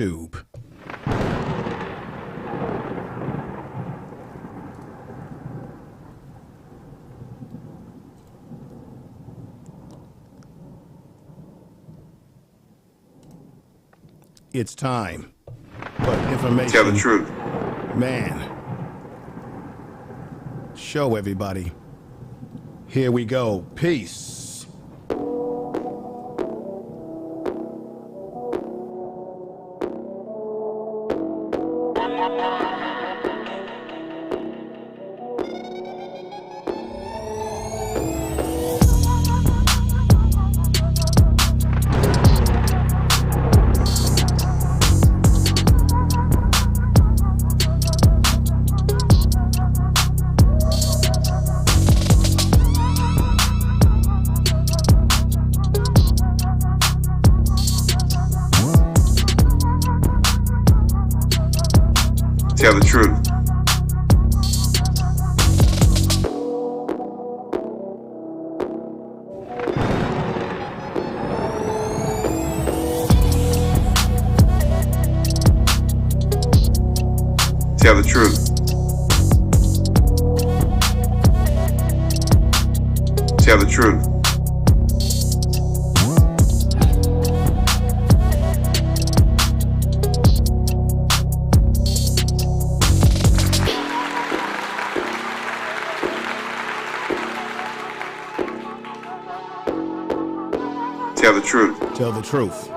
tube. It's time for information. Tell the truth. Man. Show everybody. Here we go. Peace. Tell the truth. Tell the truth. Tell the truth. Tell the truth. Tell the truth.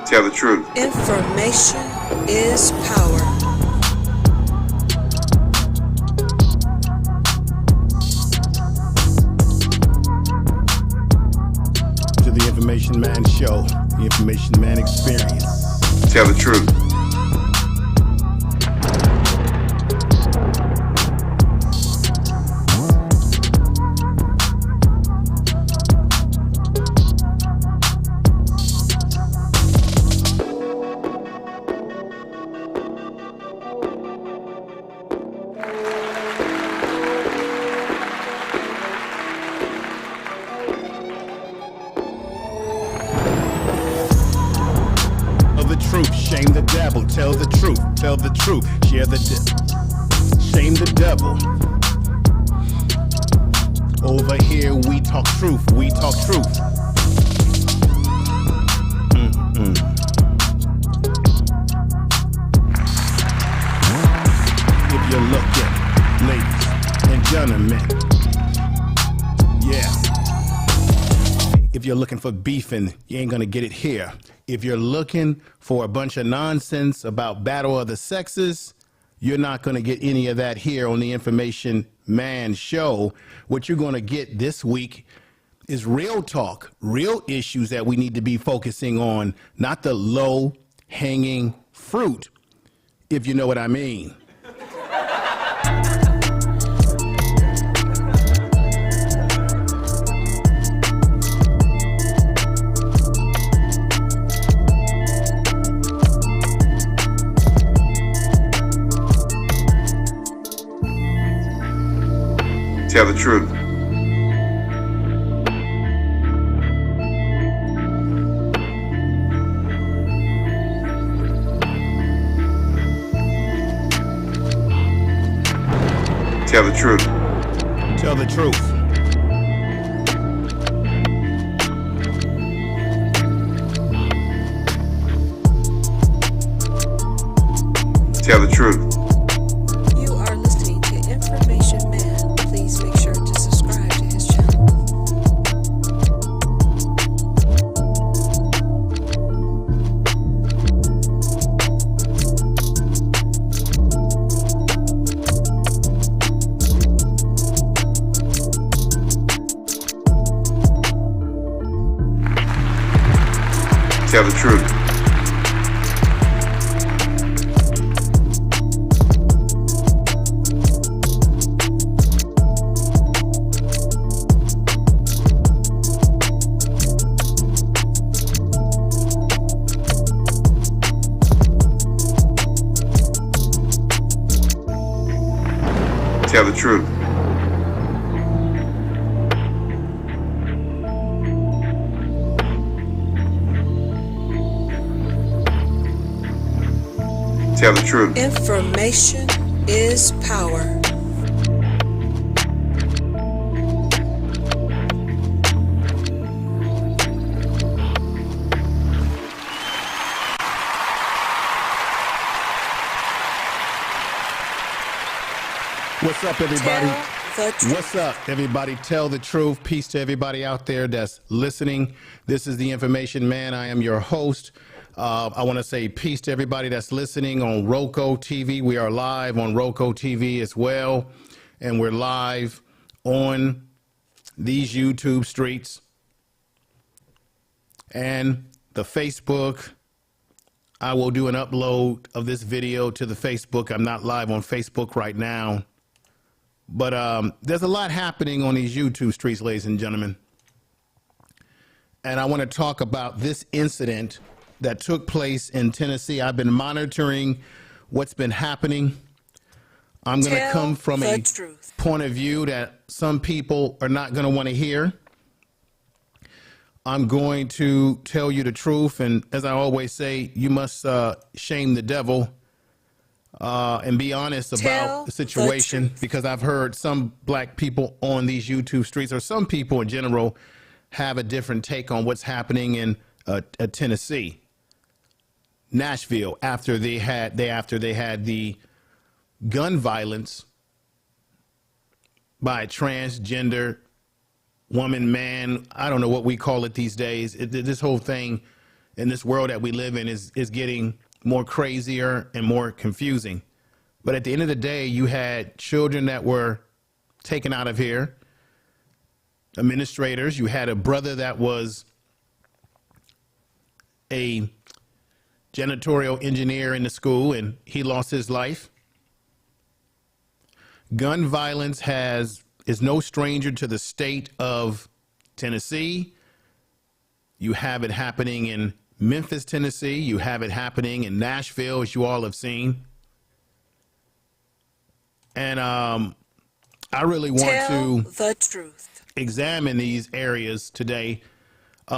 Tell the truth. Information is power. To the Information Man Show, the Information Man Experience. Tell the truth. Truth, shame the devil, tell the truth, share the shame the devil. Over here we talk truth, If you're looking, ladies and gentlemen, yeah. If you're looking for beefing, you ain't gonna get it here. If you're looking for a bunch of nonsense about battle of the sexes, you're not gonna get any of that here on the Information Man Show. What you're gonna get this week is real talk, real issues that we need to be focusing on, not the low-hanging fruit, if you know what I mean. Tell the truth. Tell the truth. Tell the truth. Tell the truth. You are listening to Information Man. Please make sure to subscribe to his channel. Tell the truth. Tell the truth. Tell the truth. Information is power. What's up, everybody? Tell the truth. What's up, everybody? Tell the truth. Peace to everybody out there that's listening. This is the Information Man. I am your host. I want to say peace to everybody that's listening on Roku TV. We are live on Roku TV as well. And we're live on these YouTube streets and the Facebook. I will do an upload of this video to the Facebook. I'm not live on Facebook right now. But there's a lot happening on these YouTube streets, ladies and gentlemen. And I want to talk about this incident that took place in Tennessee. I've been monitoring what's been happening. I'm going to come from a point of view that some people are not going to want to hear. I'm going to tell you the truth. And as I always say, you must shame the devil. And be honest about the situation, because I've heard some black people on these YouTube streets, or some people in general, have a different take on what's happening in Tennessee, Nashville, after they had the gun violence by a transgender woman, man. I don't know what we call it these days. This whole thing in this world that we live in is getting more crazier and more confusing. But at the end of the day, you had children that were taken out of here, administrators. You had a brother that was a janitorial engineer in the school, and he lost his life. Gun violence is no stranger to the state of Tennessee. You have it happening in Memphis, Tennessee. You have it happening in Nashville, as you all have seen. And I really want to examine these areas today.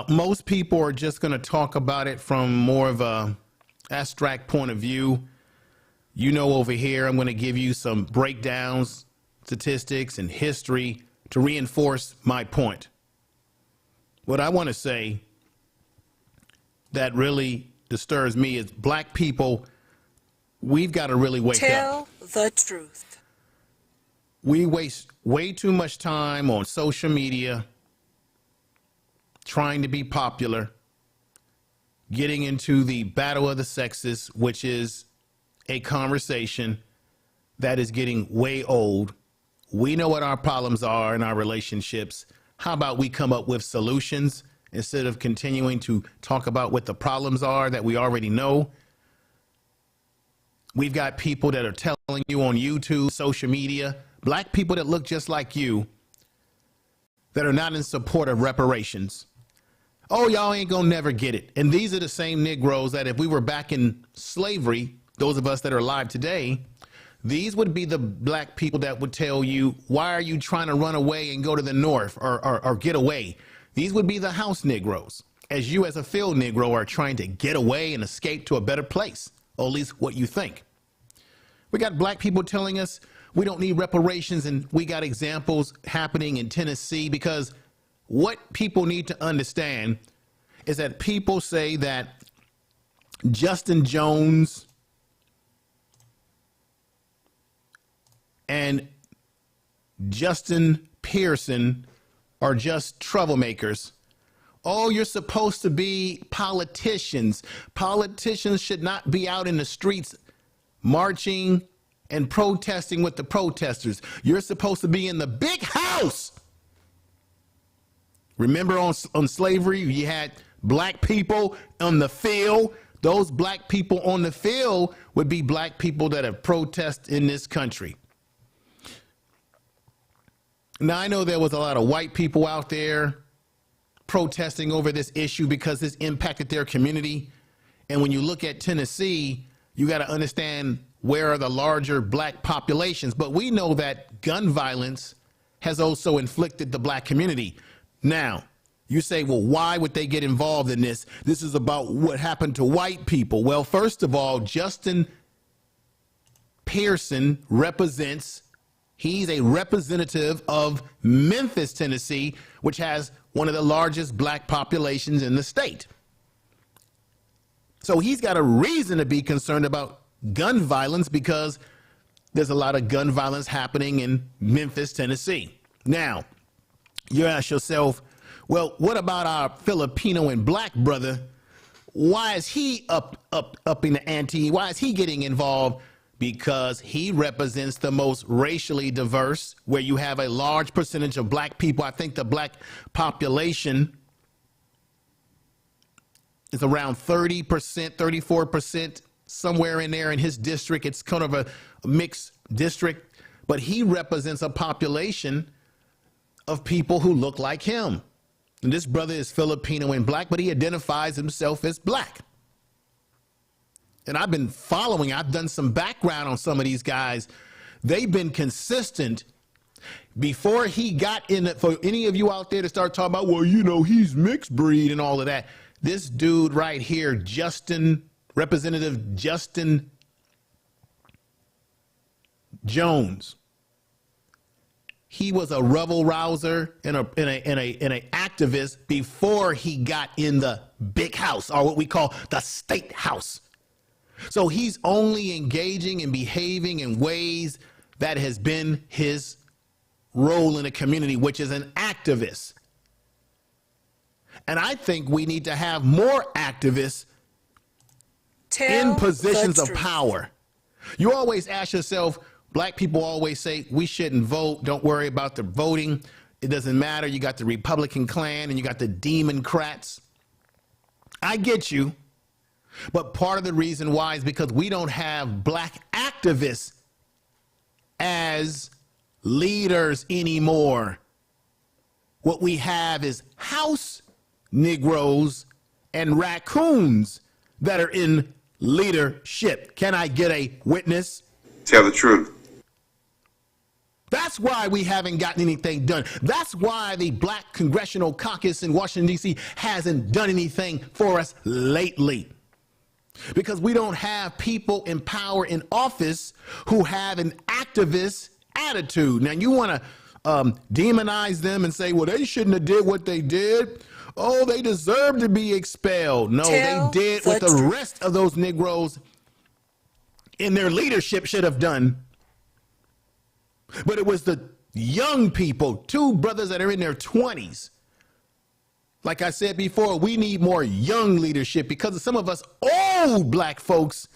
Most people are just going to talk about it from more of a abstract point of view. You know, over here, I'm going to give you some breakdowns, statistics, and history to reinforce my point. What I want to say that really disturbs me is black people, we've got to really wake up. Tell the truth. We waste way too much time on social media, trying to be popular, getting into the battle of the sexes, which is a conversation that is getting way old. We know what our problems are in our relationships. How about we come up with solutions instead of continuing to talk about what the problems are that we already know? We've got people that are telling you on YouTube, social media, black people that look just like you, that are not in support of reparations. Oh, y'all ain't gonna never get it. And these are the same Negroes that if we were back in slavery, those of us that are alive today, these would be the black people that would tell you, why are you trying to run away and go to the north or get away? These would be the house Negroes, as you as a field Negro are trying to get away and escape to a better place, or at least what you think. We got black people telling us we don't need reparations, and we got examples happening in Tennessee, because what people need to understand is that people say that Justin Jones and Justin Pearson are just troublemakers. Oh, you're supposed to be politicians. Politicians should not be out in the streets marching and protesting with the protesters. You're supposed to be in the big house. Remember on slavery, you had black people on the field. Those black people on the field would be black people that have protested in this country. Now, I know there was a lot of white people out there protesting over this issue because this impacted their community. And when you look at Tennessee, you got to understand where are the larger black populations. But we know that gun violence has also inflicted the black community. Now, you say, well, why would they get involved in this? This is about what happened to white people. Well, first of all, Justin Pearson represents, he's a representative of Memphis, Tennessee, which has one of the largest black populations in the state. So he's got a reason to be concerned about gun violence because there's a lot of gun violence happening in Memphis, Tennessee. Now, you ask yourself, well, what about our Filipino and black brother? Why is he upping the ante? Why is he getting involved? Because he represents the most racially diverse, where you have a large percentage of black people. I think the black population is around 30%, 34%, somewhere in there in his district. It's kind of a mixed district, but he represents a population of people who look like him. And this brother is Filipino and black, but he identifies himself as black. And I've been following, I've done some background on some of these guys. They've been consistent. Before he got in it, for any of you out there to start talking about, well, you know, he's mixed breed and all of that. This dude right here, Representative Justin Jones, he was a rebel rouser and an activist before he got in the big house, or what we call the state house. So he's only engaging and behaving in ways that has been his role in the community, which is an activist. And I think we need to have more activists in positions of power. You always ask yourself, black people always say, we shouldn't vote. Don't worry about the voting. It doesn't matter. You got the Republican clan and you got the Democrats. I get you. But part of the reason why is because we don't have black activists as leaders anymore. What we have is house Negroes and raccoons that are in leadership. Can I get a witness? Tell the truth. That's why we haven't gotten anything done. That's why the Black Congressional Caucus in Washington, D.C. hasn't done anything for us lately. Because we don't have people in power in office who have an activist attitude. Now, you want to demonize them and say, well, they shouldn't have did what they did. Oh, they deserve to be expelled. No, they did what the rest of those Negroes in their leadership should have done. But it was the young people, two brothers that are in their 20s. Like I said before, we need more young leadership because some of us old black folks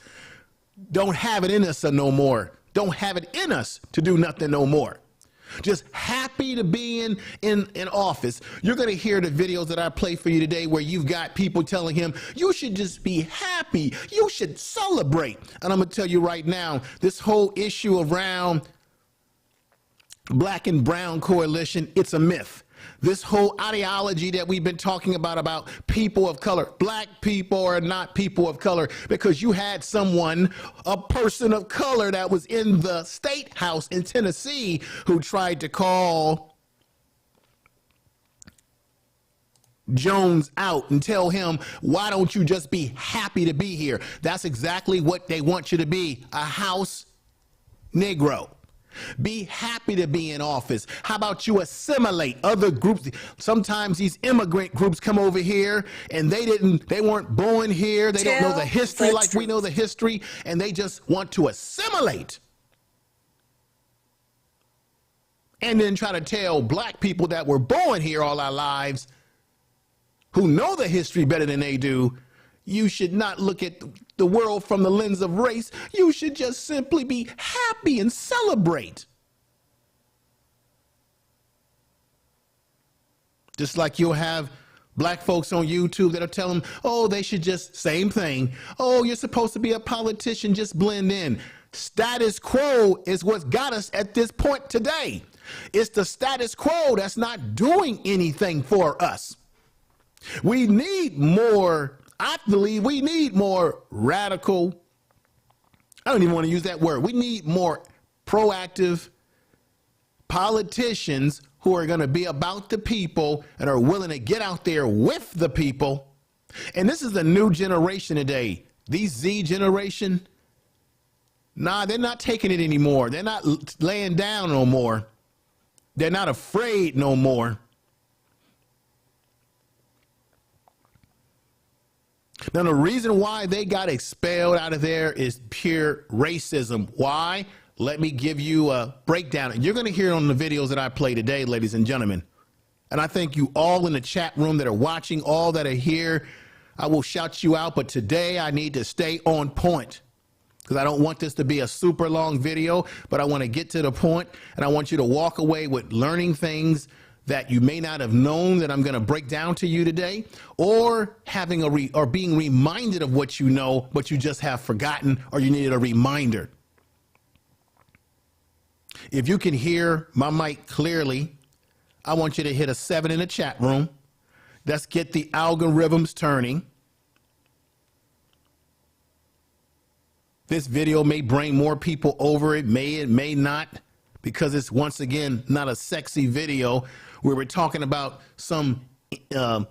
don't have it in us no more. Don't have it in us to do nothing no more. Just happy to be in office. You're going to hear the videos that I play for you today where you've got people telling him, you should just be happy. You should celebrate. And I'm going to tell you right now, this whole issue around black and brown coalition, it's a myth. This whole ideology that we've been talking about people of color, black people are not people of color, because you had someone, a person of color that was in the state house in Tennessee who tried to call Jones out and tell him, why don't you just be happy to be here? That's exactly what they want you to be, a house Negro. Be happy to be in office. How about you assimilate other groups? Sometimes these immigrant groups come over here and they weren't born here. They don't know the history like we know the history, and they just want to assimilate. And then try to tell black people that were born here all our lives, who know the history better than they do, you should not look at the world from the lens of race. You should just simply be happy and celebrate. Just like you'll have black folks on YouTube that'll tell them, oh, they should just, same thing. Oh, you're supposed to be a politician, just blend in. Status quo is what's got us at this point today. It's the status quo that's not doing anything for us. We need more. I believe we need more radical, I don't even want to use that word. We need more proactive politicians who are going to be about the people and are willing to get out there with the people. And this is the new generation today. These Z generation, Nah, they're not taking it anymore. They're not laying down no more. They're not afraid no more. Now, the reason why they got expelled out of there is pure racism. Why? Let me give you a breakdown. And you're going to hear it on the videos that I play today, ladies and gentlemen. And I thank you all in the chat room that are watching, all that are here. I will shout you out, but today I need to stay on point because I don't want this to be a super long video, but I want to get to the point, and I want you to walk away with learning things that you may not have known that I'm going to break down to you today, or having or being reminded of what you know, but you just have forgotten, or you needed a reminder. If you can hear my mic clearly, I want you to hit a 7 in the chat room. Let's get the algorithms turning. This video may bring more people over. It may not, because it's, once again, not a sexy video where we're talking about some, some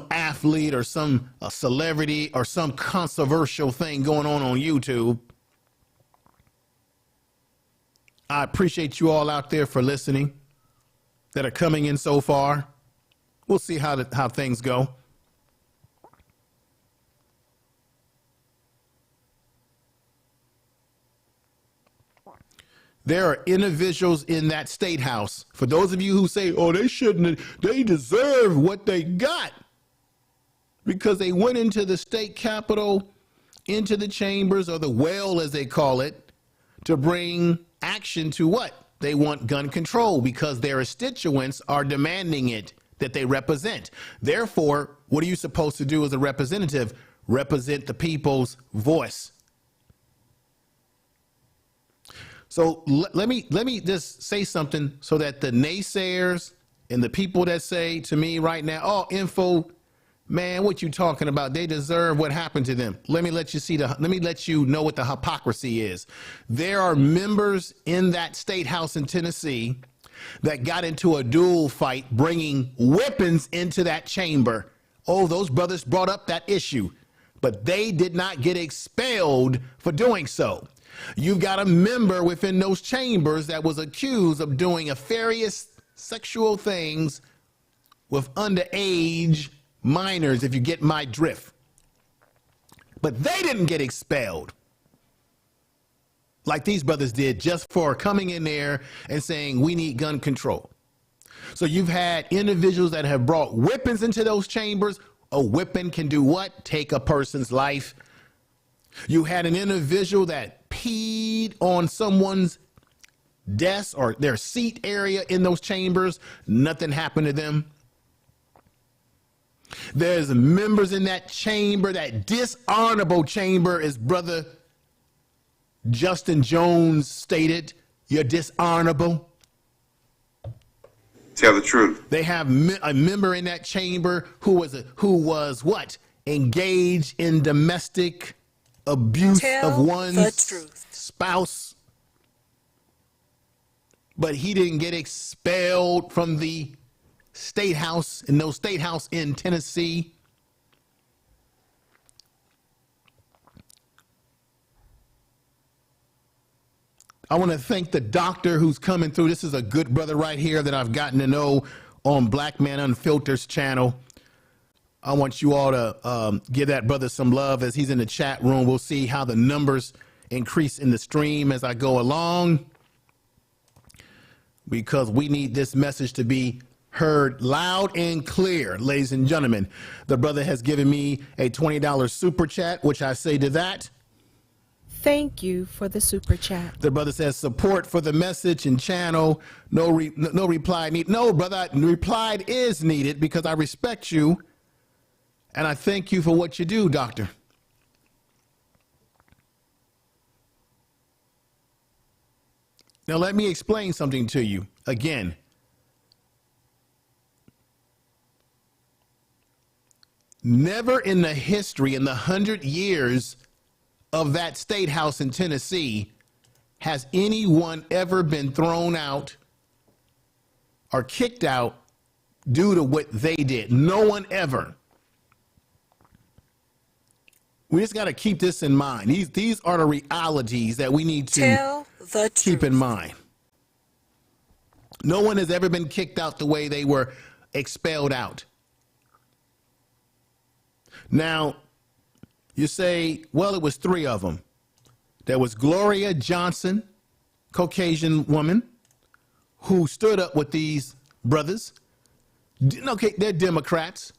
athlete or some celebrity or some controversial thing going on YouTube. I appreciate you all out there for listening that are coming in so far. We'll see how things go. There are individuals in that state house. For those of you who say, oh, they shouldn't, they deserve what they got because they went into the state capitol, into the chambers, or the well, as they call it, to bring action to what? They want gun control because their constituents are demanding it, that they represent. Therefore, what are you supposed to do as a representative? Represent the people's voice. So let me just say something so that the naysayers and the people that say to me right now, oh, info, man, what you talking about? They deserve what happened to them. Let me let you know what the hypocrisy is. There are members in that state house in Tennessee that got into a duel fight, bringing weapons into that chamber. Oh, those brothers brought up that issue, but they did not get expelled for doing so. You've got a member within those chambers that was accused of doing nefarious sexual things with underage minors, if you get my drift. But they didn't get expelled like these brothers did just for coming in there and saying we need gun control. So you've had individuals that have brought weapons into those chambers. A weapon can do what? Take a person's life. You had an individual that peed on someone's desk or their seat area in those chambers. Nothing happened to them. There's members in that chamber, that dishonorable chamber, as Brother Justin Jones stated, you're dishonorable. Tell the truth. They have a member in that chamber who was what? Engaged in domestic abuse of one's spouse. But he didn't get expelled from the state house, in those state house in Tennessee. I want to thank the doctor who's coming through. This is a good brother right here that I've gotten to know on Black Man Unfiltered's channel. I want you all to give that brother some love as he's in the chat room. We'll see how the numbers increase in the stream as I go along, because we need this message to be heard loud and clear, ladies and gentlemen. The brother has given me a $20 super chat, which I say to that, Thank you for the super chat. the brother says support for the message and channel. No reply needed. No, brother, reply is needed because I respect you and I thank you for what you do, doctor. Now let me explain something to you again. Never in the history, in the 100 years of that state house in Tennessee, has anyone ever been thrown out or kicked out due to what they did. No one ever. We just got to keep this in mind. These are the realities that we need to Tell the keep truth. in mind. No one has ever been kicked out the way they were expelled out. Now, you say, well, it was three of them. There was Gloria Johnson, Caucasian woman, who stood up with these brothers. Okay, they're Democrats.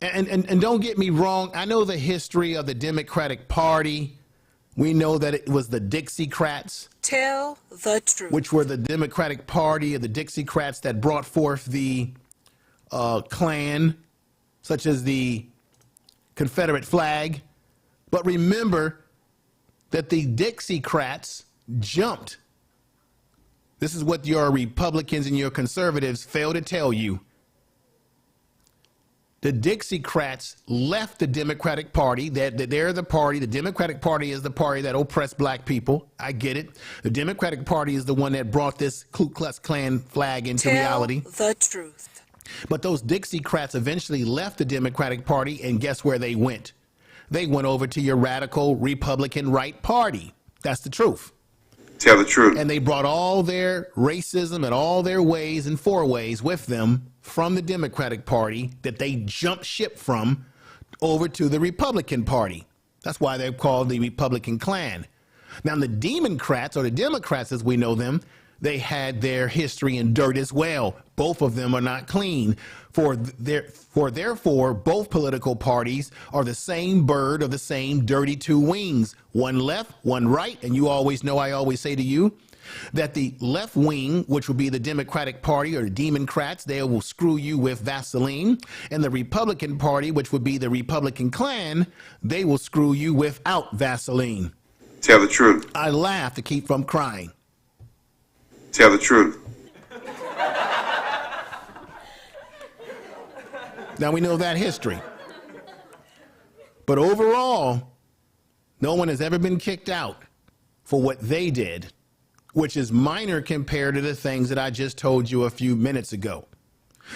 And don't get me wrong, I know the history of the Democratic Party. We know that it was the Dixiecrats. Tell the truth. Which were the Democratic Party of the Dixiecrats that brought forth the Klan, such as the Confederate flag. But remember that the Dixiecrats jumped. This is what your Republicans and your conservatives fail to tell you. The Dixiecrats left the Democratic Party. They're the party. The Democratic Party is the party that oppressed black people. I get it. The Democratic Party is the one that brought this Ku Klux Klan flag into reality. Tell the truth. But those Dixiecrats eventually left the Democratic Party, and guess where they went? They went over to your radical Republican right party. That's the truth. Tell the truth. And they brought all their racism and all their ways and four-ways with them from the Democratic Party that they jumped ship from over to the Republican Party. That's why they're called the Republican Klan. Now, the Democrats, or the Democrats as we know them, they had their history in dirt as well. Both of them are not clean. Therefore, both political parties are the same bird of the same dirty two wings. One left, one right, and you always know I always say to you that the left wing, which would be the Democratic Party or the Democrats, they will screw you with Vaseline. And the Republican Party, which would be the Republican Klan, they will screw you without Vaseline. Tell the truth. I laugh to keep from crying. Tell the truth. Now we know that history. But overall, no one has ever been kicked out for what they did, which is minor compared to the things that I just told you a few minutes ago.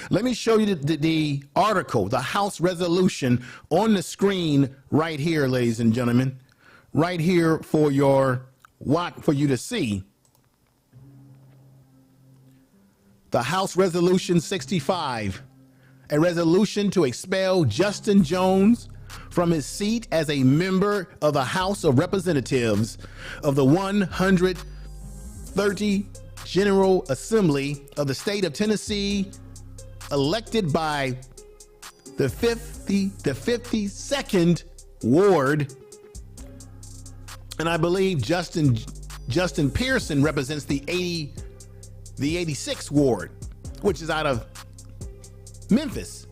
Let me show you the article, the House resolution on the screen right here, ladies and gentlemen, right here for you to see. The House Resolution 65, a resolution to expel Justin Jones from his seat as a member of the House of Representatives of the 130 General Assembly of the state of Tennessee, elected by the 52nd Ward. And I believe Justin Pearson represents the 86th Ward, which is out of Memphis,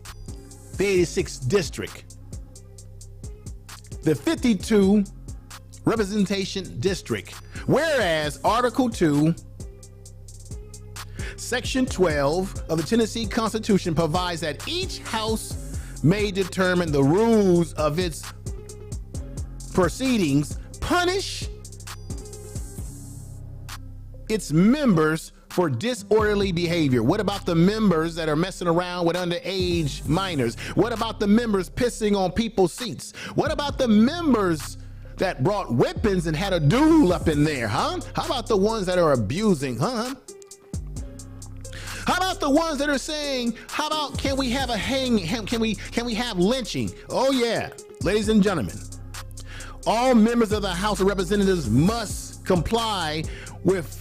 the 86th District. The 52 Representation District. Whereas Article 2, Section 12 of the Tennessee Constitution provides that each house may determine the rules of its proceedings, punish its members for disorderly behavior. What about the members that are messing around with underage minors? What about the members pissing on people's seats? What about the members that brought weapons and had a duel up in there, huh? How about the ones that are abusing, huh? How about the ones that are saying, how about can we have a can we have lynching? Oh yeah, ladies and gentlemen, all members of the House of Representatives must comply with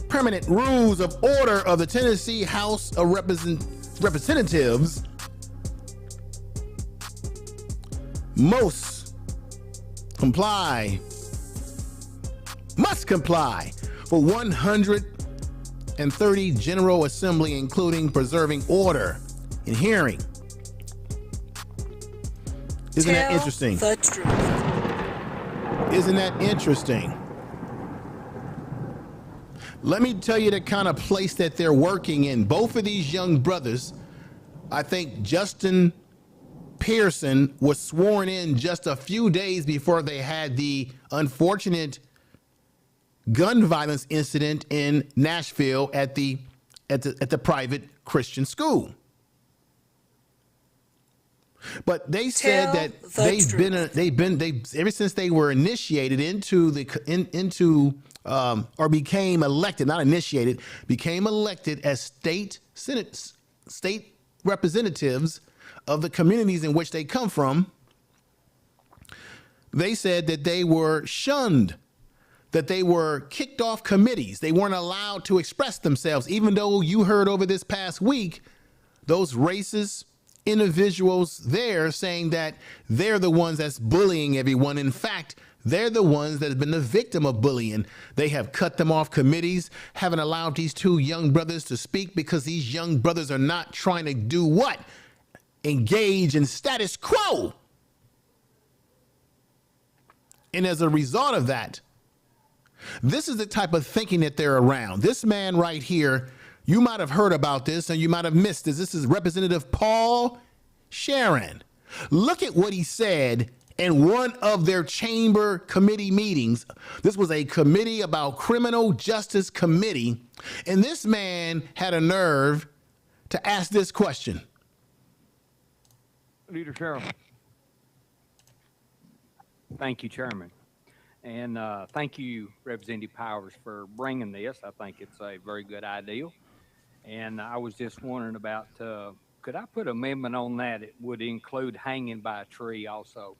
permanent rules of order of the Tennessee House of Representatives. Must comply for 130 General Assembly, including preserving order in hearing. Isn't that interesting? Tell the truth. Isn't that interesting? Let me tell you the kind of place that they're working in. Both of these young brothers, I think Justin Pearson was sworn in just a few days before they had the unfortunate gun violence incident in Nashville at the private Christian school. But they said that they've ever since they were initiated into or became elected, not initiated, became elected as state representatives of the communities in which they come from. They said that they were shunned, that they were kicked off committees. They weren't allowed to express themselves, even though you heard over this past week those racist individuals there saying that they're the ones that's bullying everyone. In fact, they're the ones that have been the victim of bullying. They have cut them off committees, haven't allowed these two young brothers to speak because these young brothers are not trying to do what? Engage in status quo. And as a result of that, this is the type of thinking that they're around. This man right here, you might have heard about this and you might have missed this. This is Representative Paul Sharon. Look at what he said in one of their chamber committee meetings. This was a committee about criminal justice committee. And this man had a nerve to ask this question. Leader Chairman. Thank you, Chairman. And thank you, Representative Powers, for bringing this. I think it's a very good idea. And I was just wondering about, could I put an amendment on that? It would include hanging by a tree also.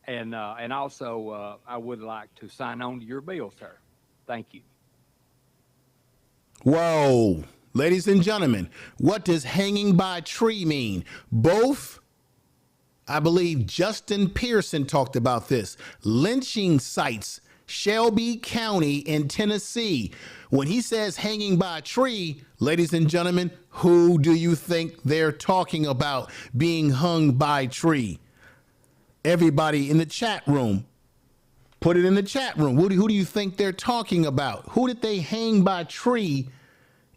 And also, I would like to sign on to your bill, sir. Thank you. Whoa. Ladies and gentlemen, what does hanging by a tree mean? Both, I believe Justin Pearson talked about this. Lynching sites, Shelby County in Tennessee. When he says hanging by a tree, ladies and gentlemen, who do you think they're talking about being hung by a tree? Everybody in the chat room, put it in the chat room. Who do you think they're talking about? Who did they hang by a tree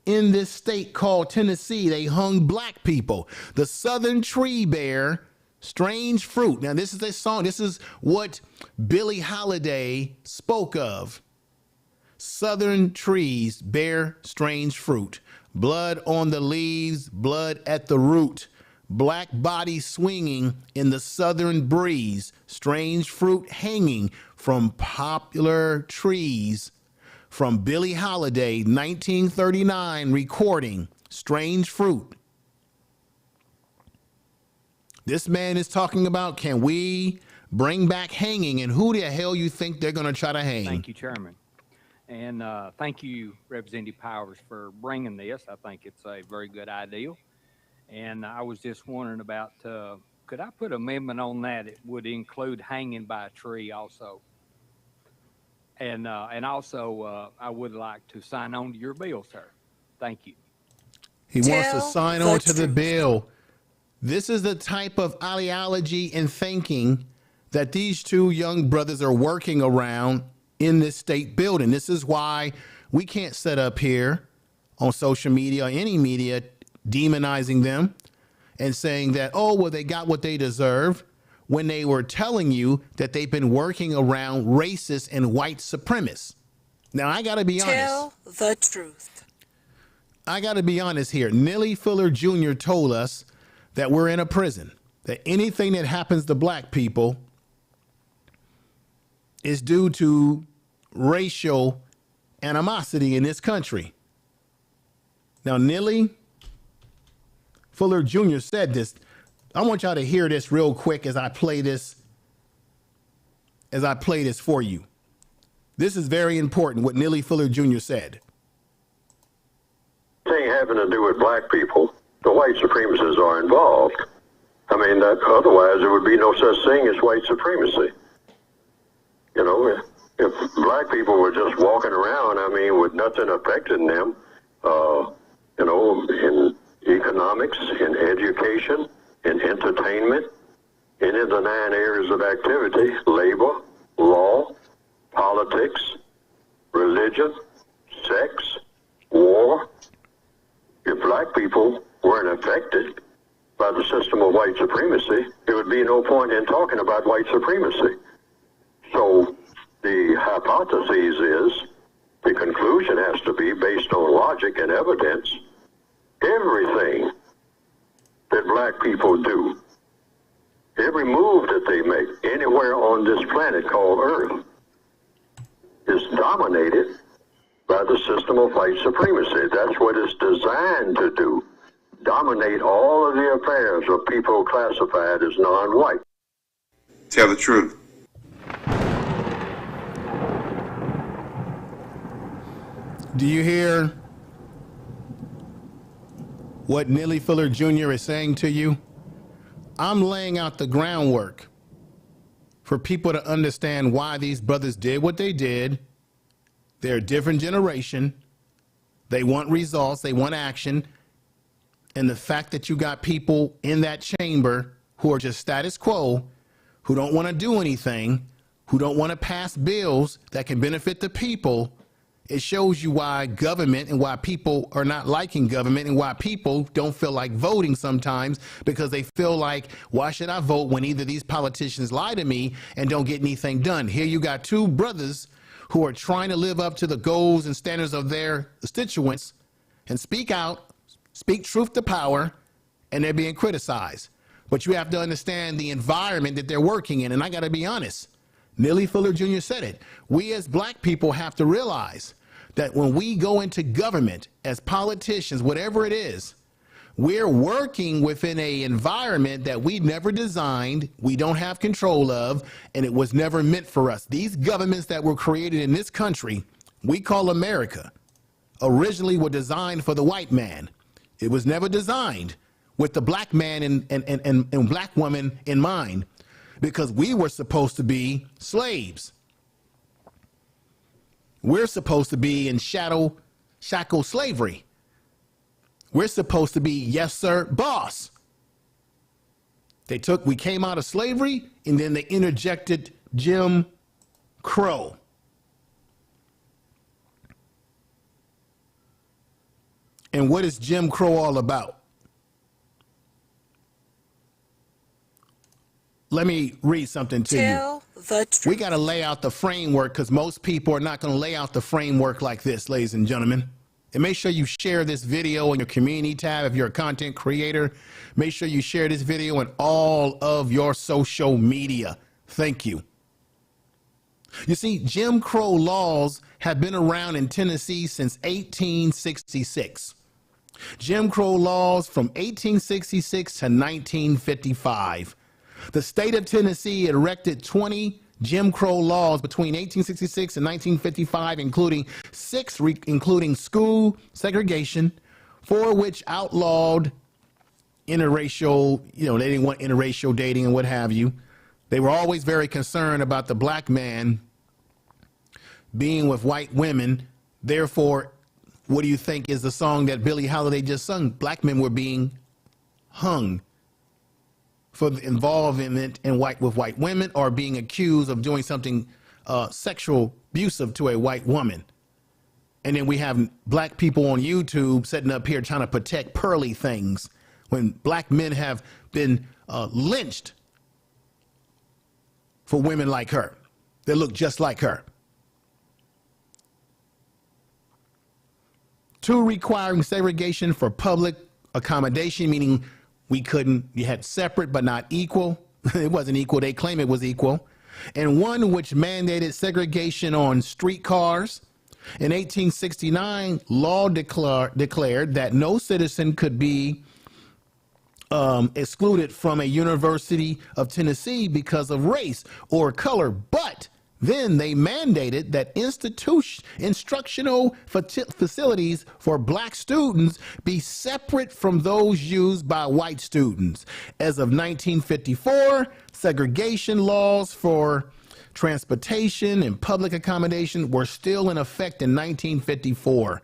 in this state called Tennessee? They hung black people. The southern tree bear strange fruit. Now, this is a song. This is what Billie Holiday spoke of. Southern trees bear strange fruit. Blood on the leaves, blood at the root. Black body swinging in the southern breeze. Strange fruit hanging from popular trees. From Billie Holiday, 1939 recording, Strange Fruit. This man is talking about, can we bring back hanging, and who the hell you think they're going to try to hang? Thank you, Chairman. And thank you, Representative Powers, for bringing this. I think it's a very good idea. And I was just wondering about, could I put an amendment on that? It would include hanging by a tree also. And also, I would like to sign on to your bill, sir. Thank you. He wants to sign on to the bill. This is the type of ideology and thinking that these two young brothers are working around in this state building. This is why we can't sit up here on social media or any media demonizing them and saying that, oh, well, they got what they deserve, when they were telling you that they've been working around racist and white supremacists. Now, I got to be honest. Tell the truth. I got to be honest here. Neely Fuller Jr. told us that we're in a prison, that anything that happens to black people is due to racial animosity in this country. Now, Neely Fuller Jr. said this. I want y'all to hear this real quick as I play this for you. This is very important, what Neely Fuller Jr. said. Thing having to do with black people, the white supremacists are involved. I mean, otherwise there would be no such thing as white supremacy. You know, if black people were just walking around, I mean, with nothing affecting them, you know, in economics, in education, in entertainment, any of the 9 areas of activity, labor, law, politics, religion, sex, war. If black people weren't affected by the system of white supremacy, there would be no point in talking about white supremacy. So the hypothesis is, the conclusion has to be based on logic and evidence. Everything that black people do, every move that they make anywhere on this planet called Earth, is dominated by the system of white supremacy. That's what it's designed to do. Dominate all of the affairs of people classified as non-white. Tell the truth. Do you hear what Neely Fuller Jr. is saying to you? I'm laying out the groundwork for people to understand why these brothers did what they did. They're a different generation. They want results. They want action. And the fact that you got people in that chamber who are just status quo, who don't want to do anything, who don't want to pass bills that can benefit the people, it shows you why government and why people are not liking government and why people don't feel like voting sometimes, because they feel like, why should I vote when either these politicians lie to me and don't get anything done? Here you got two brothers who are trying to live up to the goals and standards of their constituents and speak out, speak truth to power, and they're being criticized. But you have to understand the environment that they're working in. And I got to be honest, Neely Fuller Jr. said it. We as black people have to realize that when we go into government as politicians, whatever it is, we're working within an environment that we never designed, we don't have control of, and it was never meant for us. These governments that were created in this country, we call America, originally were designed for the white man. It was never designed with the black man and black woman in mind, because we were supposed to be slaves. We're supposed to be in shackle slavery. We're supposed to be, yes, sir, boss. We came out of slavery, and then they interjected Jim Crow. And what is Jim Crow all about? Let me read something to you. Tell the truth. We got to lay out the framework, because most people are not going to lay out the framework like this, ladies and gentlemen. And make sure you share this video in your community tab if you're a content creator. Make sure you share this video in all of your social media. Thank you. You see, Jim Crow laws have been around in Tennessee since 1866. Jim Crow laws from 1866 to 1955. The state of Tennessee erected 20 Jim Crow laws between 1866 and 1955, including school segregation, 4 which outlawed interracial, they didn't want interracial dating and what have you. They were always very concerned about the black man being with white women. Therefore, what do you think is the song that Billie Holiday just sung? Black men were being hung for the involvement in with white women, or being accused of doing something sexual abusive to a white woman. And then we have black people on YouTube sitting up here trying to protect pearly things when black men have been lynched for women like her that look just like her. 2 requiring segregation for public accommodation, meaning you had separate but not equal. It wasn't equal. They claim it was equal. And 1 which mandated segregation on streetcars. In 1869, law declared that no citizen could be excluded from a University of Tennessee because of race or color. But then they mandated that instructional facilities for black students be separate from those used by white students. As of 1954, segregation laws for transportation and public accommodation were still in effect in 1954.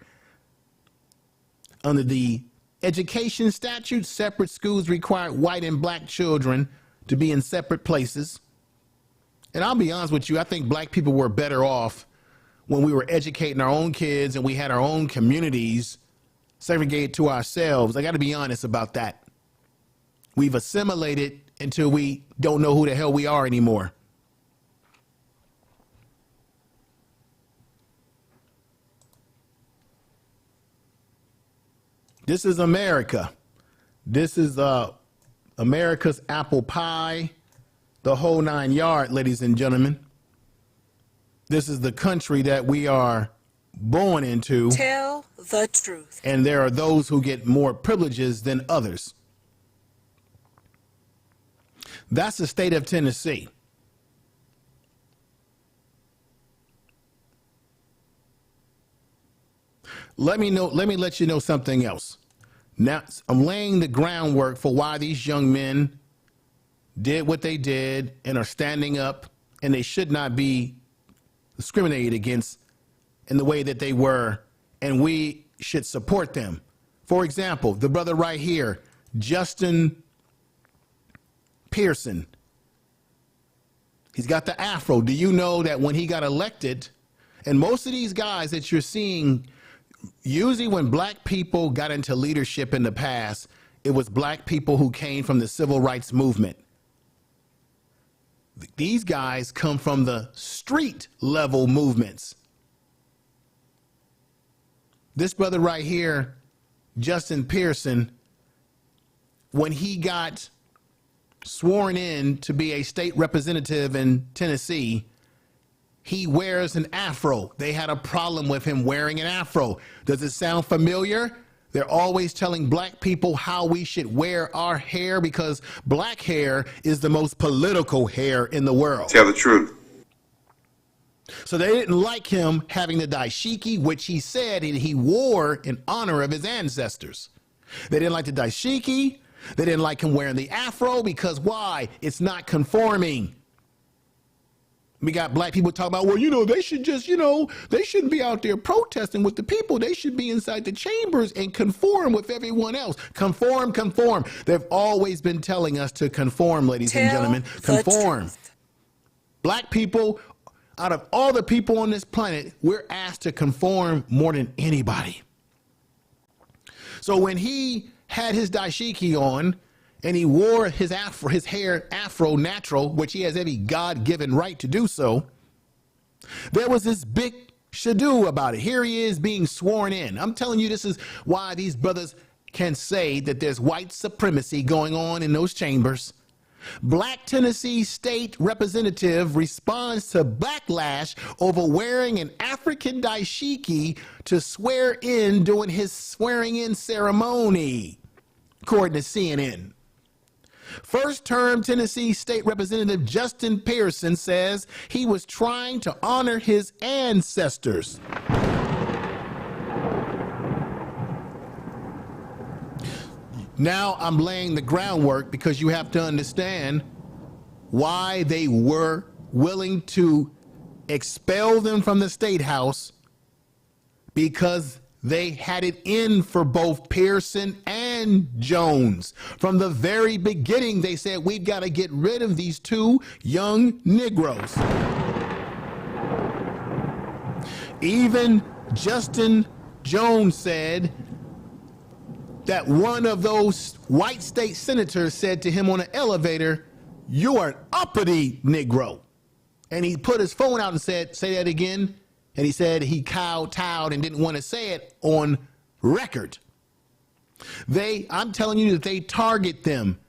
Under the education statute, separate schools required white and black children to be in separate places. And I'll be honest with you, I think black people were better off when we were educating our own kids and we had our own communities segregated to ourselves. I got to be honest about that. We've assimilated until we don't know who the hell we are anymore. This is America. This is America's apple pie, the whole 9 yards, ladies and gentlemen. This is the country that we are born into. Tell the truth. And there are those who get more privileges than others. That's the state of Tennessee. Let me let you know something else. Now, I'm laying the groundwork for why these young men did what they did and are standing up, and they should not be discriminated against in the way that they were, and we should support them. For example, the brother right here, Justin Pearson. He's got the afro. Do you know that when he got elected, and most of these guys that you're seeing, usually when black people got into leadership in the past, it was black people who came from the civil rights movement. These guys come from the street level movements. This brother right here, Justin Pearson, when he got sworn in to be a state representative in Tennessee, he wears an afro. They had a problem with him wearing an afro. Does it sound familiar? They're always telling black people how we should wear our hair because black hair is the most political hair in the world. Tell the truth. So they didn't like him having the dashiki, which he said he wore in honor of his ancestors. They didn't like the dashiki. They didn't like him wearing the afro because why? It's not conforming. We got black people talking about, well, they should just, they shouldn't be out there protesting with the people. They should be inside the chambers and conform with everyone else. Conform. They've always been telling us to conform, ladies and gentlemen. Conform. Black people, out of all the people on this planet, we're asked to conform more than anybody. So when he had his dashiki on, and he wore his hair afro natural, which he has every God-given right to do so, there was this big shadoo about it. Here he is being sworn in. I'm telling you, this is why these brothers can say that there's white supremacy going on in those chambers. Black Tennessee State Representative responds to backlash over wearing an African dashiki to swear in during his swearing-in ceremony, according to CNN. First-term Tennessee State Representative Justin Pearson says he was trying to honor his ancestors. Now I'm laying the groundwork because you have to understand why they were willing to expel them from the State House, because they had it in for both Pearson and Jones. From the very beginning, they said, we've got to get rid of these two young Negroes. Even Justin Jones said that one of those white state senators said to him on an elevator, "You're an uppity Negro." And he put his phone out and said, "Say that again." And he said he kowtowed and didn't want to say it on record. I'm telling you that they target them.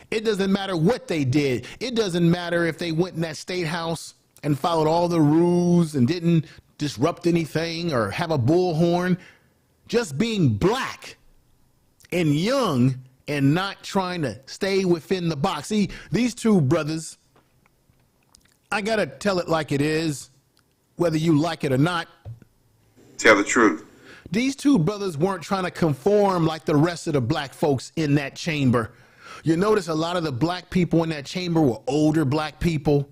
It doesn't matter what they did. It doesn't matter if they went in that state house and followed all the rules and didn't disrupt anything or have a bullhorn. Just being black and young and not trying to stay within the box. See, these two brothers, I got to tell it like it is, whether you like it or not. Tell the truth. These two brothers weren't trying to conform like the rest of the black folks in that chamber. You notice a lot of the black people in that chamber were older black people,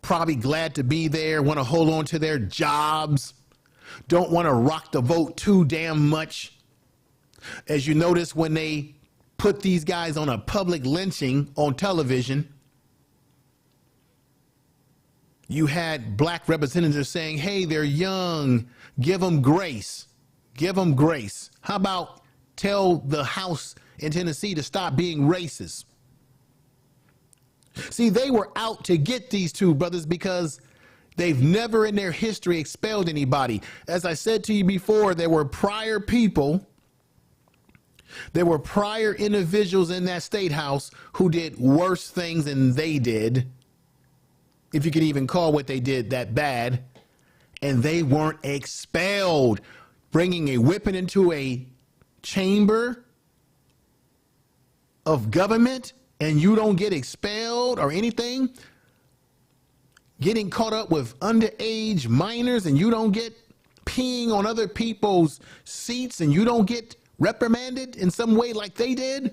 probably glad to be there, want to hold on to their jobs, don't want to rock the vote too damn much. As you notice, when they put these guys on a public lynching on television, you had black representatives saying, hey, they're young, give them grace, give them grace. How about tell the House in Tennessee to stop being racist? See, they were out to get these two brothers because they've never in their history expelled anybody. As I said to you before, there were prior people There were prior individuals in that state house who did worse things than they did, if you could even call what they did that bad, and they weren't expelled. Bringing a weapon into a chamber of government and you don't get expelled or anything. Getting caught up with underage minors and you don't get peeing on other people's seats and you don't get reprimanded in some way like they did.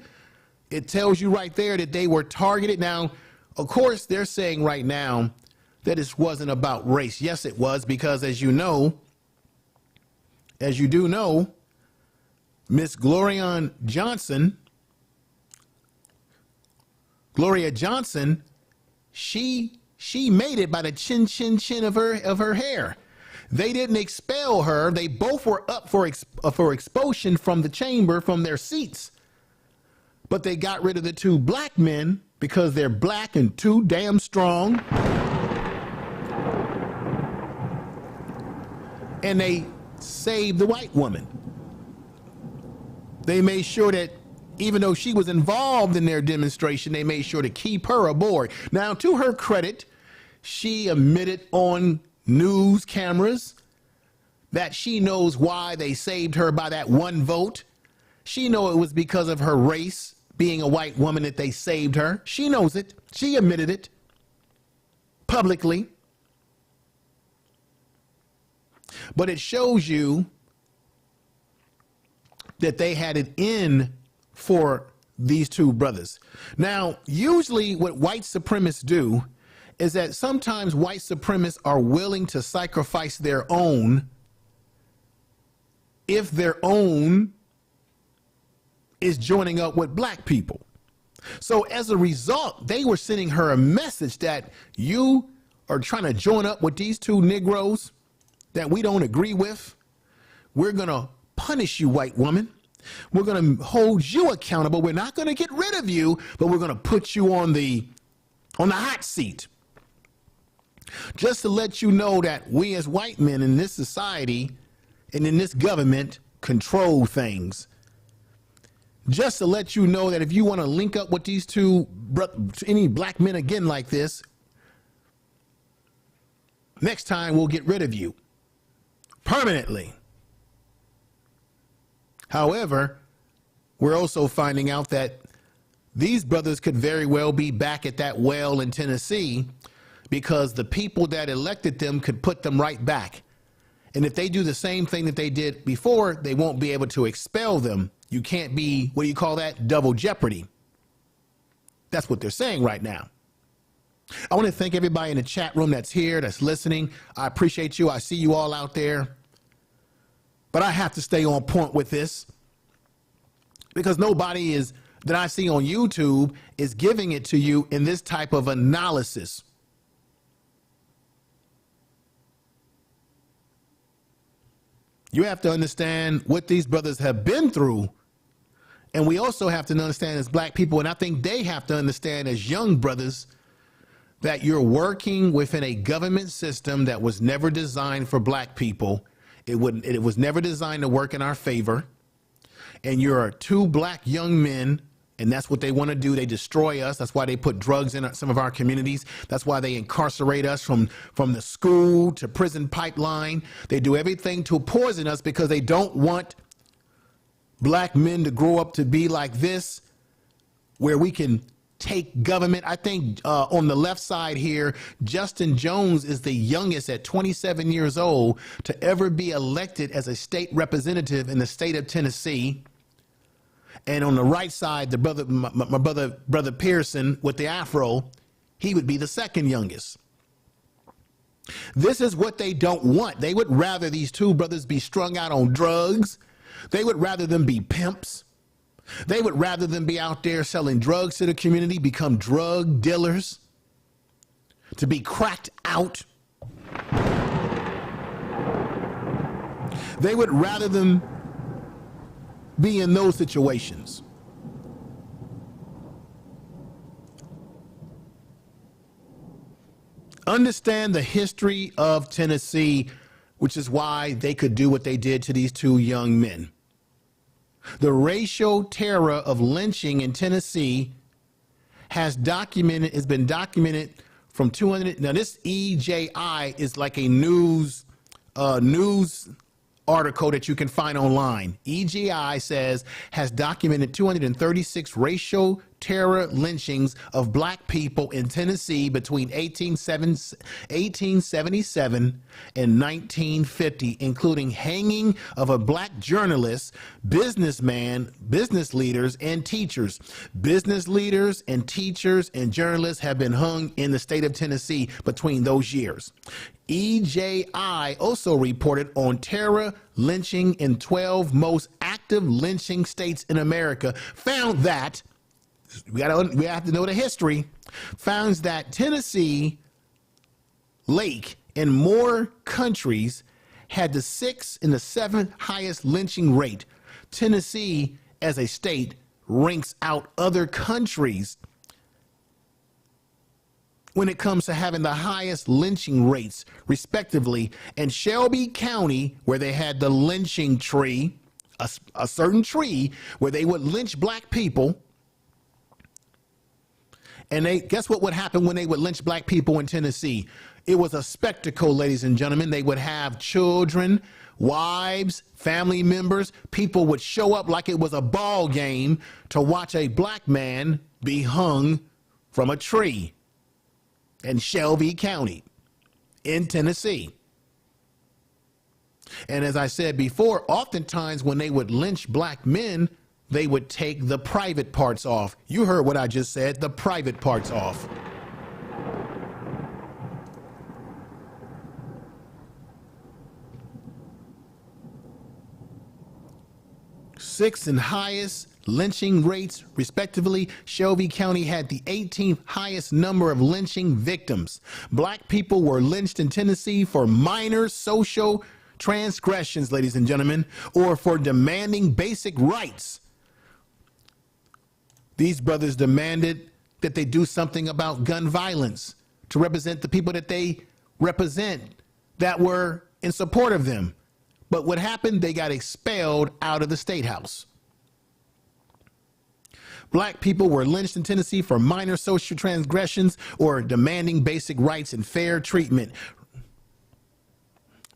It tells you right there that they were targeted. Now, of course, they're saying right now that this wasn't about race. Yes, it was, because as you do know, Miss Gloria Johnson, she made it by the chin of her hair. They didn't expel her. They both were up for expulsion from the chamber, from their seats. But they got rid of the two black men because they're black and too damn strong. And they saved the white woman. They made sure that even though she was involved in their demonstration, they made sure to keep her aboard. Now, to her credit, she admitted on news cameras that she knows why they saved her by that one vote. She knows it was because of her race, being a white woman, that they saved her. She knows it. She admitted it publicly. But it shows you that they had it in for these two brothers. Now, usually what white supremacists do is that sometimes white supremacists are willing to sacrifice their own if their own is joining up with black people. So as a result, they were sending her a message that you are trying to join up with these two Negroes that we don't agree with. We're going to punish you, white woman. We're going to hold you accountable. We're not going to get rid of you, but we're going to put you on the hot seat. Just to let you know that we as white men in this society and in this government control things. Just to let you know that if you want to link up with these any black men again like this, next time we'll get rid of you permanently. However, we're also finding out that these brothers could very well be back at that well in Tennessee because the people that elected them could put them right back. And if they do the same thing that they did before, they won't be able to expel them. You can't be, what do you call that? Double jeopardy. That's what they're saying right now. I want to thank everybody in the chat room that's here, that's listening. I appreciate you. I see you all out there. But I have to stay on point with this because nobody that I see on YouTube is giving it to you in this type of analysis. You have to understand what these brothers have been through. And we also have to understand as black people, and I think they have to understand as young brothers, that you're working within a government system that was never designed for black people. It was never designed to work in our favor. And you're two black young men, and that's what they want to do. They destroy us. That's why they put drugs in some of our communities. That's why they incarcerate us from the school to prison pipeline. They do everything to poison us because they don't want black men to grow up to be like this, where we can take government. I think on the left side here, Justin Jones is the youngest at 27 years old to ever be elected as a state representative in the state of Tennessee. And on the right side, my brother Pearson with the afro, he would be the second youngest. This is what they don't want. They would rather these two brothers be strung out on drugs. They would rather them be pimps. They would rather them be out there selling drugs to the community, become drug dealers, to be cracked out. They would rather them be in those situations. Understand the history of Tennessee, which is why they could do what they did to these two young men. The racial terror of lynching in Tennessee has been documented from 200. Now this EJI is like a news article that you can find online. EJI says has documented 236 racial terror lynchings of black people in Tennessee between 1877 and 1950, including hanging of a black journalist, businessman, business leaders, and teachers. Business leaders and teachers and journalists have been hung in the state of Tennessee between those years. EJI also reported on terror lynching in 12 most active lynching states in America, found that we have to know the history, finds that Tennessee, Lake, and more countries had the 6th and the 7th highest lynching rate. Tennessee, as a state, ranks out other countries when it comes to having the highest lynching rates, respectively. And Shelby County, where they had the lynching tree, a certain tree where they would lynch black people. And guess what would happen when they would lynch black people in Tennessee? It was a spectacle, ladies and gentlemen. They would have children, wives, family members. People would show up like it was a ball game to watch a black man be hung from a tree in Shelby County in Tennessee. And as I said before, oftentimes when they would lynch black men, they would take the private parts off. You heard what I just said, the private parts off. Sixth and highest lynching rates, respectively. Shelby County had the 18th highest number of lynching victims. Black people were lynched in Tennessee for minor social transgressions, ladies and gentlemen, or for demanding basic rights. These brothers demanded that they do something about gun violence to represent the people that they represent that were in support of them. But what happened? They got expelled out of the Statehouse. Black people were lynched in Tennessee for minor social transgressions or demanding basic rights and fair treatment.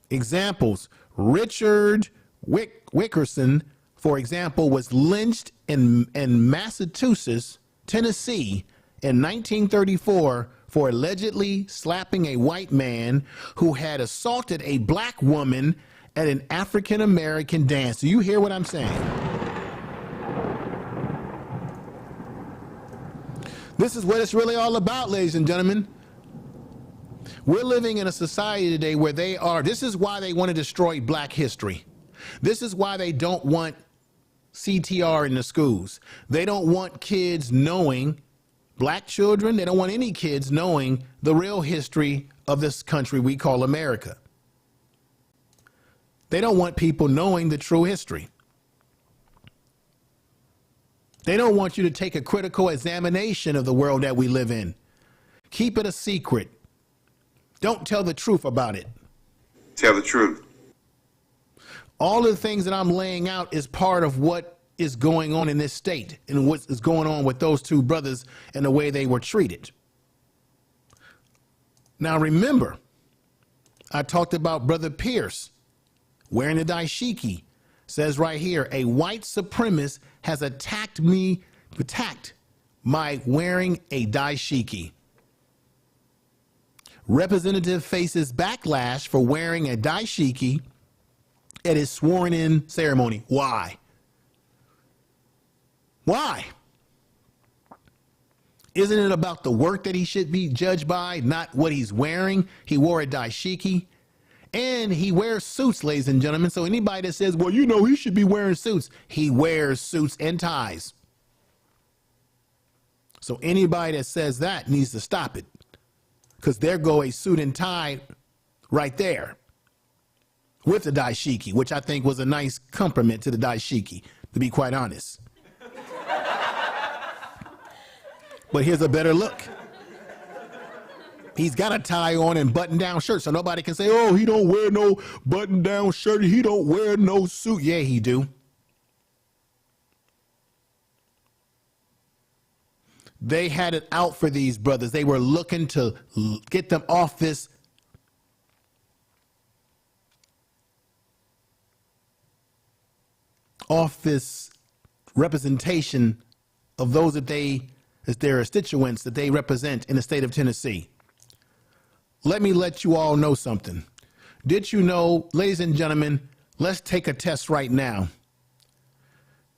Examples: Richard Wickerson, for example, was lynched in Massachusetts, Tennessee in 1934 for allegedly slapping a white man who had assaulted a black woman at an African-American dance. Do you hear what I'm saying? This is what it's really all about, ladies and gentlemen. We're living in a society today where this is why they want to destroy black history. This is why they don't want CTR in the schools. They don't want kids knowing, black children, they don't want any kids knowing the real history of this country we call America. They don't want people knowing the true history. They don't want you to take a critical examination of the world that we live in. Keep it a secret. Don't tell the truth about it. Tell the truth. All of the things that I'm laying out is part of what is going on in this state and what is going on with those two brothers and the way they were treated. Now remember, I talked about Brother Pierce wearing a dashiki. Says right here, a white supremacist has attacked my wearing a dashiki. Representative faces backlash for wearing a dashiki at his sworn-in ceremony. Why? Why? Isn't it about the work that he should be judged by, not what he's wearing? He wore a dashiki. And he wears suits, ladies and gentlemen. So anybody that says, well, you know, he should be wearing suits, he wears suits and ties. So anybody that says that needs to stop it, because there go a suit and tie right there with the dashiki, which I think was a nice compliment to the dashiki, to be quite honest. But here's a better look. He's got a tie on and button-down shirt, so nobody can say, oh, he don't wear no button-down shirt, he don't wear no suit. Yeah, he do. They had it out for these brothers. They were looking to get them off this representation of those that they, as their constituents that they represent in the state of Tennessee. Let me let you all know something. Did you know, ladies and gentlemen, let's take a test right now.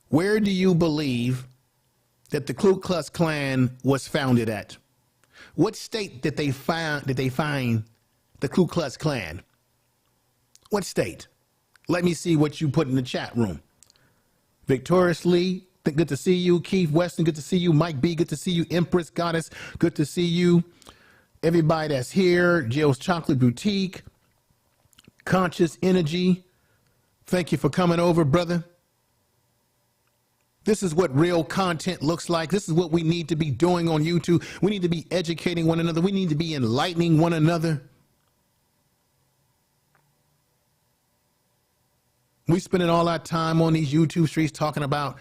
Where do you believe that the Ku Klux Klan was founded at? What state did they find the Ku Klux Klan? What state? Let me see what you put in the chat room. Victoriously, good to see you. Keith Weston, good to see you. Mike B, good to see you. Empress Goddess, good to see you. Everybody that's here. Jill's Chocolate Boutique. Conscious Energy. Thank you for coming over, brother. This is what real content looks like. This is what we need to be doing on YouTube. We need to be educating one another. We need to be enlightening one another. We spending all our time on these YouTube streets talking about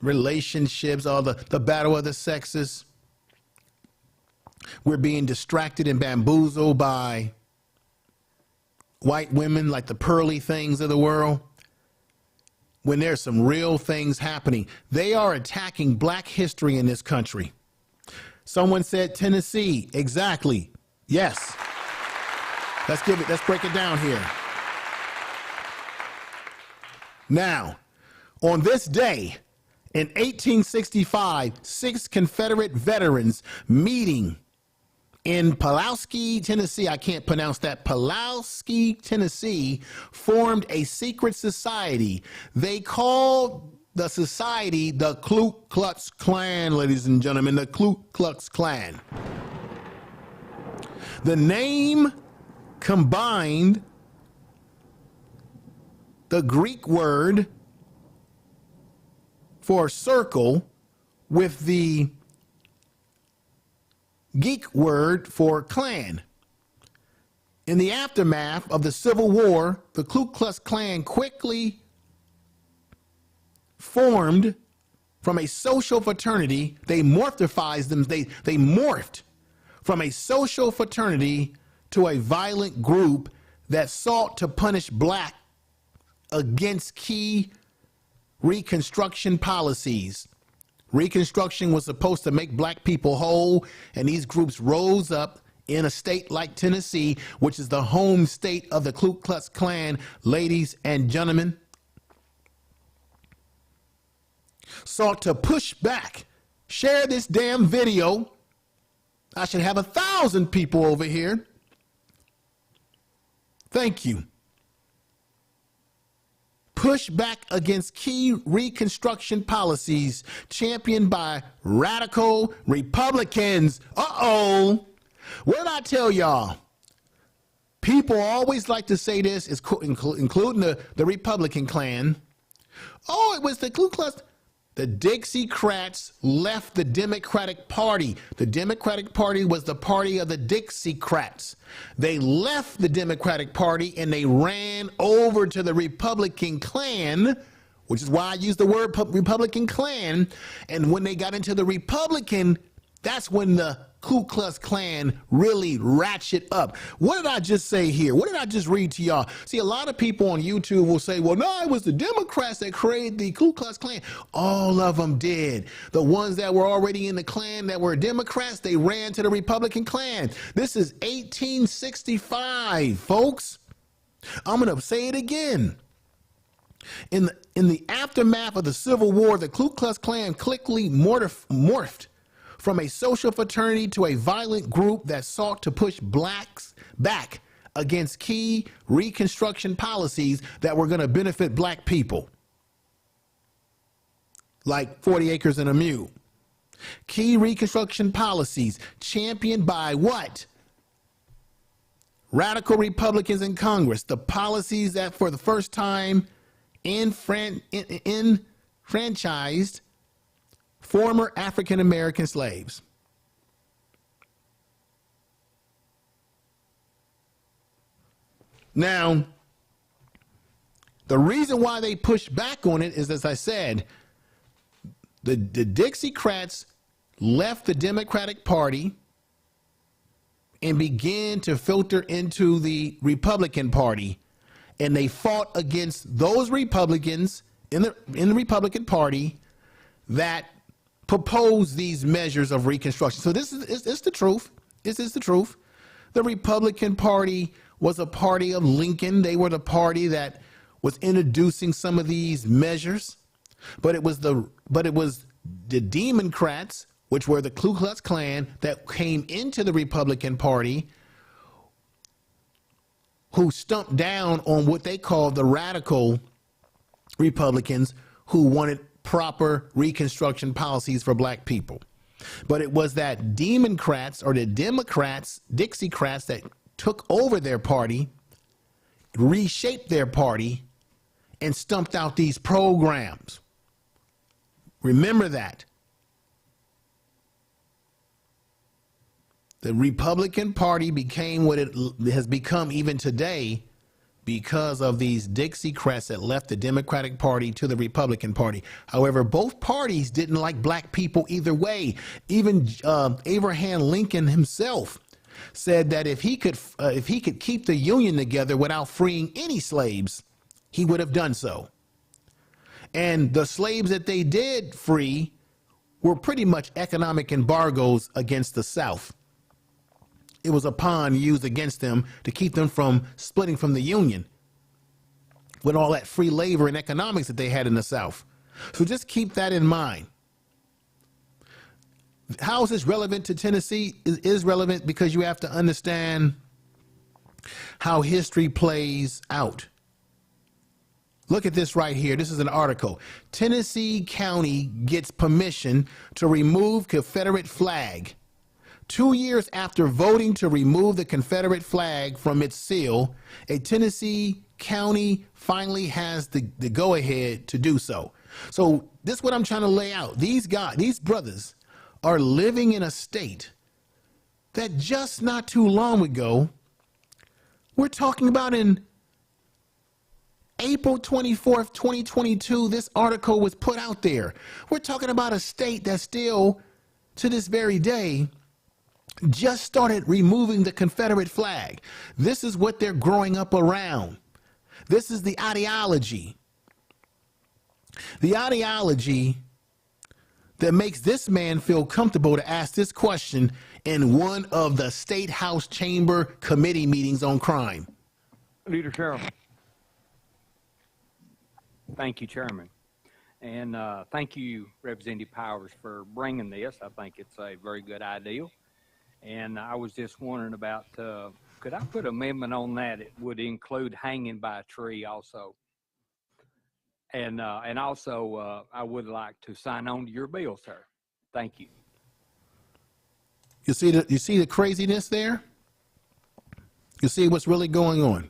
relationships, all the battle of the sexes. We're being distracted and bamboozled by white women like the pearly things of the world. When there's some real things happening, they are attacking black history in this country. Someone said Tennessee. Exactly. Yes. Let's break it down here. Now, on this day in 1865, 6 Confederate veterans meeting in Pulaski, Tennessee, I can't pronounce that, Pulaski, Tennessee, formed a secret society. They called the society the Ku Klux Klan, ladies and gentlemen, the Ku Klux Klan. The name combined the Greek word for circle with the geek word for Klan. In the aftermath of the Civil War, the Ku Klux Klan quickly formed from a social fraternity. They morphified them. They morphed from a social fraternity to a violent group that sought to punish black against key Reconstruction policies. Reconstruction was supposed to make black people whole, and these groups rose up in a state like Tennessee, which is the home state of the Ku Klux Klan, ladies and gentlemen, sought to push back. Share this damn video. I should have 1,000 people over here. Thank you. Push back against key Reconstruction policies championed by radical Republicans. Uh-oh. What did I tell y'all? People always like to say this, including the Republican Klan. Oh, it was the Ku Klux. The Dixiecrats left the Democratic Party. The Democratic Party was the party of the Dixiecrats. They left the Democratic Party and they ran over to the Republican Klan, which is why I use the word Republican Klan. And when they got into the Republican, that's when the Ku Klux Klan really ratchet up. What did I just say here? What did I just read to y'all? See, a lot of people on YouTube will say, well, no, it was the Democrats that created the Ku Klux Klan. All of them did. The ones that were already in the Klan that were Democrats, they ran to the Republican Klan. This is 1865, folks. I'm going to say it again. In the aftermath of the Civil War, the Ku Klux Klan quickly morphed from a social fraternity to a violent group that sought to push blacks back against key Reconstruction policies that were going to benefit black people, like 40 acres and a mule. Key Reconstruction policies championed by what? Radical Republicans in Congress. The policies that for the first time enfranchised former African American slaves. Now, the reason why they pushed back on it is, as I said, The Dixiecrats left the Democratic Party and began to filter into the Republican Party, and they fought against those Republicans in the Republican Party that proposed these measures of Reconstruction. So this is the truth. This is the truth. The Republican Party was a party of Lincoln. They were the party that was introducing some of these measures, but it was the Democrats, which were the Ku Klux Klan, that came into the Republican Party, who stumped down on what they called the radical Republicans who wanted proper Reconstruction policies for black people. But it was that Democrats, or the Democrats, Dixiecrats, that took over their party, reshaped their party, and stumped out these programs. Remember that. The Republican Party became what it has become even today because of these Dixiecrats that left the Democratic Party to the Republican Party. However, both parties didn't like black people either way. Even Abraham Lincoln himself said that if he could keep the Union together without freeing any slaves, he would have done so. And the slaves that they did free were pretty much economic embargoes against the South. It was a pawn used against them to keep them from splitting from the Union with all that free labor and economics that they had in the South. So just keep that in mind. How is this relevant to Tennessee? It is relevant because you have to understand how history plays out. Look at this right here. This is an article. Tennessee County gets permission to remove Confederate flag. 2 years after voting to remove the Confederate flag from its seal, a Tennessee county finally has the go-ahead to do so. So this is what I'm trying to lay out. These brothers are living in a state that just not too long ago, we're talking about in April 24th, 2022, this article was put out there. We're talking about a state that still, to this very day, just started removing the Confederate flag. This is what they're growing up around. This is the ideology. The ideology that makes this man feel comfortable to ask this question in one of the Statehouse Chamber committee meetings on crime. Leader Carroll. Thank you, Chairman. And thank you, Representative Powers, for bringing this. I think it's a very good idea. And I was just wondering about, could I put an amendment on that? It would include hanging by a tree also. And also, I would like to sign on to your bill, sir. Thank you. You see the craziness there? You see what's really going on?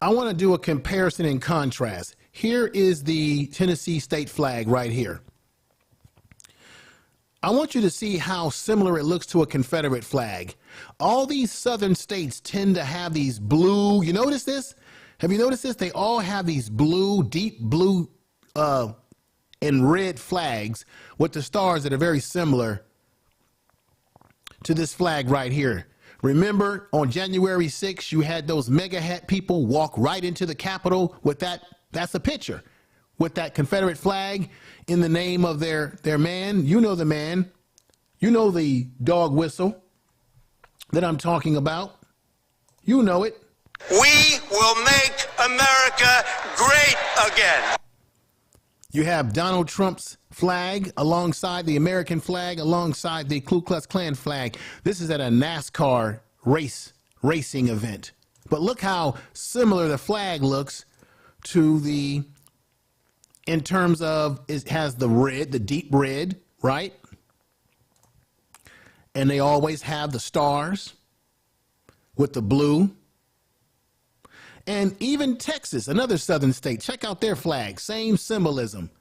I want to do a comparison and contrast. Here is the Tennessee state flag right here. I want you to see how similar it looks to a Confederate flag. All these southern states tend to have these blue, you notice this? Have you noticed this? They all have these blue, deep blue and red flags with the stars that are very similar to this flag right here. Remember, on January 6th, you had those mega hat people walk right into the Capitol with that's a picture, with that Confederate flag in the name of their man. You know the man. You know the dog whistle that I'm talking about. You know it. We will make America great again. You have Donald Trump's flag alongside the American flag, alongside the Ku Klux Klan flag. This is at a NASCAR racing event. But look how similar the flag looks to in terms of, it has the red, the deep red, right? And they always have the stars with the blue. And even Texas, another southern state, check out their flag, same symbolism.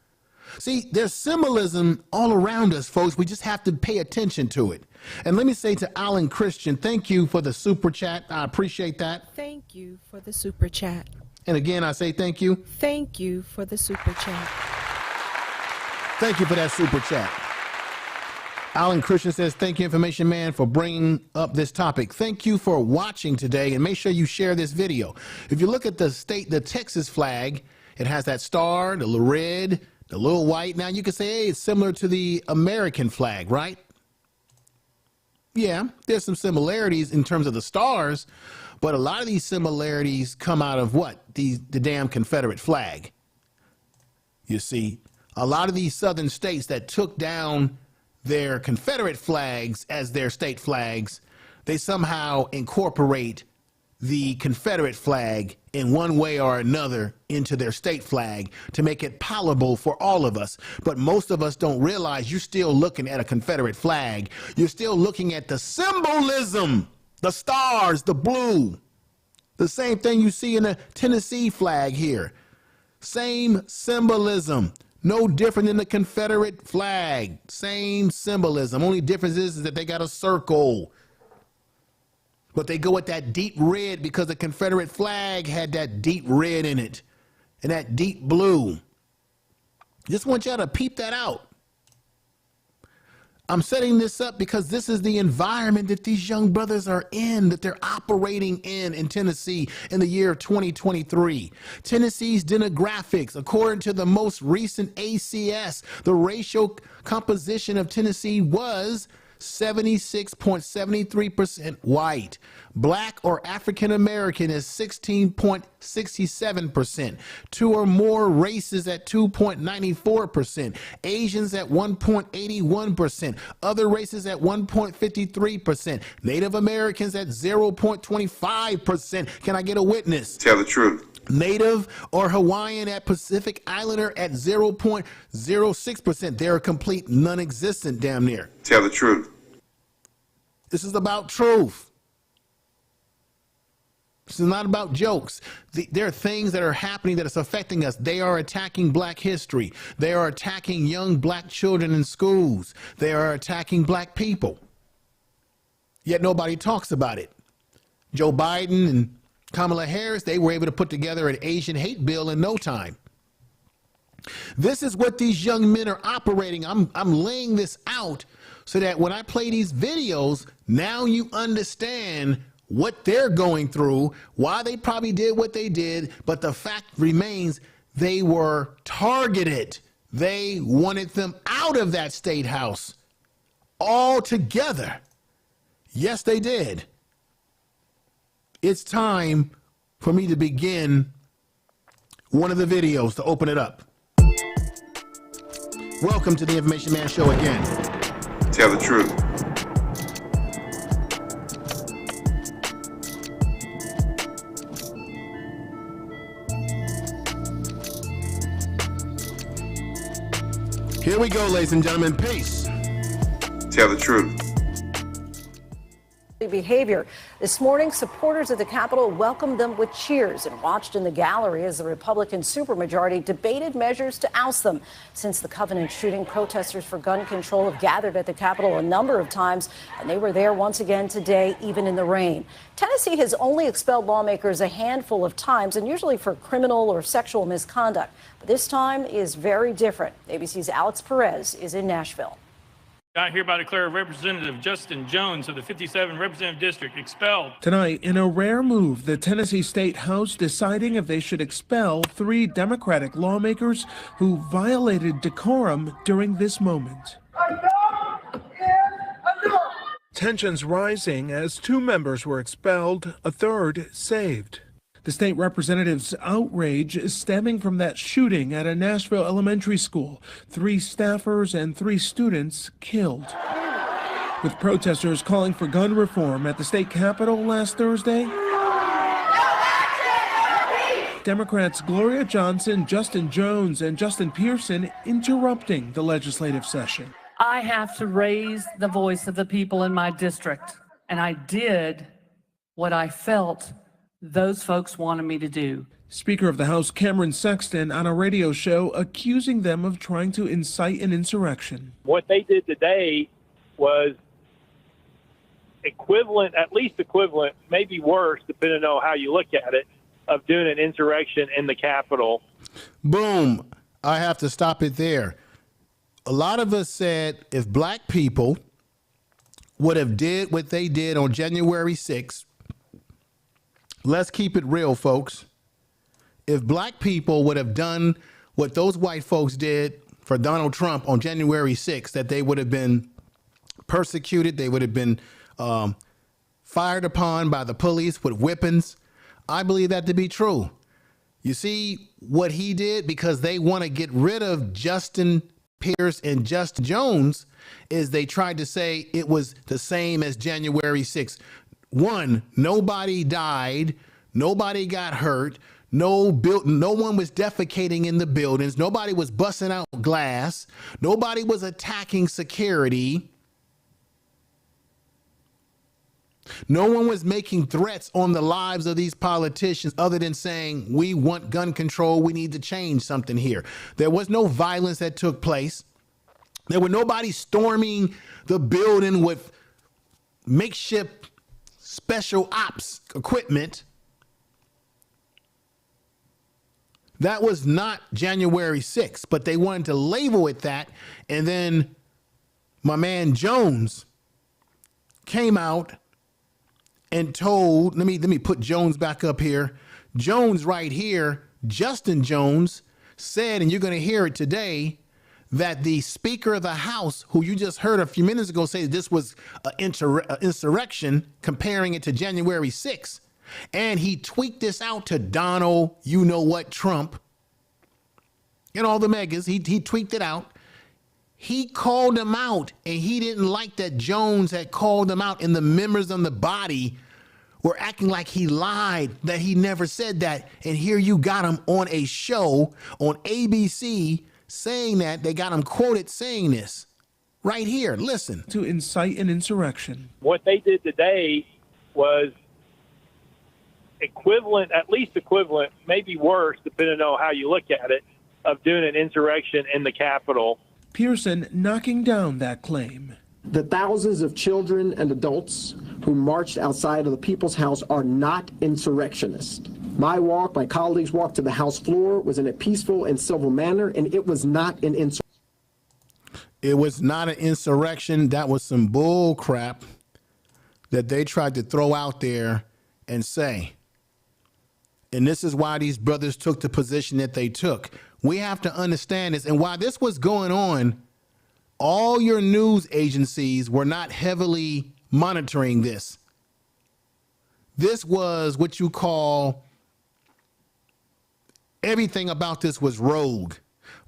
See, there's symbolism all around us, folks. We just have to pay attention to it. And let me say to Alan Christian, thank you for the super chat. I appreciate that. Thank you for the super chat. And again, I say thank you. Thank you for the super chat. Thank you for that super chat. Alan Christian says, thank you, Information Man, for bringing up this topic. Thank you for watching today, and make sure you share this video. If you look at the Texas flag, it has that star, the little red, the little white. Now, you can say, hey, it's similar to the American flag, right? Yeah, there's some similarities in terms of the stars, but a lot of these similarities come out of what? The damn Confederate flag. You see, a lot of these southern states that took down their Confederate flags as their state flags, they somehow incorporate the Confederate flag in one way or another into their state flag to make it palatable for all of us. But most of us don't realize you're still looking at a Confederate flag. You're still looking at the symbolism, the stars, the blue, the same thing you see in the Tennessee flag here. Same symbolism. No different than the Confederate flag. Same symbolism. Only difference is that they got a circle. But they go with that deep red because the Confederate flag had that deep red in it and that deep blue. Just want y'all to peep that out. I'm setting this up because this is the environment that these young brothers are in, that they're operating in Tennessee in the year 2023. Tennessee's demographics, according to the most recent ACS, the racial composition of Tennessee was 76.73% white. Black or African American is 16.67%. Two or more races at 2.94%. Asians at 1.81%. Other races at 1.53%. Native Americans at 0.25%. Can I get a witness? Tell the truth. Native or Hawaiian at Pacific Islander at 0.06%. They're complete non-existent damn near. Tell the truth. This is about truth. This is not about jokes. There are things that are happening that is affecting us. They are attacking black history. They are attacking young black children in schools. They are attacking black people. Yet nobody talks about it. Joe Biden and Kamala Harris, they were able to put together an Asian hate bill in no time. This is what these young men are operating. I'm laying this out so that when I play these videos, now you understand what they're going through, why they probably did what they did, but the fact remains they were targeted. They wanted them out of that state house altogether. Yes, they did. It's time for me to begin one of the videos to open it up. Welcome to the Information Man Show again. Tell the truth. Here we go, ladies and gentlemen. Peace. Tell the truth. Behavior. This morning, supporters of the Capitol welcomed them with cheers and watched in the gallery as the Republican supermajority debated measures to oust them. Since the Covenant shooting, protesters for gun control have gathered at the Capitol a number of times, and they were there once again today, even in the rain. Tennessee has only expelled lawmakers a handful of times, and usually for criminal or sexual misconduct. But this time is very different. ABC's Alex Perez is in Nashville. I hereby declare Representative Justin Jones of the 57th Representative District expelled. Tonight, in a rare move, the Tennessee Statehouse deciding if they should expel 3 Democratic lawmakers who violated decorum during this moment. Tensions rising as 2 members were expelled, a third saved. The state representative's outrage is stemming from that shooting at a Nashville elementary school. 3 staffers and 3 students killed. With protesters calling for gun reform at the state capitol last Thursday, Democrats Gloria Johnson, Justin Jones, and Justin Pearson interrupting the legislative session. I have to raise the voice of the people in my district, and I did what I felt those folks wanted me to do. Speaker of the House Cameron Sexton on a radio show accusing them of trying to incite an insurrection. What they did today was equivalent, at least equivalent, maybe worse, depending on how you look at it, of doing an insurrection in the Capitol. Boom. I have to stop it there. a lot of us said if black people would have did what they did on January 6th, let's keep it real, folks. If black people would have done what those white folks did for Donald Trump on January 6th, that they would have been persecuted, they would have been fired upon by the police with weapons. I believe that to be true. You see what he did, because they want to get rid of Justin Pearson and Justin Jones, is they tried to say it was the same as January 6th. One, nobody died, nobody got hurt, no one was defecating in the buildings, nobody was busting out glass, nobody was attacking security. No one was making threats on the lives of these politicians other than saying, we want gun control, we need to change something here. There was no violence that took place. There were nobody storming the building with makeshift special ops equipment. That was not January 6th, but they wanted to label it that. And then my man Jones came out and told, let me put Jones back up here. Jones right here, Justin Jones said, and you're going to hear it today, that the Speaker of the House, who you just heard a few minutes ago say this was an insurrection, comparing it to January 6th, and he tweaked this out to Donald, you know what, Trump, and all the megas. He tweaked it out. He called him out, and he didn't like that Jones had called him out, and the members of the body were acting like he lied, that he never said that. And here you got him on a show on ABC saying that. They got him quoted saying this right here. Listen. To incite an insurrection. What they did today was equivalent, at least equivalent, maybe worse, depending on how you look at it, of doing an insurrection in the Capitol. Pearson knocking down that claim. The thousands of children and adults who marched outside of the People's House are not insurrectionists. My colleagues' walk to the House floor was in a peaceful and civil manner, and it was not an insurrection. It was not an insurrection. That was some bull crap that they tried to throw out there and say. And this is why these brothers took the position that they took. We have to understand this. And while this was going on, all your news agencies were not heavily monitoring this. This was what you call, everything about this was rogue.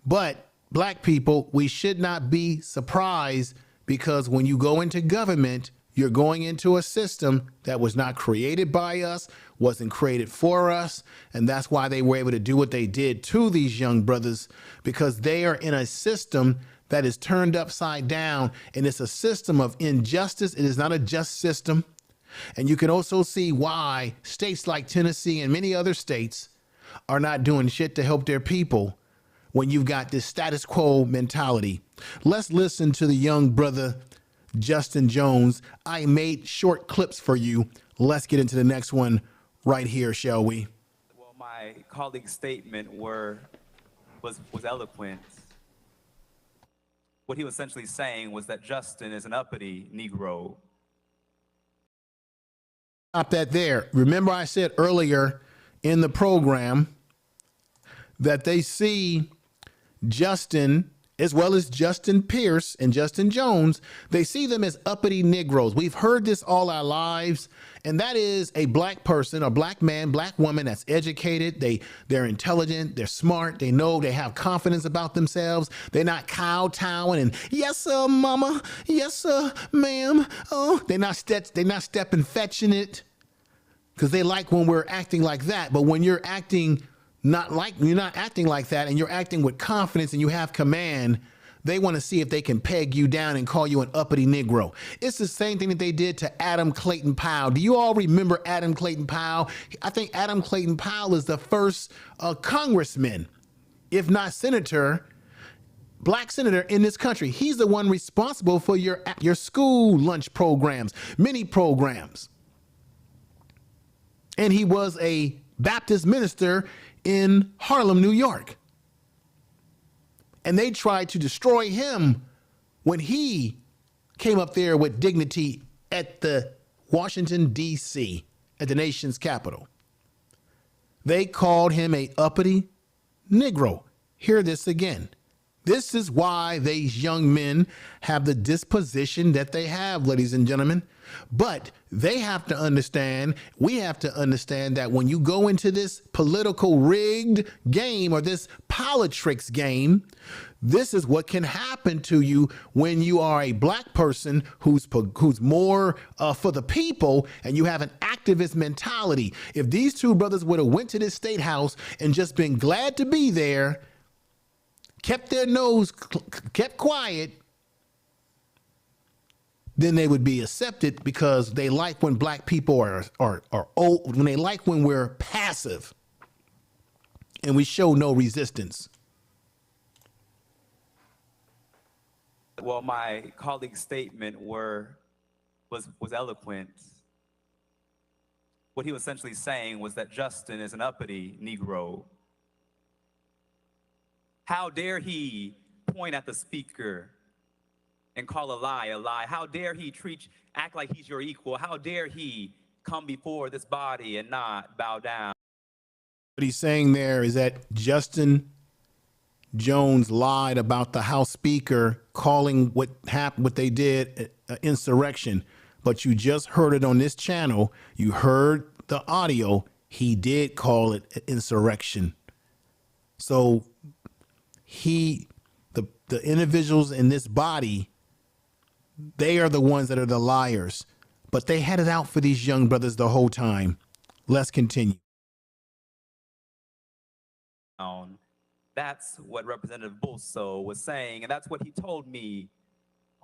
But black people, we should not be surprised, because when you go into government, you're going into a system that was not created by us, wasn't created for us. And that's why they were able to do what they did to these young brothers, because they are in a system that is turned upside down. And it's a system of injustice. It is not a just system. And you can also see why states like Tennessee and many other states are not doing shit to help their people when you've got this status quo mentality. Let's listen to the young brother Justin Jones. I made short clips for you. Let's get into the next one right here, shall we? Well, my colleague's statement was eloquent. What he was essentially saying was that Justin is an uppity Negro. Stop that there. Remember I said earlier in the program that they see Justin, as well as Justin Pearce and Justin Jones, they see them as uppity Negroes. We've heard this all our lives, and that is a black person, a black man, black woman that's educated, they're intelligent, they're smart, they know, they have confidence about themselves, they're not kowtowing and yes sir mama, yes sir ma'am, oh, they're not stepping fetching it, because they like when we're acting like that. But when you're acting you're not acting like that, and you're acting with confidence and you have command, they want to see if they can peg you down and call you an uppity Negro. It's the same thing that they did to Adam Clayton Powell. Do you all remember Adam Clayton Powell? I think Adam Clayton Powell is the first congressman, if not senator, black senator in this country. He's the one responsible for your school lunch programs, many programs. And he was a Baptist minister in Harlem, New York. And they tried to destroy him when he came up there with dignity at the Washington, D.C., at the nation's capital. They called him a uppity Negro. Hear this again. This is why these young men have the disposition that they have, ladies and gentlemen. But they have to understand, we have to understand that when you go into this political rigged game or this politics game, this is what can happen to you when you are a black person who's more for the people and you have an activist mentality. If these two brothers would have went to this state house and just been glad to be there, kept their nose, kept quiet, then they would be accepted because they like when black people are old, when they like when we're passive and we show no resistance. Well, my colleague's statement was eloquent. What he was essentially saying was that Justin is an uppity Negro. How dare he point at the speaker and call a lie a lie? How dare he act like he's your equal? How dare he come before this body and not bow down? What he's saying there is that Justin Jones lied about the House Speaker calling what happened, what they did, insurrection. But you just heard it on this channel. You heard the audio. He did call it insurrection. So the individuals in this body, they are the ones that are the liars. But they had it out for these young brothers the whole time. Let's continue. That's what Representative Bulso was saying, and that's what he told me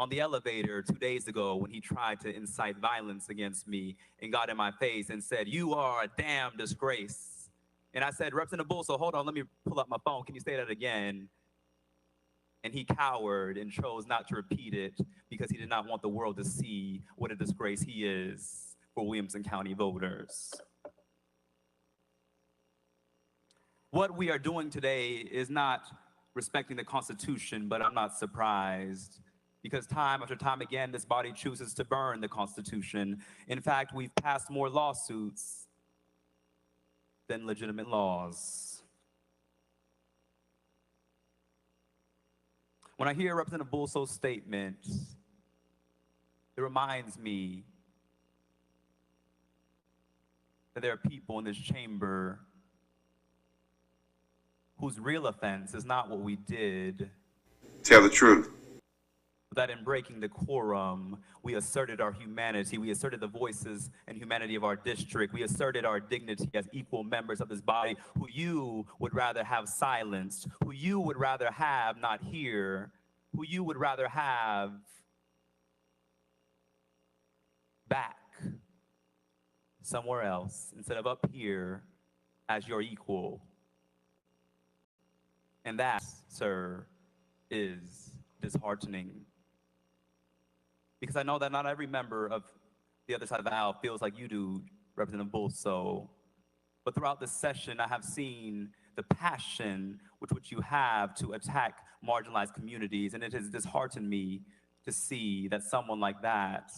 on the elevator 2 days ago when he tried to incite violence against me and got in my face and said, "You are a damn disgrace." And I said, "Representative Bulso, hold on, let me pull up my phone. Can you say that again?" And he cowered and chose not to repeat it because he did not want the world to see what a disgrace he is for Williamson County voters. What we are doing today is not respecting the Constitution, but I'm not surprised because time after time again, this body chooses to burn the Constitution. In fact, we've passed more lawsuits than legitimate laws. When I hear Representative Bulso's statement, it reminds me that there are people in this chamber whose real offense is not what we did. Tell the truth. That in breaking the quorum, we asserted our humanity, we asserted the voices and humanity of our district, we asserted our dignity as equal members of this body who you would rather have silenced, who you would rather have not hear, who you would rather have back somewhere else instead of up here as your equal. And that, sir, is disheartening. Because I know that not every member of the other side of the aisle feels like you do, Representative Bulso. But throughout this session, I have seen the passion with which you have to attack marginalized communities, and it has disheartened me to see that someone like that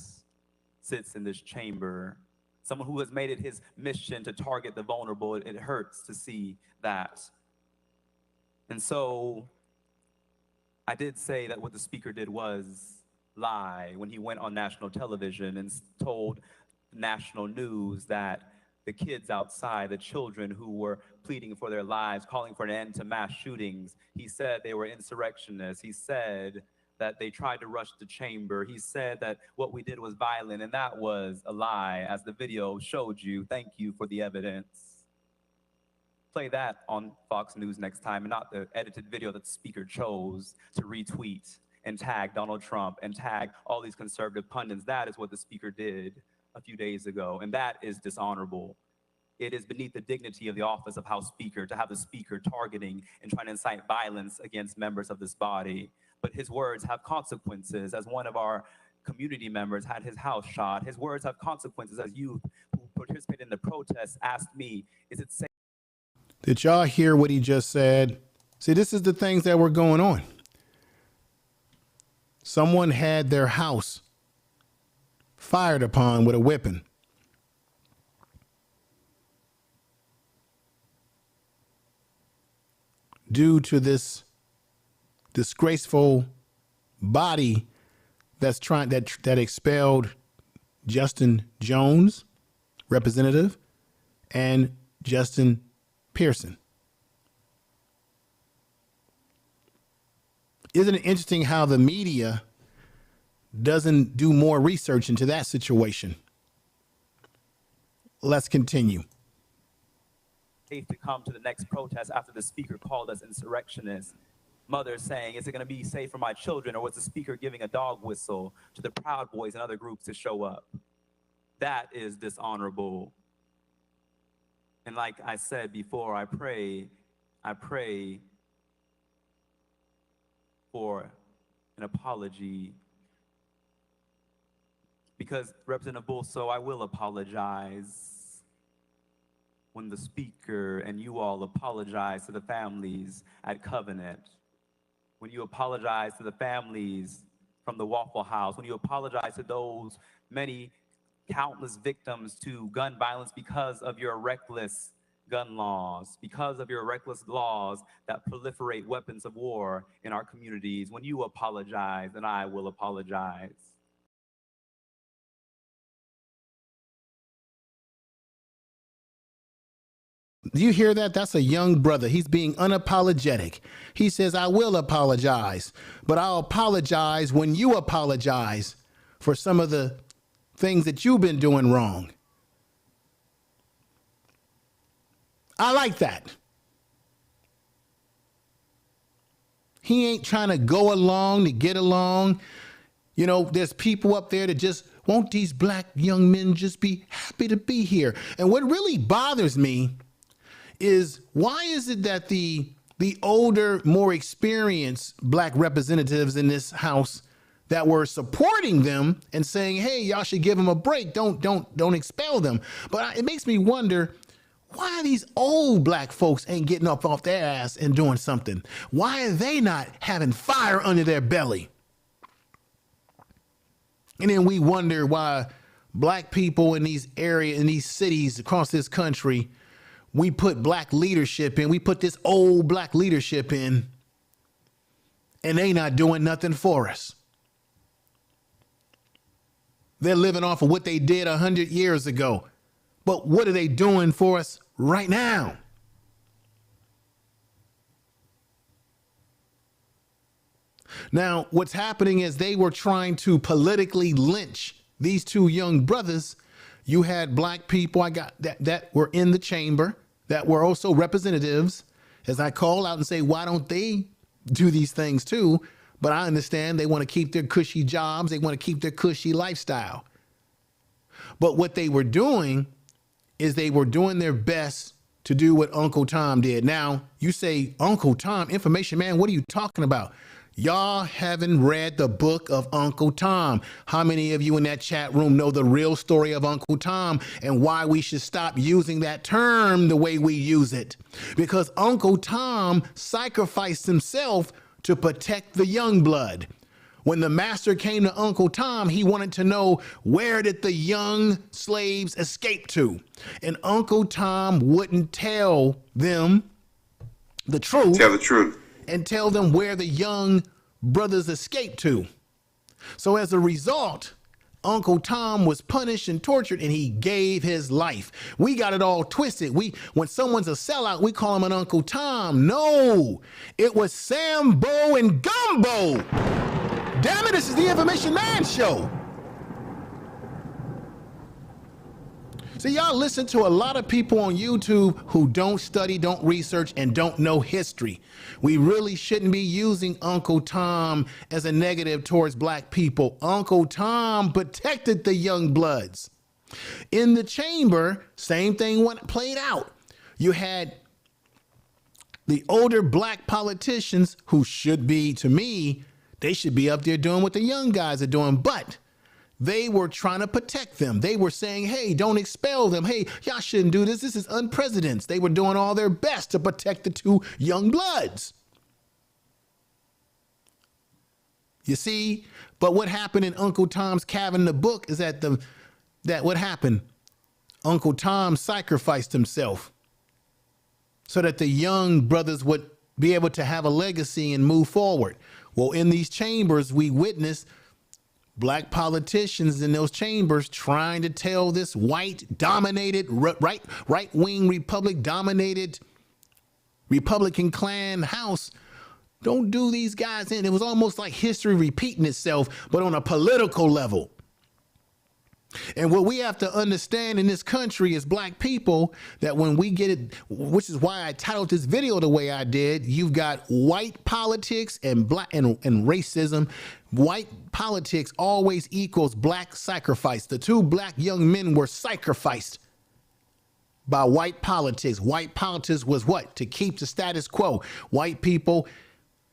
sits in this chamber. Someone who has made it his mission to target the vulnerable. It hurts to see that. And so I did say that what the speaker did was lie when he went on national television and told national news that the kids outside, the children who were pleading for their lives, calling for an end to mass shootings, he said they were insurrectionists. He said that they tried to rush the chamber. He said that what we did was violent, and that was a lie, as the video showed you. Thank you for the evidence. Play that on Fox News next time, and not the edited video that the speaker chose to retweet and tag Donald Trump and tag all these conservative pundits. That is what the speaker did a few days ago, and that is dishonorable. It is beneath the dignity of the office of House Speaker to have the speaker targeting and trying to incite violence against members of this body. But his words have consequences. As one of our community members had his house shot, his words have consequences. As youth who participated in the protests asked me, is it safe? Did y'all hear what he just said? See, this is the things that were going on. Someone had their house fired upon with a weapon. Due to this disgraceful body that expelled Justin Jones, representative, and Justin Pearson. Isn't it interesting how the media doesn't do more research into that situation? Let's continue. Safe to come to the next protest after the speaker called us insurrectionists. Mothers saying, is it going to be safe for my children? Or was the speaker giving a dog whistle to the Proud Boys and other groups to show up? That is dishonorable. And like I said before, I pray for an apology. Because Representative Bulso, I will apologize when the speaker and you all apologize to the families at Covenant, when you apologize to the families from the Waffle House, when you apologize to those many countless victims to gun violence because of your reckless gun laws, because of your reckless laws that proliferate weapons of war in our communities, when you apologize, then I will apologize. Do you hear that? That's a young brother. He's being unapologetic. He says, I will apologize, but I'll apologize when you apologize for some of the things that you've been doing wrong. I like that. He ain't trying to go along to get along. You know, there's people up there that just want these black young men just be happy to be here. And what really bothers me is, why is it that the older, more experienced black representatives in this house that were supporting them and saying, hey, y'all should give them a break, don't expel them. But it makes me wonder, why these old black folks ain't getting up off their ass and doing something? Why are they not having fire under their belly? And then we wonder why black people in these areas, in these cities across this country, we put black leadership in, we put this old black leadership in, and they not doing nothing for us. They're living off of what they did 100 years ago. But what are they doing for us right now? Now, what's happening is they were trying to politically lynch these two young brothers. You had black people that were in the chamber, that were also representatives, as I call out and say, why don't they do these things too? But I understand they want to keep their cushy jobs. They want to keep their cushy lifestyle. But what they were doing is they were doing their best to do what Uncle Tom did. Now, you say, Uncle Tom, information man, what are you talking about? Y'all haven't read the book of Uncle Tom. How many of you in that chat room know the real story of Uncle Tom and why we should stop using that term the way we use it? Because Uncle Tom sacrificed himself to protect the young blood. When the master came to Uncle Tom, he wanted to know, where did the young slaves escape to? And Uncle Tom wouldn't tell them the truth. Tell the truth. And tell them where the young brothers escaped to. So as a result, Uncle Tom was punished and tortured, and he gave his life. We got it all twisted. When someone's a sellout, we call him an Uncle Tom. No, it was Sambo and Gumbo. Damn it, this is the Information Man Show. See, y'all listen to a lot of people on YouTube who don't study, don't research, and don't know history. We really shouldn't be using Uncle Tom as a negative towards black people. Uncle Tom protected the young bloods. In the chamber, same thing played out. You had the older black politicians who should be, to me, they should be up there doing what the young guys are doing, but they were trying to protect them. They were saying, hey, don't expel them. Hey, y'all shouldn't do this. This is unprecedented. They were doing all their best to protect the two young bloods. You see? But what happened in Uncle Tom's Cabin, the book, is that what happened? Uncle Tom sacrificed himself so that the young brothers would be able to have a legacy and move forward. Well, in these chambers, we witnessed black politicians in those chambers trying to tell this white-dominated, right-wing Republican-dominated Republican clan house, don't do these guys in. It was almost like history repeating itself, but on a political level. And what we have to understand in this country as black people, that when we get it, which is why I titled this video the way I did, you've got white politics and black and racism. White politics always equals black sacrifice. The two black young men were sacrificed by white politics. White politics was what? To keep the status quo. White people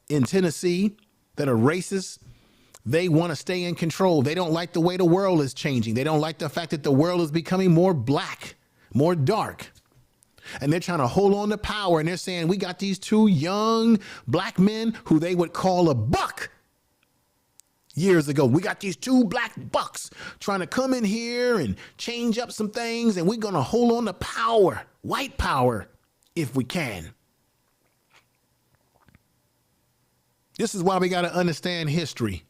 in Tennessee that are racist, they want to stay in control. They don't like the way the world is changing. They don't like the fact that the world is becoming more black, more dark. And they're trying to hold on to power. And they're saying, we got these two young black men who they would call a buck years ago. We got these two black bucks trying to come in here and change up some things. And we're going to hold on to power, white power, if we can. This is why we got to understand history.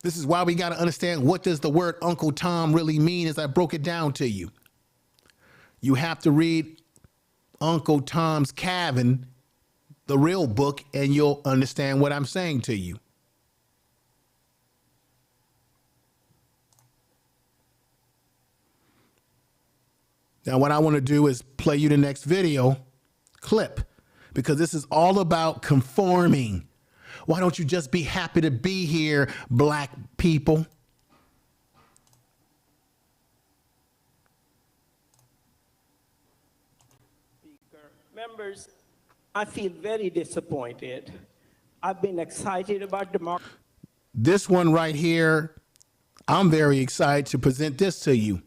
This is why we got to understand what does the word Uncle Tom really mean as I broke it down to you. You have to read Uncle Tom's Cabin, the real book, and you'll understand what I'm saying to you. Now, what I want to do is play you the next video clip, because this is all about conforming. Why don't you just be happy to be here, black people? Speaker, members, I feel very disappointed. I've been excited about democracy. This one right here, I'm very excited to present this to you.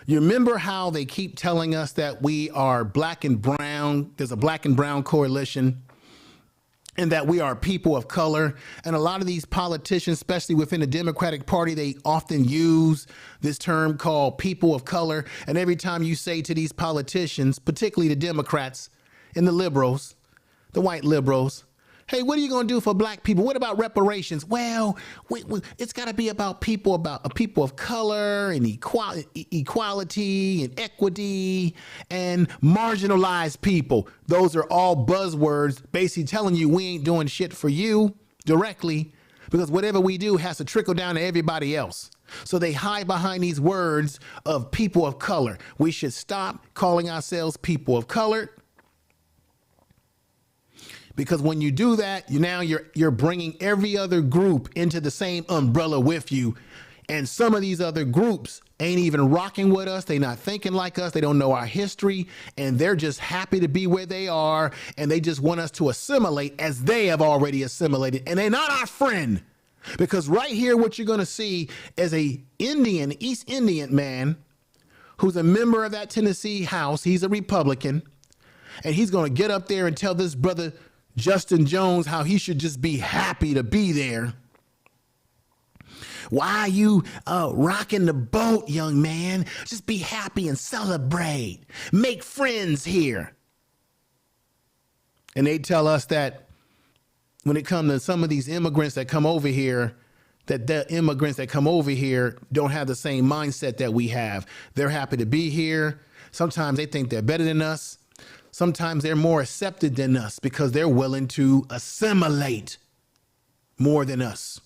You remember how they keep telling us that we are black and brown, there's a black and brown coalition, and that we are people of color. And a lot of these politicians, especially within the Democratic Party, they often use this term called people of color. And every time you say to these politicians, particularly the Democrats and the liberals, the white liberals, hey, what are you going to do for black people? What about reparations? Well, it's got to be about people of color and equality and equity and marginalized people. Those are all buzzwords basically telling you we ain't doing shit for you directly, because whatever we do has to trickle down to everybody else. So they hide behind these words of people of color. We should stop calling ourselves people of color. Because when you do that, you're bringing every other group into the same umbrella with you. And some of these other groups ain't even rocking with us. They're not thinking like us. They don't know our history. And they're just happy to be where they are. And they just want us to assimilate as they have already assimilated. And they're not our friend. Because right here, what you're going to see is a East Indian man who's a member of that Tennessee House. He's a Republican. And he's going to get up there and tell this brother Justin Jones how he should just be happy to be there. Why are you rocking the boat, young man? Just be happy and celebrate. Make friends here. And they tell us that when it comes to some of these immigrants that come over here, that the immigrants that come over here don't have the same mindset that we have. They're happy to be here. Sometimes they think they're better than us. Sometimes they're more accepted than us because they're willing to assimilate more than us.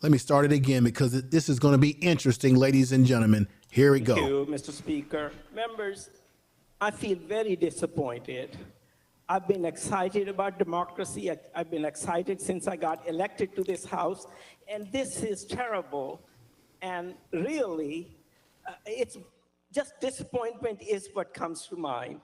Let me start it again because this is going to be interesting, ladies and gentlemen. Here we go. Thank you, Mr. Speaker. Members, I feel very disappointed. I've been excited about democracy. I've been excited since I got elected to this House. And this is terrible. And really, it's just disappointment is what comes to mind.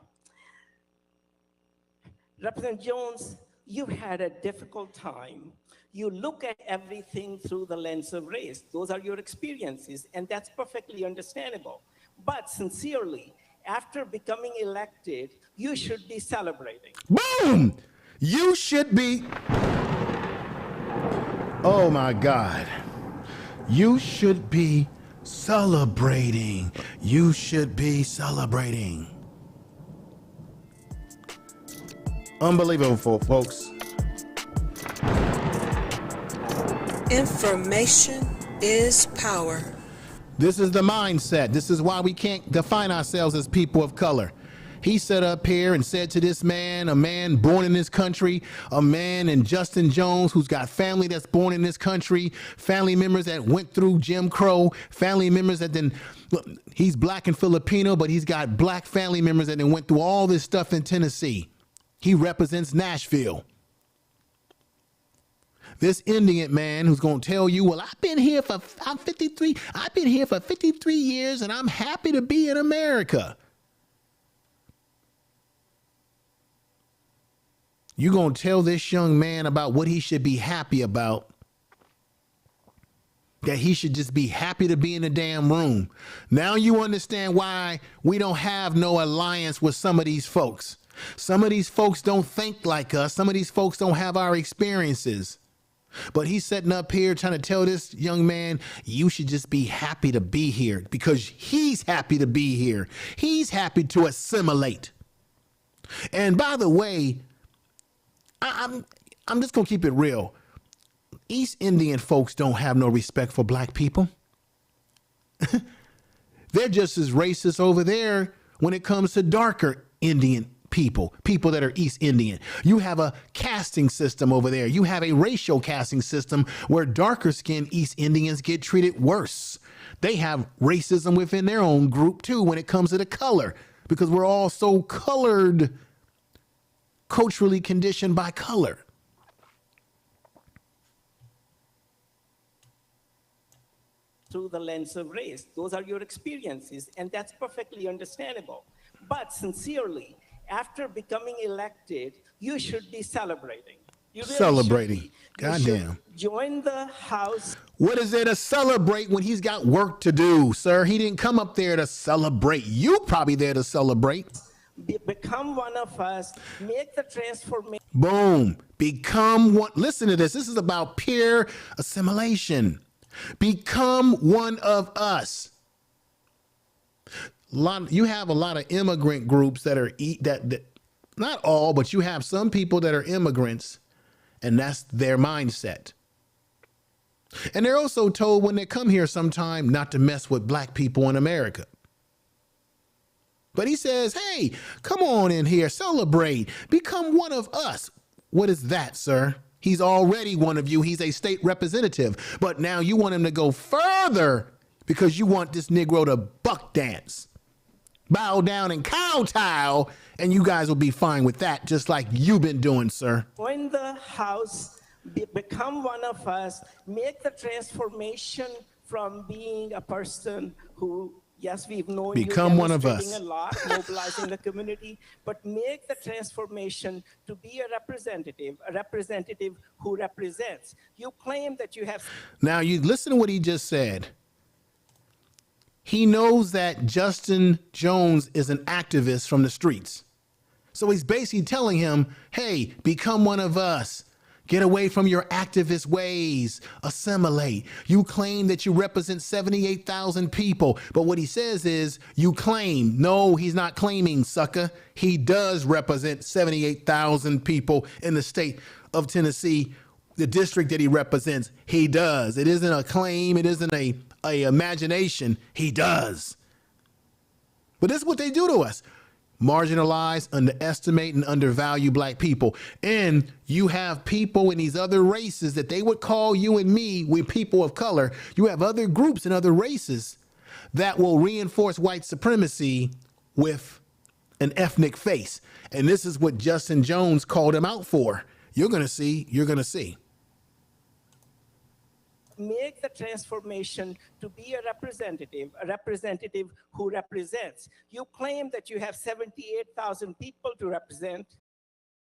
Representative Jones, you had a difficult time. You look at everything through the lens of race. Those are your experiences, and that's perfectly understandable. But sincerely, after becoming elected, you should be celebrating. Boom! You should be, oh my God, you should be celebrating. You should be celebrating. Unbelievable, folks. Information is power. This is the mindset. This is why we can't define ourselves as people of color. He sat up here and said to this man, a man born in this country, a man in Justin Jones who's got family that's born in this country, family members that went through Jim Crow, family members that then, look, he's black and Filipino, but he's got black family members that then went through all this stuff in Tennessee. He represents Nashville. This Indian man who's going to tell you, well, I've been here for 53 years and I'm happy to be in America. You're going to tell this young man about what he should be happy about, that he should just be happy to be in the damn room. Now you understand why we don't have no alliance with some of these folks. Some of these folks don't think like us. Some of these folks don't have our experiences. But he's sitting up here trying to tell this young man, you should just be happy to be here because he's happy to be here. He's happy to assimilate. And by the way, I'm just going to keep it real. East Indian folks don't have no respect for black people. They're just as racist over there when it comes to darker Indian people that are East Indian. You have a casting system over there. You have a racial casting system where darker skinned East Indians get treated worse. They have racism within their own group too when it comes to the color, because we're all so colored, culturally conditioned by color. Through the lens of race. Those are your experiences, and that's perfectly understandable. But sincerely, after becoming elected, you should be celebrating. You really Celebrating. Goddamn. Goddamn. Join the House. What is there to celebrate when he's got work to do, sir? He didn't come up there to celebrate. You probably there to celebrate. Become one of us. Make the transformation. Boom. Become one. Listen to this. This is about peer assimilation. Become one of us. You have a lot of immigrant groups that are that not all, but you have some people that are immigrants, and that's their mindset. And they're also told when they come here sometime not to mess with black people in America. But he says, hey, come on in here, celebrate, become one of us. What is that, sir? He's already one of you. He's a state representative. But now you want him to go further because you want this Negro to buck dance, bow down and kowtow, and you guys will be fine with that, just like you've been doing, sir. Join the House, become one of us, make the transformation from being a person who, yes, we've known become you one of us. a lot, mobilizing the community, but make the transformation to be a representative who represents. You claim that you have. Now you listen to what he just said. He knows that Justin Jones is an activist from the streets. So he's basically telling him, hey, become one of us. Get away from your activist ways. Assimilate. You claim that you represent 78,000 people. But what he says is you claim. No, he's not claiming, sucker. He does represent 78,000 people in the state of Tennessee, the district that he represents. He does. It isn't a claim. It isn't a imagination. He does. But this is what they do to us. Marginalize, underestimate, and undervalue black people. And you have people in these other races that they would call you and me, we people of color. You have other groups and other races that will reinforce white supremacy with an ethnic face. And this is what Justin Jones called him out for. You're going to see. You're going to see. Make the transformation to be a representative who represents. You claim that you have 78,000 people to represent.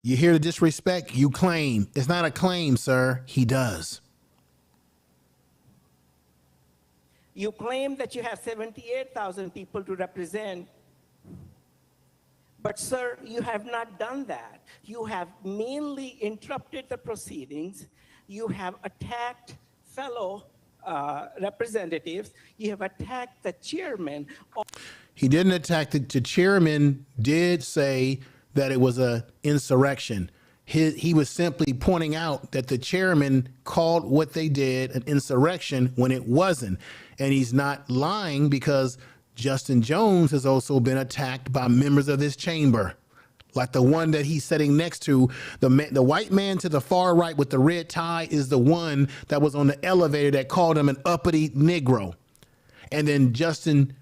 You hear the disrespect? You claim. It's not a claim, sir. He does. You claim that you have 78,000 people to represent. But, sir, you have not done that. You have mainly interrupted the proceedings. You have attacked fellow representatives. You have attacked the chairman. He didn't attack the chairman did say that it was a insurrection. He was simply pointing out that the chairman called what they did an insurrection when it wasn't. And he's not lying, because Justin Jones has also been attacked by members of this chamber, like the one that he's sitting next to. The white man to the far right with the red tie is the one that was on the elevator that called him an uppity Negro. And then Justin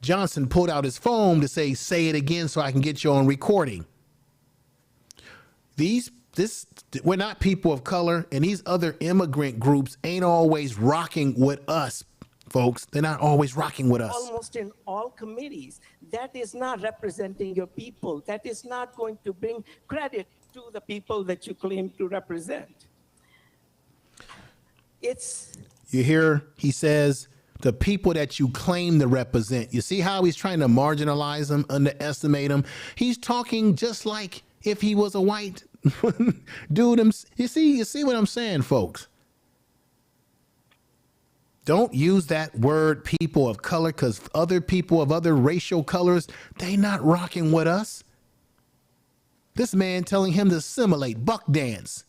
Johnson pulled out his phone to say it again so I can get you on recording. We're not people of color, and these other immigrant groups ain't always rocking with us, folks. They're not always rocking with us. Almost in all committees. That is not representing your people. That is not going to bring credit to the people that you claim to represent. You hear, he says, the people that you claim to represent. You see how he's trying to marginalize them, underestimate them? He's talking just like if he was a white dude. You see what I'm saying, folks? Don't use that word people of color, because other people of other racial colors, they not rocking with us. This man telling him to assimilate, buck dance.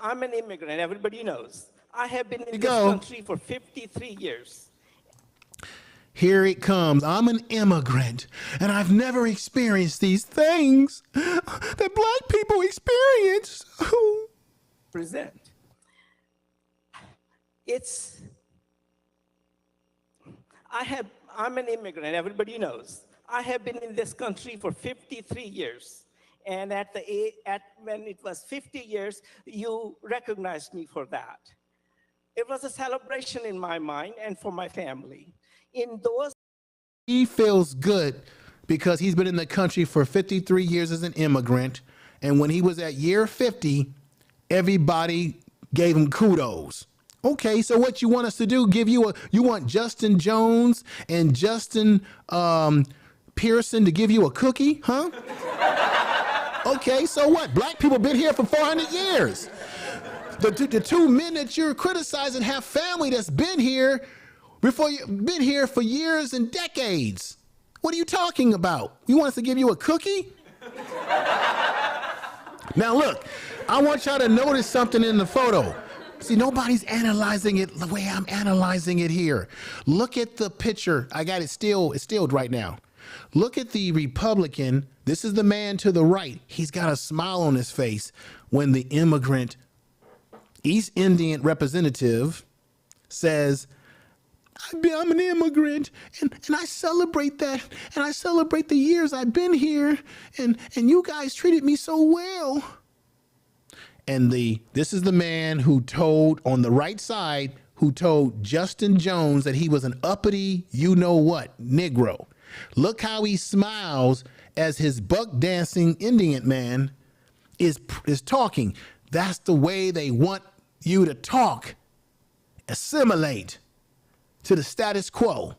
I'm an immigrant, everybody knows. I have been in this country for 53 years. Here it comes. I'm an immigrant, and I've never experienced these things that black people experience. Present. I'm an immigrant, everybody knows. I have been in this country for 53 years. And when it was 50 years, you recognized me for that. It was a celebration in my mind and for my family. He feels good because he's been in the country for 53 years as an immigrant. And when he was at year 50, everybody gave him kudos. Okay, so what you want us to do? You want Justin Jones and Justin Pearson to give you a cookie, huh? Okay, so what? Black people been here for 400 years. The two men that you're criticizing have family that's been here been here for years and decades. What are you talking about? You want us to give you a cookie? Now look, I want y'all to notice something in the photo. See, nobody's analyzing it the way I'm analyzing it here. Look at the picture. I got it stilled right now. Look at the Republican. This is the man to the right. He's got a smile on his face when the immigrant East Indian representative says, I'm an immigrant, and I celebrate that, and I celebrate the years I've been here, and you guys treated me so well. And this is the man who told, on the right side, who told Justin Jones that he was an uppity, you-know-what, Negro. Look how he smiles as his buck dancing Indian man is talking. That's the way they want you to talk. Assimilate to the status quo.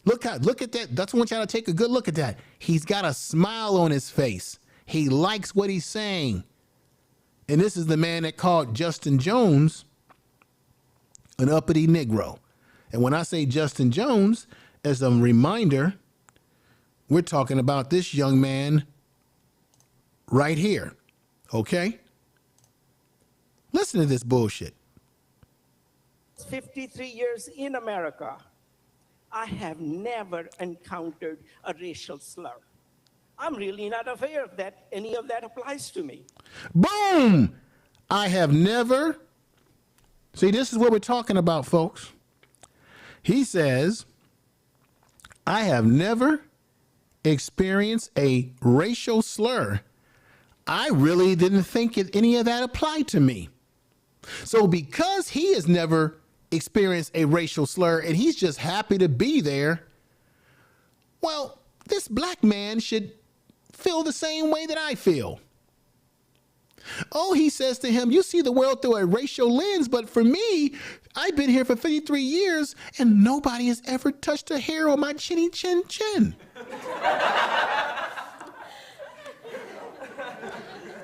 Look at that. That's what I want y'all to take a good look at that. He's got a smile on his face. He likes what he's saying. And this is the man that called Justin Jones an uppity Negro. And when I say Justin Jones, as a reminder, we're talking about this young man right here. Okay? Listen to this bullshit. 53 years in America, I have never encountered a racial slur. I'm really not aware of that. Any of that applies to me. Boom! I have never. See, this is what we're talking about, folks. He says, I have never experienced a racial slur. I really didn't think any of that applied to me. So because he has never experienced a racial slur and he's just happy to be there, well, this black man should feel the same way that I feel. Oh, he says to him, you see the world through a racial lens, but for me, I've been here for 53 years and nobody has ever touched a hair on my chinny chin chin.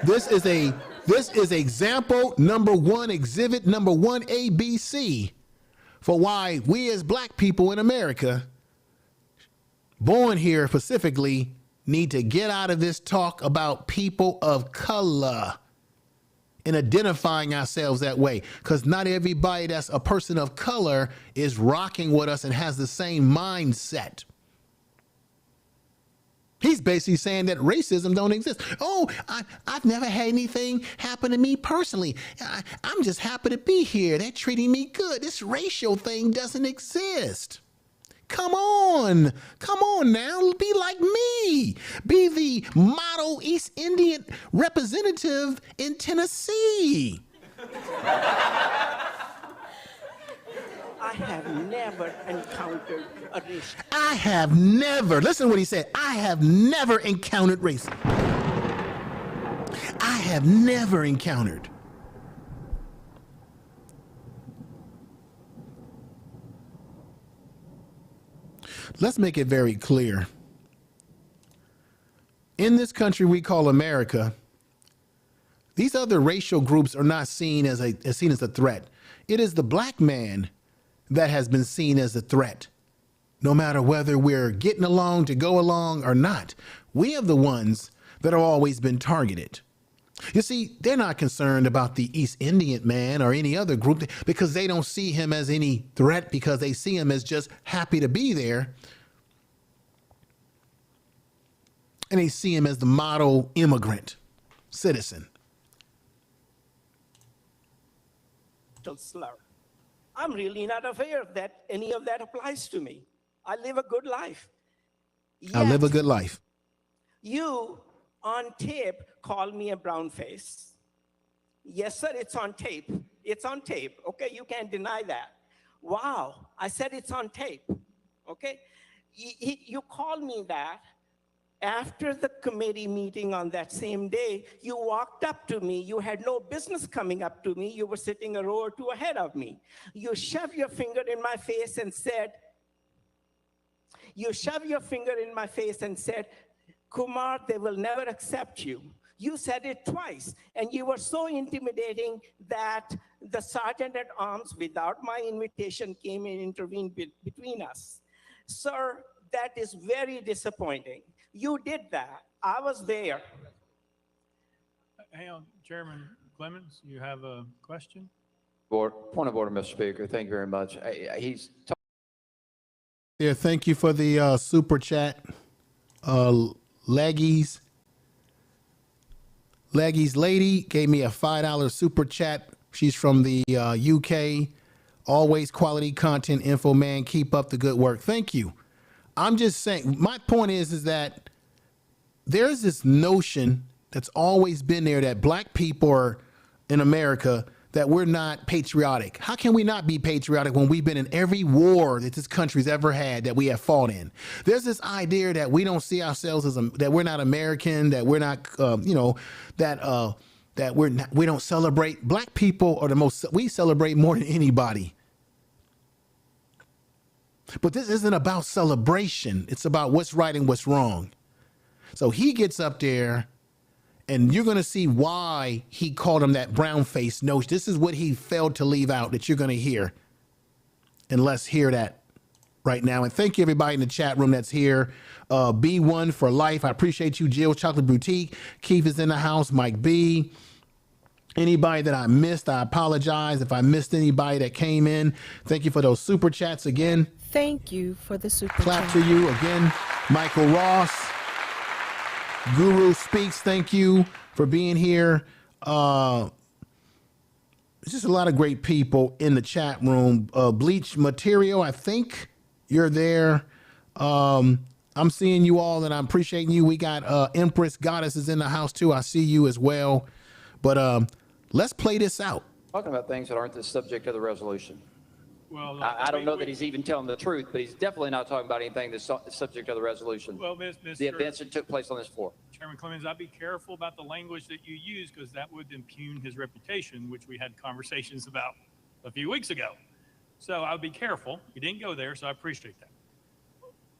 This is example number one, exhibit number 1ABC for why we as black people in America, born here specifically, need to get out of this talk about people of color and identifying ourselves that way, because not everybody that's a person of color is rocking with us and has the same mindset. He's basically saying that racism don't exist. Oh, I've never had anything happen to me personally. I'm just happy to be here. They're treating me good. This racial thing doesn't exist. Come on now, be like me. Be the model East Indian representative in Tennessee. I have never encountered a race. I have never, listen to what he said, I have never encountered racism. I have never encountered. Let's make it very clear. In this country we call America, these other racial groups are not seen as a threat. It is the black man that has been seen as a threat, no matter whether we're getting along to go along or not. We are the ones that have always been targeted. You see, they're not concerned about the East Indian man or any other group because they don't see him as any threat, because they see him as just happy to be there. And they see him as the model immigrant citizen. Slur. I'm really not aware that any of that applies to me. I live a good life. I live a good life. You on tape call me a brown face. Yes, sir, it's on tape. It's on tape. Okay, you can't deny that. Wow, I said it's on tape. Okay, you called me that. After the committee meeting on that same day, you walked up to me. You had no business coming up to me. You were sitting a row or two ahead of me. You shoved your finger in my face and said, Kumar, they will never accept you. You said it twice, and you were so intimidating that the sergeant at arms, without my invitation, came and intervened between us. Sir, that is very disappointing. You did that. I was there. Hang on, Chairman Clemens, you have a question? Point of order, Mr. Speaker. Thank you very much. Yeah, thank you for the super chat. Leggies Lady gave me a $5 super chat. She's from the UK. Always quality content info, man. Keep up the good work. Thank you. I'm just saying, my point is that there's this notion that's always been there that black people are in America, that we're not patriotic. How can we not be patriotic when we've been in every war that this country's ever had that we have fought in? There's this idea that we don't see ourselves as that we're not American, that we're not, that we don't celebrate. Black people are we celebrate more than anybody. But this isn't about celebration. It's about what's right and what's wrong. So he gets up there, and you're going to see why he called him that brown face notion. This is what he failed to leave out that you're going to hear. And let's hear that right now. And thank you, everybody in the chat room that's here. B1 for life. I appreciate you, Jill Chocolate Boutique. Keith is in the house. Mike B. Anybody that I missed, I apologize if I missed anybody that came in. Thank you for those super chats again. Thank you for the super Clap chat. to you again. Michael Ross. Guru Speaks, thank you for being here. There's just a lot of great people in the chat room. Bleach Material, I think you're there. I'm seeing you all and I'm appreciating you. We got Empress Goddess is in the house too. I see you as well. But let's play this out. Talking about things that aren't the subject of the resolution. Well, I don't know that he's even telling the truth, but he's definitely not talking about anything that's subject to the resolution. Well, The Mr. events that took place on this floor. Chairman Clemens, I'd be careful about the language that you use because that would impugn his reputation, which we had conversations about a few weeks ago. So I would be careful. You didn't go there, so I appreciate that.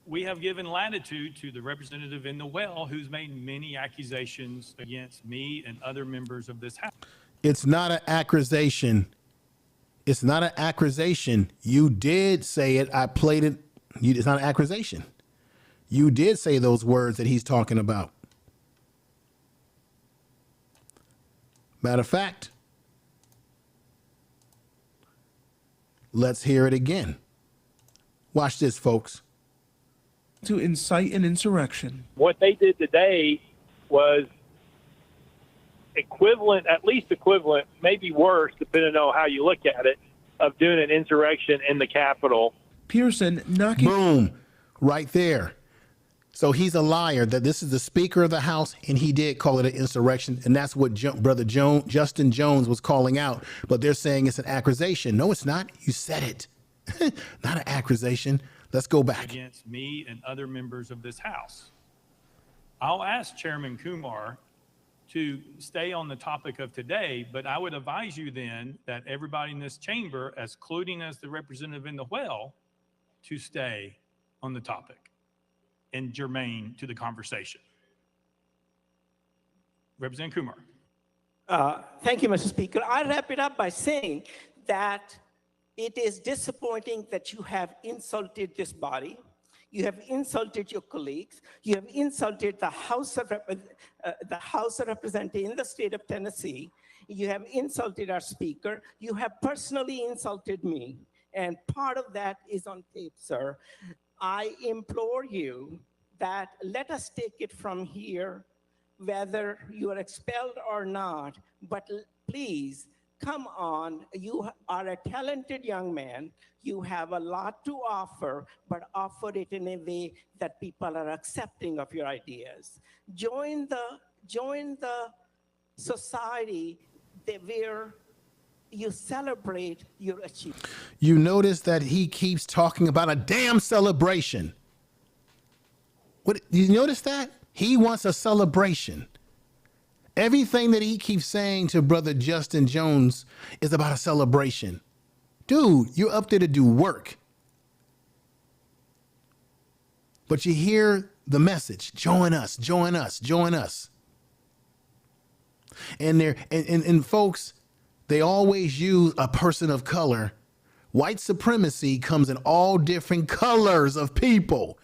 We have given latitude to the representative in the well who's made many accusations against me and other members of this House. It's not an accusation. It's not an accusation. You did say it. I played it. It's not an accusation. You did say those words that he's talking about. Matter of fact, let's hear it again. Watch this, folks. To incite an insurrection. What they did today was equivalent, at least equivalent, maybe worse, depending on how you look at it, of doing an insurrection in the Capitol. Pearson knocking. Boom, right there. So he's a liar that this is the Speaker of the House, and he did call it an insurrection, and that's what Brother Justin Jones was calling out. But they're saying it's an accusation. No, it's not. You said it. Not an accusation. Let's go back. Against me and other members of this House. I'll ask Chairman Kumar to stay on the topic of today, but I would advise you then that everybody in this chamber, including as the representative in the well, to stay on the topic and germane to the conversation. Representative Kumar. Thank you, Mr. Speaker. I'll wrap it up by saying that it is disappointing that you have insulted this body. You have insulted your colleagues. You have insulted the House of Representatives in the state of Tennessee. You have insulted our Speaker. You have personally insulted me. And part of that is on tape, sir. I implore you that let us take it from here, whether you are expelled or not, but please, come on, you are a talented young man. You have a lot to offer, but offer it in a way that people are accepting of your ideas. Join the society where you celebrate your achievements. You notice that he keeps talking about a damn celebration. What, you notice that? He wants a celebration. Everything that he keeps saying to Brother Justin Jones is about a celebration. Dude, you're up there to do work. But you hear the message, join us, join us, join us. And folks, they always use a person of color. White supremacy comes in all different colors of people.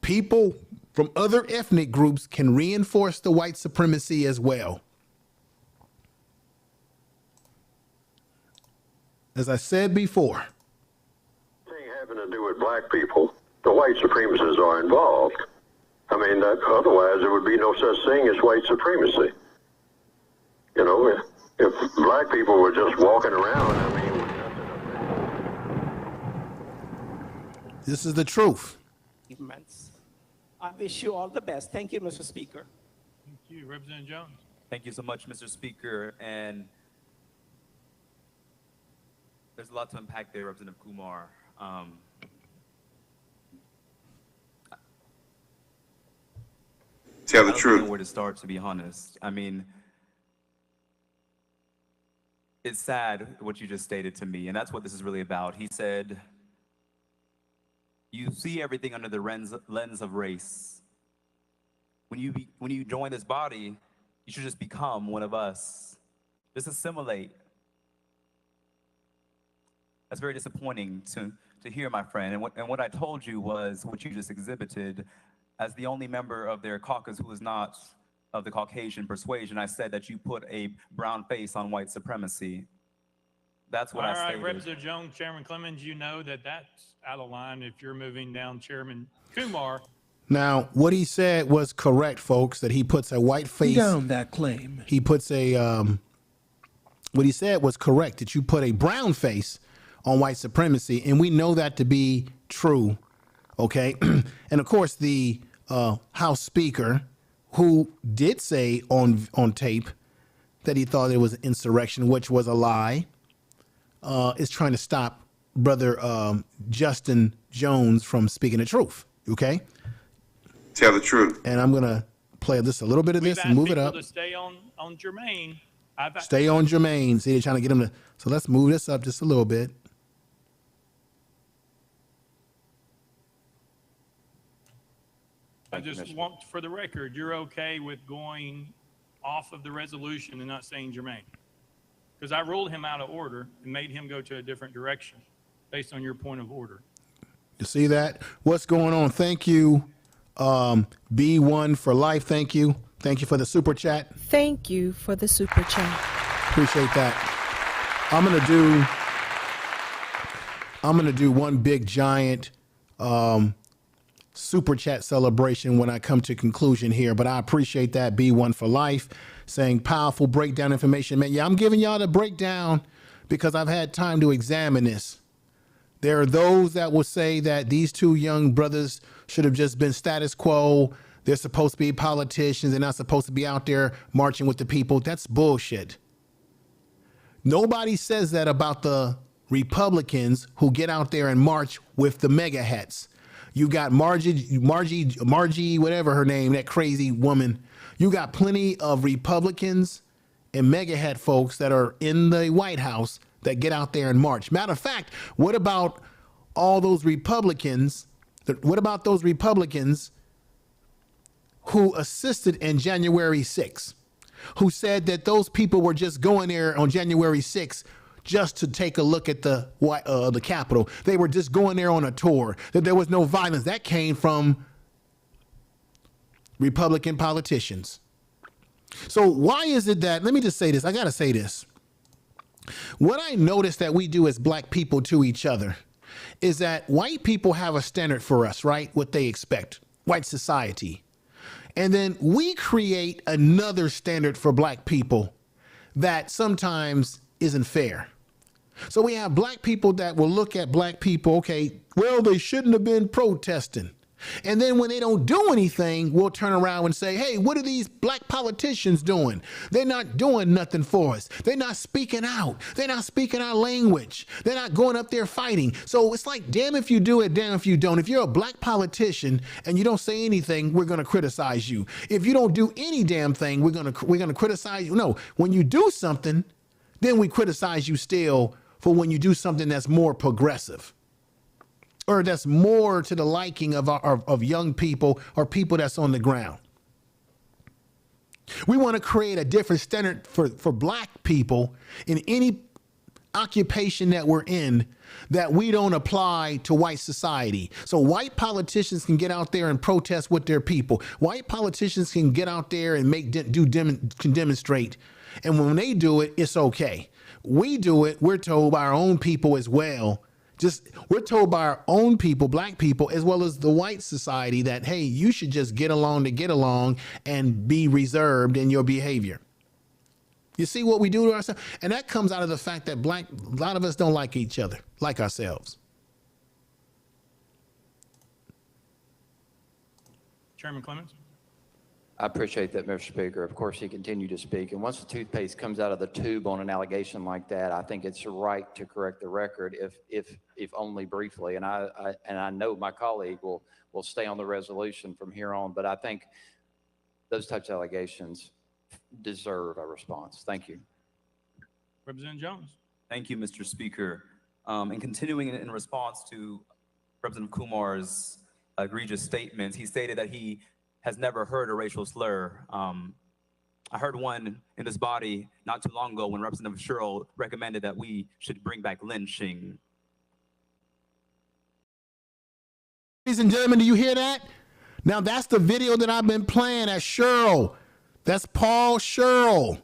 People from other ethnic groups can reinforce the white supremacy as well. As I said before, Anything having to do with black people, the white supremacists are involved. I mean, otherwise there would be no such thing as white supremacy. You know, if black people were just walking around, I mean, this is the truth. I wish you all the best. Thank you, Mr. Speaker. Thank you, Representative Jones. Thank you so much, Mr. Speaker. And there's a lot to unpack there, Representative Kumar. Tell the I don't truth. know where to start, to be honest. I mean, it's sad what you just stated to me, and that's what this is really about. He said, you see everything under the lens of race. When you join this body, you should just become one of us. Just assimilate. That's very disappointing to hear, my friend. And what I told you was what you just exhibited as the only member of their caucus who is not of the Caucasian persuasion. I said that you put a brown face on white supremacy. That's what I stated. All right, Representative Jones, Chairman Clemens, you know that that's out of line if you're moving down Chairman Kumar. Now, what he said was correct, folks, that he puts a white face. Down that claim. He puts a, what he said was correct, that you put a brown face on white supremacy. And we know that to be true. Okay. And of course, the House Speaker, who did say on tape that he thought it was an insurrection, which was a lie. is trying to stop Brother Justin Jones from speaking the truth. Okay? Tell the truth. And I'm going to play this a little bit of this and move it up. To stay on Jermaine. Stay on Jermaine. See, they're trying to get him to. So let's move this up just a little bit. I just want, for the record, you're okay with going off of the resolution and not saying Jermaine? Because I ruled him out of order and made him go to a different direction based on your point of order. You see that? What's going on? Thank you, B1 for life. Thank you. Thank you for the super chat. Thank you for the super chat. Appreciate that. I'm gonna do one big giant super chat celebration when I come to conclusion here, but I appreciate that. B1 for life saying powerful breakdown information, man. Yeah, I'm giving y'all the breakdown because I've had time to examine this. There are those that will say that these two young brothers should have just been status quo. They're supposed to be politicians. They're not supposed to be out there marching with the people. That's bullshit. Nobody says that about the Republicans who get out there and march with the mega hats. You got Margie, whatever her name, that crazy woman. You got plenty of Republicans and mega hat folks that are in the White House that get out there and march. Matter of fact, what about all those Republicans? What about those Republicans who assisted in January 6th, who said that those people were just going there on January 6th just to take a look at the Capitol? They were just going there on a tour, that there was no violence. That came from Republican politicians. So why is it that, let me just say this, I gotta say this. What I notice that we do as black people to each other is that white people have a standard for us, right? What they expect, white society. And then we create another standard for black people that sometimes isn't fair. So we have black people that will look at black people, okay, well, they shouldn't have been protesting. And then when they don't do anything, we'll turn around and say, hey, what are these black politicians doing? They're not doing nothing for us. They're not speaking out. They're not speaking our language. They're not going up there fighting. So it's like, damn if you do it, damn if you don't. If you're a black politician and you don't say anything, we're going to criticize you. If you don't do any damn thing, we're going to criticize you. No, when you do something, then we criticize you still for when you do something that's more progressive, or that's more to the liking of young people or people that's on the ground. We want to create a different standard for black people in any occupation that we're in that we don't apply to white society. So white politicians can get out there and protest with their people. White politicians can get out there and can demonstrate. And when they do it, it's okay. We do it, we're told by our own people as well. We're told by our own people, black people, as well as the white society that, hey, you should just get along to get along and be reserved in your behavior. You see what we do to ourselves? And that comes out of the fact that a lot of us don't like each other, like ourselves. Chairman Clemens? I appreciate that, Mr. Speaker. Of course, he continued to speak. And once the toothpaste comes out of the tube on an allegation like that, I think it's right to correct the record, if only briefly. And I know my colleague will stay on the resolution from here on. But I think those types of allegations deserve a response. Thank you. Representative Jones. Thank you, Mr. Speaker. And continuing in response to Representative Kumar's egregious statements, he stated that he has never heard a racial slur. I heard one in this body not too long ago when Representative Sherrill recommended that we should bring back lynching. Ladies and gentlemen, do you hear that? Now that's the video that I've been playing at Sherrill. That's Paul Sherrill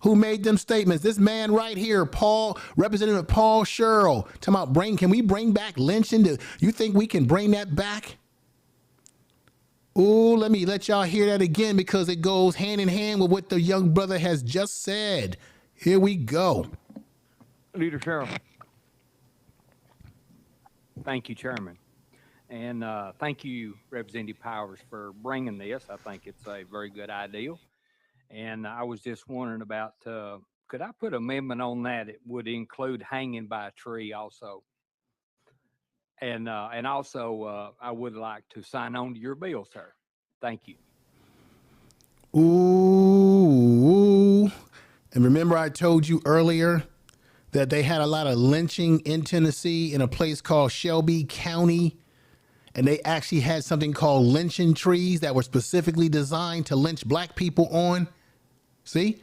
who made them statements. This man right here, Representative Paul Sherrill, talking about can we bring back lynching? You think we can bring that back? Ooh, let me let y'all hear that again because it goes hand in hand with what the young brother has just said. Here we go. Leader Sherrill. Thank you, Chairman. And thank you, Representative Powers, for bringing this. I think it's a very good idea. And I was just wondering about, could could I put amendment on that? It would include hanging by a tree also. And also, I would like to sign on to your bill, sir. Thank you. Ooh. And remember I told you earlier that they had a lot of lynching in Tennessee in a place called Shelby County. And they actually had something called lynching trees that were specifically designed to lynch black people on. See?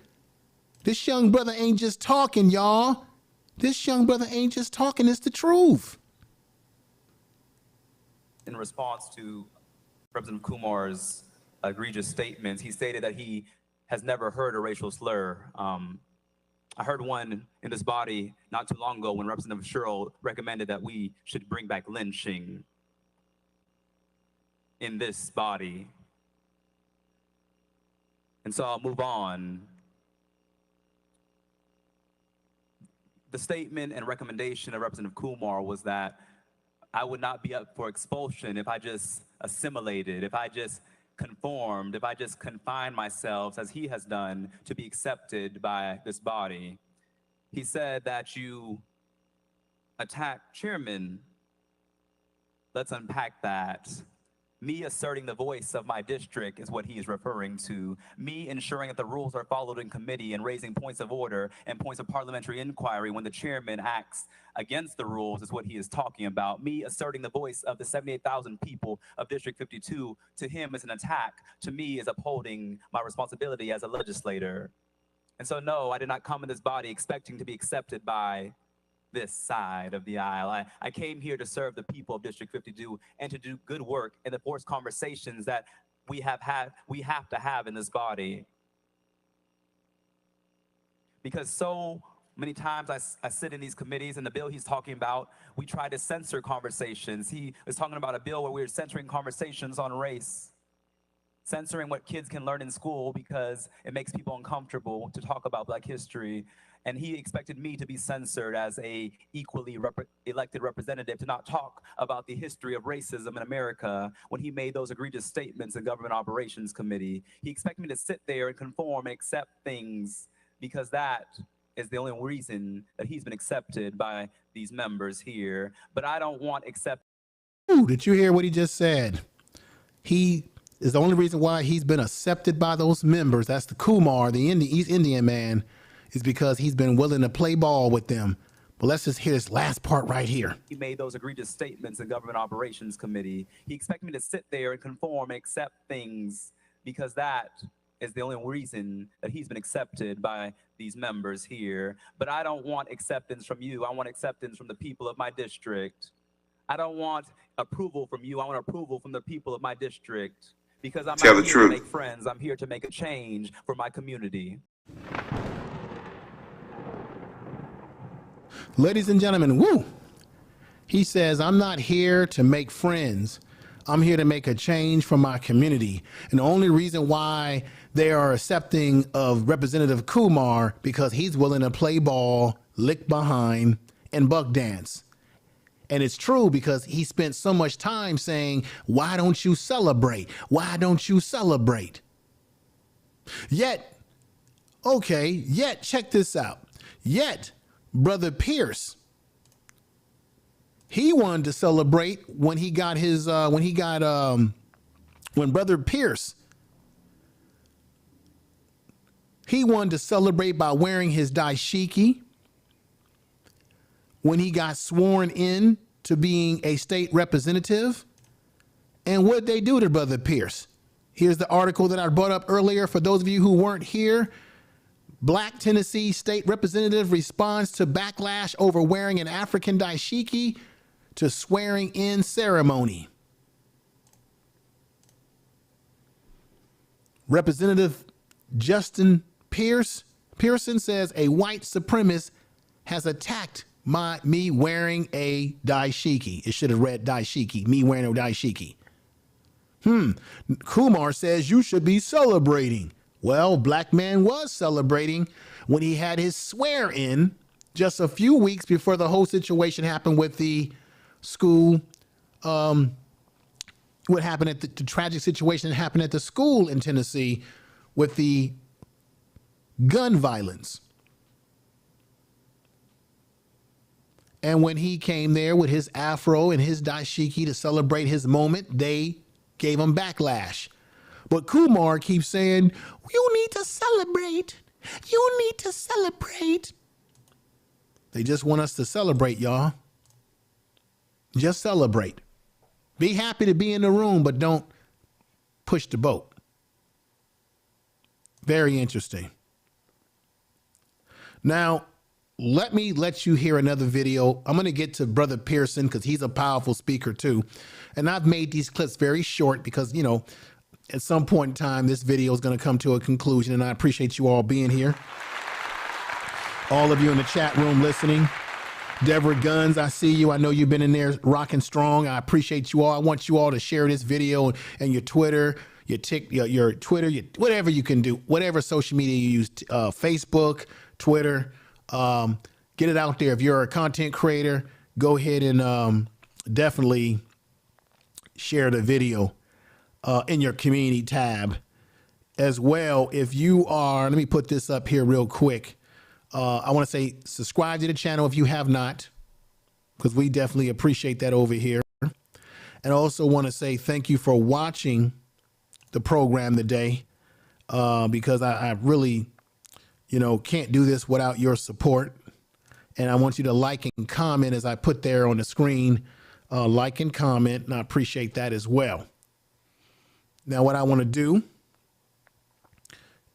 This young brother ain't just talking, y'all. This young brother ain't just talking. It's the truth. In response to Representative Kumar's egregious statements, he stated that he has never heard a racial slur. I heard one in this body not too long ago when Representative Sherrill recommended that we should bring back lynching in this body. And so I'll move on. The statement and recommendation of Representative Kumar was that I would not be up for expulsion if I just assimilated, if I just conformed, if I just confined myself, as he has done, to be accepted by this body. He said that you attack chairman. Let's unpack that. Me asserting the voice of my district is what he is referring to. Me ensuring that the rules are followed in committee and raising points of order and points of parliamentary inquiry when the chairman acts against the rules is what he is talking about. Me asserting the voice of the 78,000 people of District 52 to him is an attack. To me is upholding my responsibility as a legislator. And so no, I did not come in this body expecting to be accepted by this side of the aisle. I came here to serve the people of District 52 and to do good work in the forced conversations that we have to have in this body. Because so many times I sit in these committees, and the bill he's talking about, we try to censor conversations. He was talking about a bill where we were censoring conversations on race, censoring what kids can learn in school because it makes people uncomfortable to talk about Black history. And he expected me to be censored as a equally elected representative to not talk about the history of racism in America when he made those egregious statements in Government Operations Committee. He expected me to sit there and conform and accept things because that is the only reason that he's been accepted by these members here. But I don't want accept. Ooh, did you hear what he just said? He is the only reason why he's been accepted by those members. That's the Kumar, the East Indian man, is because he's been willing to play ball with them. But let's just hear this last part right here. He made those egregious statements in Government Operations Committee. He expected me to sit there and conform and accept things because that is the only reason that he's been accepted by these members here. But I don't want acceptance from you. I want acceptance from the people of my district. I don't want approval from you. I want approval from the people of my district because I'm not here to make friends. I'm here to make a change for my community. Ladies and gentlemen, woo! He says, I'm not here to make friends. I'm here to make a change for my community. And the only reason why they are accepting of Representative Kumar because he's willing to play ball, lick behind, and buck dance. And it's true because he spent so much time saying, why don't you celebrate? Why don't you celebrate? Yet, check this out. Yet, Brother Pierce, he wanted to celebrate when he got his, when Brother Pierce, he wanted to celebrate by wearing his dashiki when he got sworn in to being a state representative. And what did they do to Brother Pierce? Here's the article that I brought up earlier for those of you who weren't here. Black Tennessee state representative responds to backlash over wearing an African dashiki to swearing in ceremony. Representative Justin Pearson says a white supremacist has attacked me wearing a dashiki. It should have read dashiki, me wearing a dashiki. Kumar says you should be celebrating. Well, black man was celebrating when he had his swear-in just a few weeks before the whole situation happened with the school. What happened at the tragic situation that happened at the school in Tennessee with the gun violence. And when he came there with his afro and his dashiki to celebrate his moment, they gave him backlash. But Kumar keeps saying, you need to celebrate. You need to celebrate. They just want us to celebrate, y'all. Just celebrate. Be happy to be in the room, but don't push the boat. Very interesting. Now, let me let you hear another video. I'm going to get to Brother Pearson because he's a powerful speaker too. And I've made these clips very short because, you know, at some point in time, this video is going to come to a conclusion, and I appreciate you all being here. All of you in the chat room listening. Deborah Guns, I see you. I know you've been in there rocking strong. I appreciate you all. I want you all to share this video and your Twitter, your Twitter, whatever you can do, whatever social media you use, Facebook, Twitter, get it out there. If you're a content creator, go ahead and definitely share the video in your community tab as well. If you are, let me put this up here real quick. I want to say subscribe to the channel if you have not, because we definitely appreciate that over here. And also want to say thank you for watching the program today, because I really, you know, can't do this without your support. And I want you to like and comment as I put there on the screen, like and comment, and I appreciate that as well. Now, what I want to do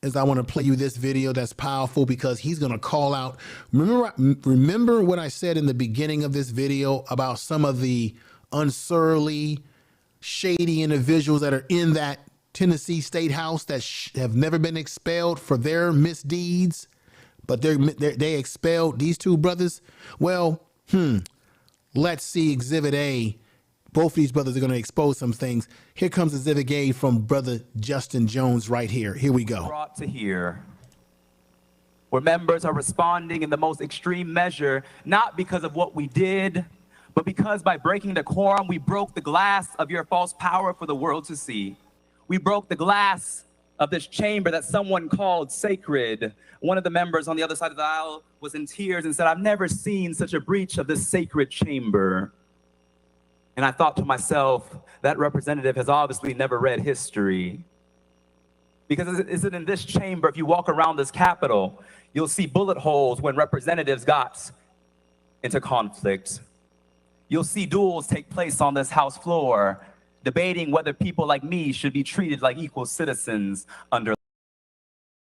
is I want to play you this video that's powerful because he's going to call out. Remember what I said in the beginning of this video about some of the unsurly, shady individuals that are in that Tennessee Statehouse that have never been expelled for their misdeeds, but they expelled these two brothers? Well, let's see Exhibit A. Both of these brothers are going to expose some things. Here comes Exhibit A from Brother Justin Jones right here. Here we go. Brought to here, where members are responding in the most extreme measure, not because of what we did, but because by breaking decorum, we broke the glass of your false power for the world to see. We broke the glass of this chamber that someone called sacred. One of the members on the other side of the aisle was in tears and said, I've never seen such a breach of this sacred chamber. And I thought to myself, that representative has obviously never read history. Because is it in this chamber, if you walk around this Capitol, you'll see bullet holes when representatives got into conflict. You'll see duels take place on this House floor, debating whether people like me should be treated like equal citizens under.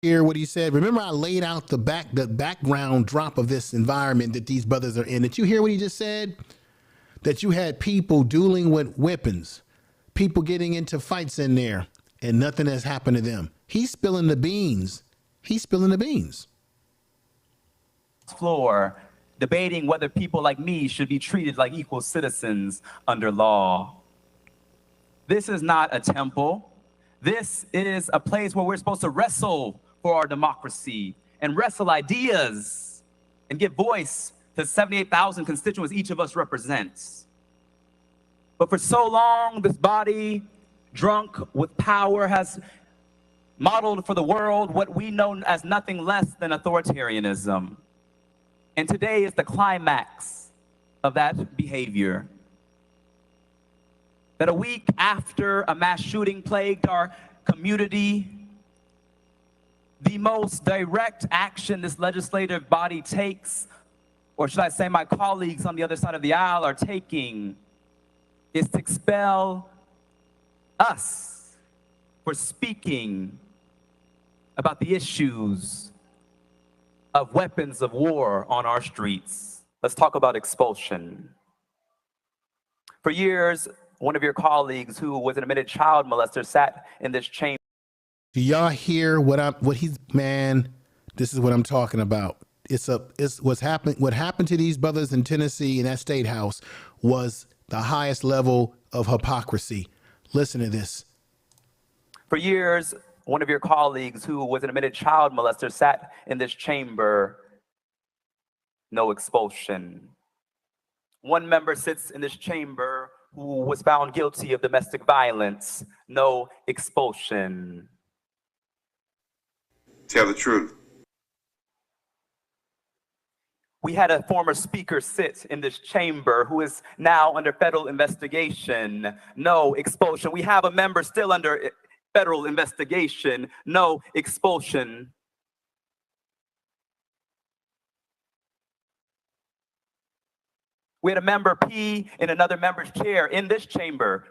Hear what he said. Remember, I laid out the background drop of this environment that these brothers are in. Did you hear what he just said? That you had people dueling with weapons, people getting into fights in there, and nothing has happened to them. He's spilling the beans. He's spilling the beans. Floor, debating whether people like me should be treated like equal citizens under law. This is not a temple. This is a place where we're supposed to wrestle for our democracy and wrestle ideas and give voice to 78,000 constituents each of us represents. But for so long, this body, drunk with power, has modeled for the world what we know as nothing less than authoritarianism. And today is the climax of that behavior. That a week after a mass shooting plagued our community, the most direct action this legislative body takes, or should I say my colleagues on the other side of the aisle are taking, is to expel us for speaking about the issues of weapons of war on our streets. Let's talk about expulsion. For years, one of your colleagues who was an admitted child molester sat in this chamber. Do y'all hear man, this is what I'm talking about. What happened to these brothers in Tennessee in that state house was the highest level of hypocrisy. Listen to this. For years, one of your colleagues who was an admitted child molester sat in this chamber. No expulsion. One member sits in this chamber who was found guilty of domestic violence. No expulsion. Tell the truth. We had a former speaker sit in this chamber who is now under federal investigation. No expulsion. We have a member still under federal investigation. No expulsion. We had a member pee in another member's chair in this chamber.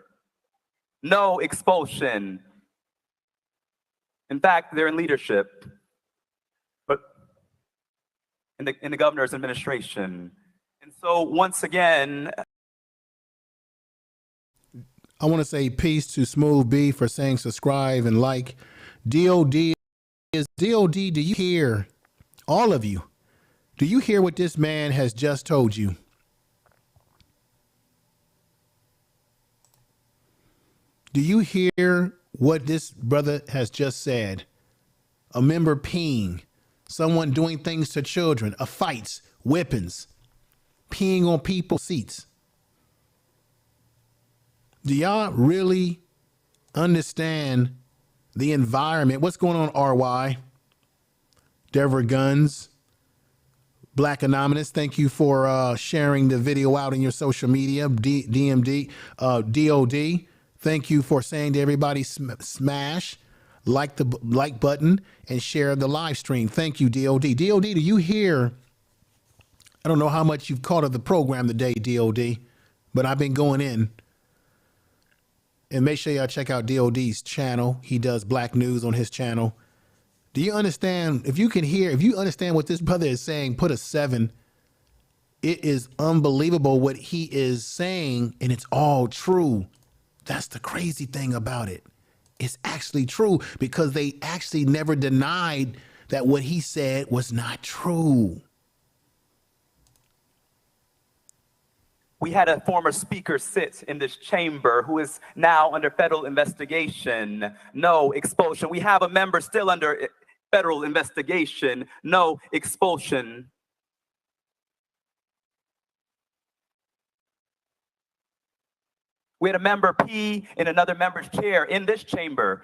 No expulsion. In fact, they're in leadership, but in the governor's administration. And so once again, I want to say peace to Smooth B for saying subscribe and like. DOD, do you hear, all of you, do you hear what this man has just told you? Do you hear what this brother has just said? A member peeing, someone doing things to children, fights, whippings, peeing on people's seats. Do y'all really understand the environment? What's going on, RY? Deborah Guns, Black Anonymous, thank you for sharing the video out in your social media. DMD, DOD, thank you for saying to everybody, smash like the like button and share the live stream. Thank you, DOD. DOD, do you hear? I don't know how much you've caught of the program today, DOD, but I've been going in. And make sure y'all check out DOD's channel. He does black news on his channel. Do you understand? If you can hear, if you understand what this brother is saying, put a 7. It is unbelievable what he is saying, and it's all true. That's the crazy thing about it. It's actually true because they actually never denied that what he said was not true. we had a former speaker sit in this chamber who is now under federal investigation. No expulsion. We have a member still under federal investigation. No expulsion. We had a member pee in another member's chair in this chamber.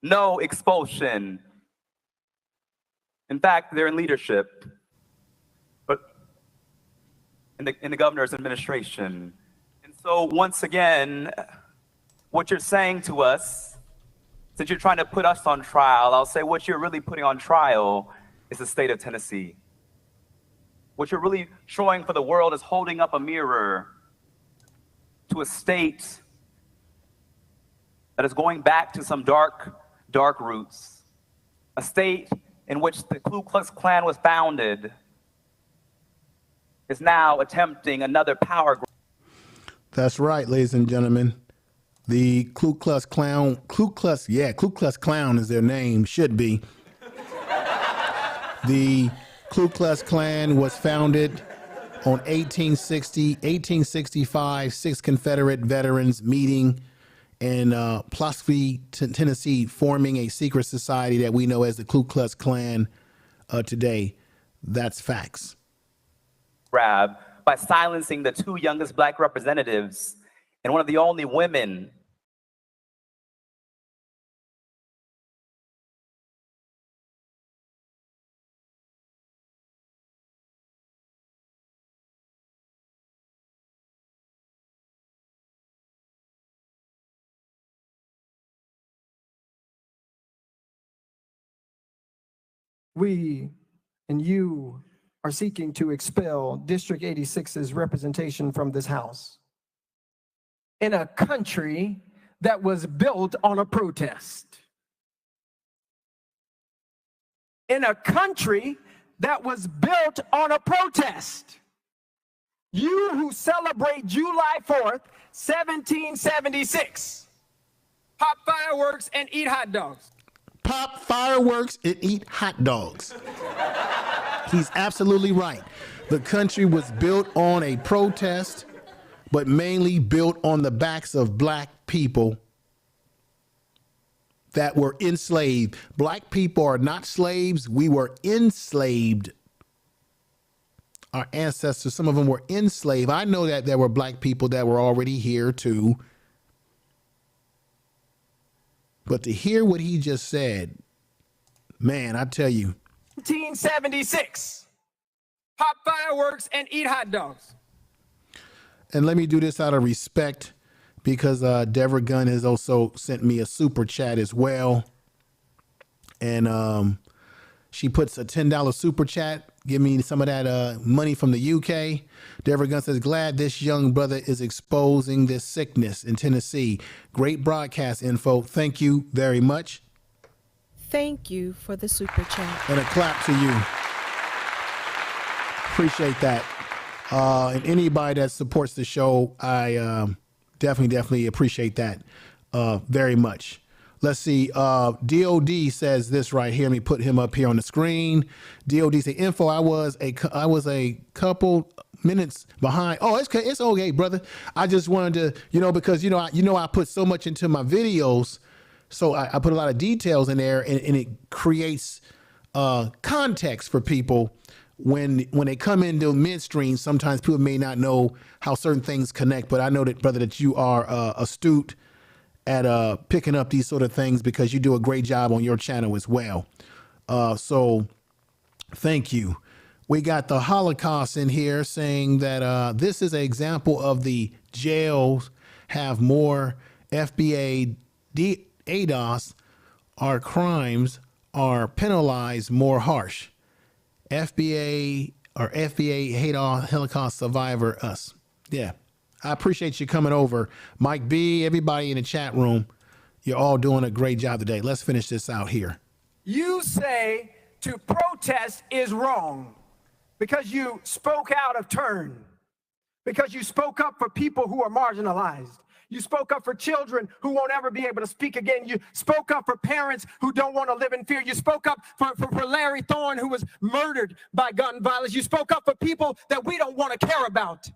No expulsion. In fact, they're in leadership, but in the governor's administration. And so once again, what you're saying to us, since you're trying to put us on trial, I'll say what you're really putting on trial is the state of Tennessee. What you're really showing for the world is holding up a mirror to a state that is going back to some dark, dark roots. A state in which the Ku Klux Klan was founded is now attempting another power grab. That's right, ladies and gentlemen. The Ku Klux Klan, Ku Klux Klan is their name, should be. The Ku Klux Klan was founded on 1865, 6 Confederate veterans meeting in Pulaski, Tennessee, forming a secret society that we know as the Ku Klux Klan today. That's facts. Grab by silencing the 2 youngest black representatives and one of the only women We and you are seeking to expel District 86's representation from this House in a country that was built on a protest. In a country that was built on a protest. You who celebrate July 4th, 1776, pop fireworks and eat hot dogs. Pop fireworks and eat hot dogs. He's absolutely right. The country was built on a protest, but mainly built on the backs of black people that were enslaved. Black people are not slaves. We were enslaved. Our ancestors, some of them were enslaved. I know that there were black people that were already here too. But to hear what he just said, man, I tell you. 1976. pop fireworks, and eat hot dogs. And let me do this out of respect because Deborah Gunn has also sent me a super chat as well. And she puts a $10 super chat. Give me some of that money from the UK. Deborah Gunn says, glad this young brother is exposing this sickness in Tennessee. Great broadcast info. Thank you very much. Thank you for the super chat. And a clap to you. Appreciate that. And anybody that supports the show, I definitely appreciate that very much. Let's see. DOD says this right here. Let me put him up here on the screen. DOD say info. I was a couple minutes behind. Oh, it's okay, brother. I just wanted to, because I put so much into my videos, so I put a lot of details in there, and it creates context for people. When they come into midstream, sometimes people may not know how certain things connect, but I know that, brother, that you are astute at picking up these sort of things because you do a great job on your channel as well. So thank you. We got the Holocaust in here saying that this is an example of the jails have more FBA ADOS, our crimes are penalized more harsh. FBA or FBA Holocaust survivor us. Yeah. I appreciate you coming over. Mike B, everybody in the chat room, you're all doing a great job today. Let's finish this out here. You say to protest is wrong because you spoke out of turn, because you spoke up for people who are marginalized. You spoke up for children who won't ever be able to speak again. You spoke up for parents who don't want to live in fear. You spoke up for Larry Thorne, who was murdered by gun violence. You spoke up for people that we don't want to care about.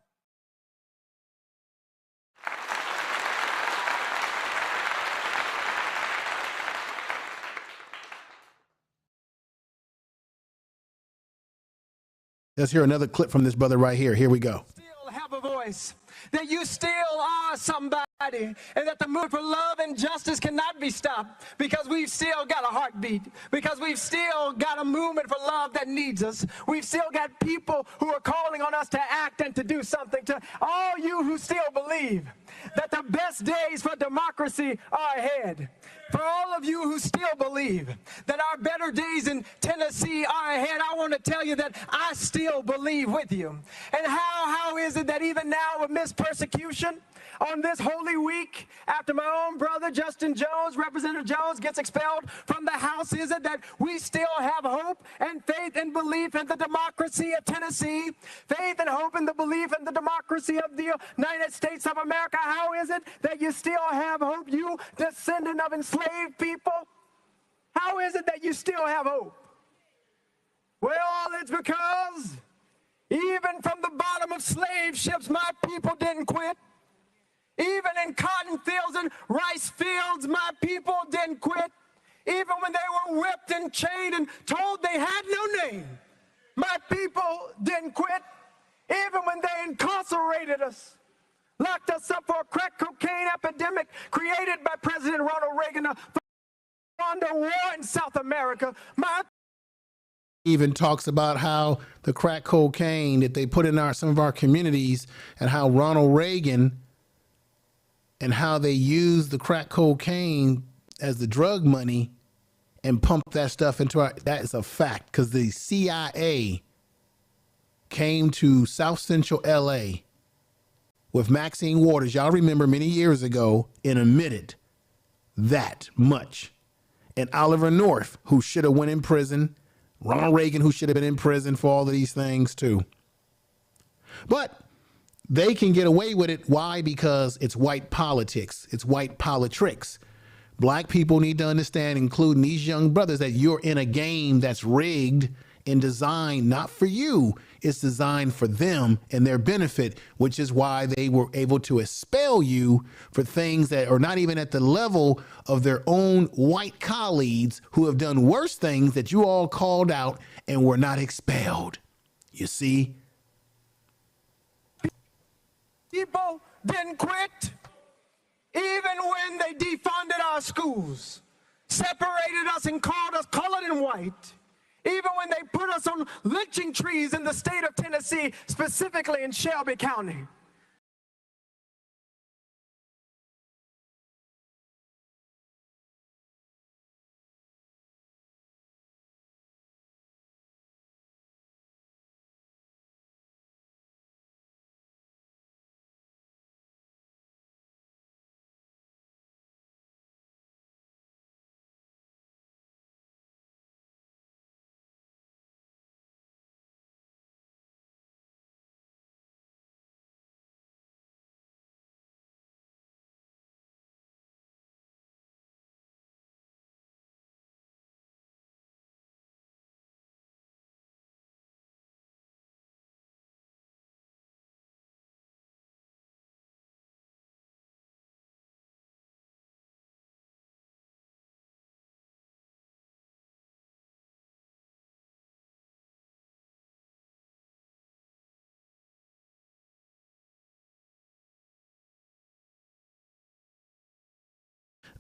Let's hear another clip from this brother right here. Here we go. Still have a voice, that you still are somebody, and that the movement for love and justice cannot be stopped because we've still got a heartbeat, because we've still got a movement for love that needs us. We've still got people who are calling on us to act and to do something. To all you who still believe that the best days for democracy are ahead, for all of you who still believe that our better days in Tennessee are ahead, I want to tell you that I still believe with you. And how is it that even now amidst persecution, on this Holy Week, after my own brother Justin Jones, Representative Jones, gets expelled from the House, is it that we still have hope and faith and belief in the democracy of Tennessee, faith and hope in the belief in the democracy of the United States of America? How is it that you still have hope, you descendant of enslaved people? How is it that you still have hope? Well, it's because even from the bottom of slave ships, my people didn't quit. Even in cotton fields and rice fields, my people didn't quit. Even when they were whipped and chained and told they had no name, my people didn't quit. Even when they incarcerated us, locked us up for a crack cocaine epidemic created by President Ronald Reagan under war in South America, my even talks about how the crack cocaine that they put in some of our communities, and how Ronald Reagan and how they use the crack cocaine as the drug money and pump that stuff into that is a fact, because the CIA came to South Central LA with Maxine Waters, y'all remember, many years ago, and admitted that much. And Oliver North, who should have went in prison, Ronald Reagan, who should have been in prison for all of these things too. But they can get away with it. Why? Because it's white politics. It's white politics. Black people need to understand, including these young brothers, that you're in a game that's rigged and designed not for you. It's designed for them and their benefit, which is why they were able to expel you for things that are not even at the level of their own white colleagues who have done worse things that you all called out and were not expelled. You see? People didn't quit, even when they defunded our schools, separated us and called us colored and white, even when they put us on lynching trees in the state of Tennessee, specifically in Shelby County.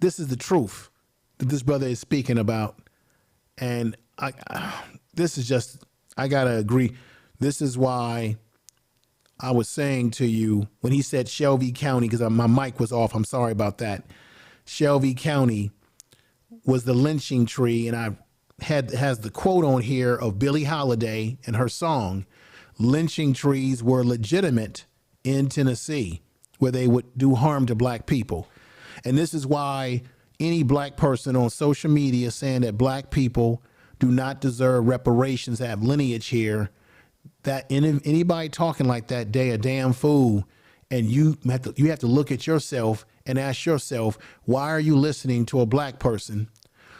This is the truth that this brother is speaking about. And this is just, I got to agree. This is why I was saying to you when he said Shelby County, because my mic was off. I'm sorry about that. Shelby County was the lynching tree. And I has the quote on here of Billie Holiday and her song. Lynching trees were legitimate in Tennessee, where they would do harm to black people. And this is why any black person on social media saying that black people do not deserve reparations, have lineage here, that anybody talking like that, they a damn fool. And you have to look at yourself and ask yourself, why are you listening to a black person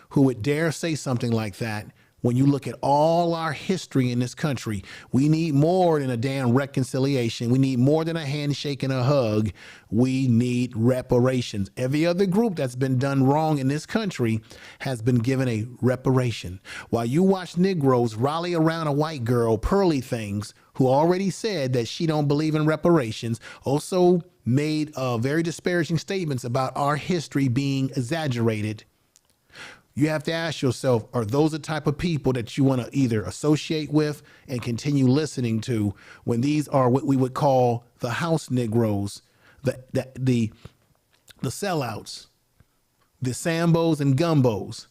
who would dare say something like that? When you look at all our history in this country, we need more than a damn reconciliation. We need more than a handshake and a hug. We need reparations. Every other group that's been done wrong in this country has been given a reparation. While you watch Negroes rally around a white girl, Pearly Things, who already said that she don't believe in reparations, also made very disparaging statements about our history being exaggerated. You have to ask yourself, are those the type of people that you want to either associate with and continue listening to when these are what we would call the house Negroes, the sellouts, the Sambos and Gumbos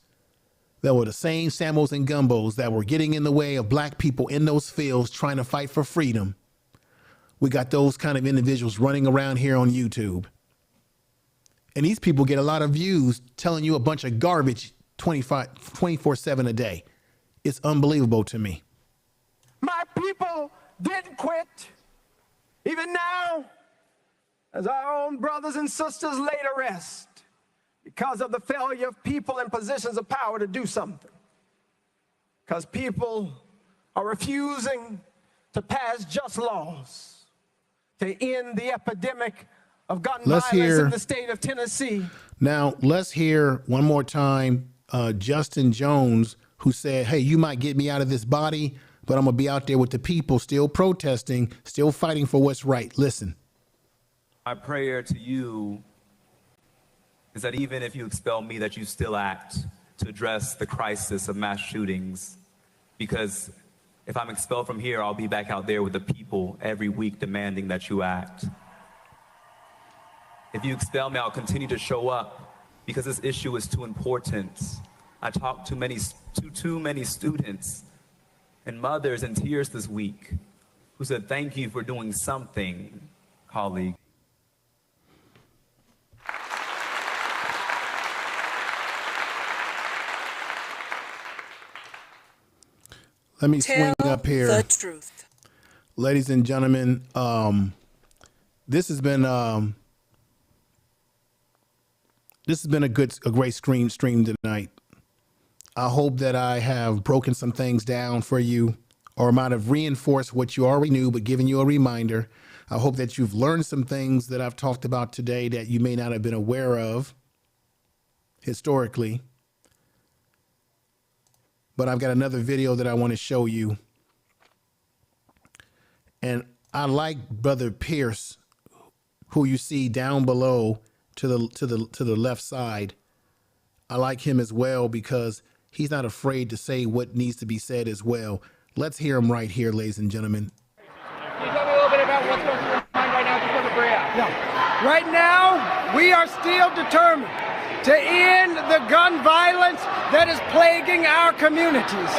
that were the same Sambos and Gumbos that were getting in the way of black people in those fields trying to fight for freedom? We got those kind of individuals running around here on YouTube. And these people get a lot of views telling you a bunch of garbage 24/7 a day. It's unbelievable to me. My people didn't quit. Even now, as our own brothers and sisters lay to rest because of the failure of people in positions of power to do something. Because people are refusing to pass just laws to end the epidemic of gun violence in the state of Tennessee. Now, let's hear one more time Justin Jones, who said, hey, you might get me out of this body, but I'm going to be out there with the people still protesting, still fighting for what's right. Listen. My prayer to you is that even if you expel me, that you still act to address the crisis of mass shootings. Because if I'm expelled from here, I'll be back out there with the people every week demanding that you act. If you expel me, I'll continue to show up because this issue is too important. I talked to too many students and mothers in tears this week who said, thank you for doing something, colleague. Let me swing up here. The truth. Ladies and gentlemen, this has been a great stream tonight. I hope that I have broken some things down for you, or might have reinforced what you already knew, but given you a reminder. I hope that you've learned some things that I've talked about today that you may not have been aware of historically. But I've got another video that I want to show you. And I like Brother Pierce, who you see down below to the left side. I like him as well because he's not afraid to say what needs to be said as well. Let's hear him right here, ladies and gentlemen. Can you tell me a little bit about what's going through your mind right now? Just want to bring out. Yeah. Right now, we are still determined to end the gun violence that is plaguing our communities.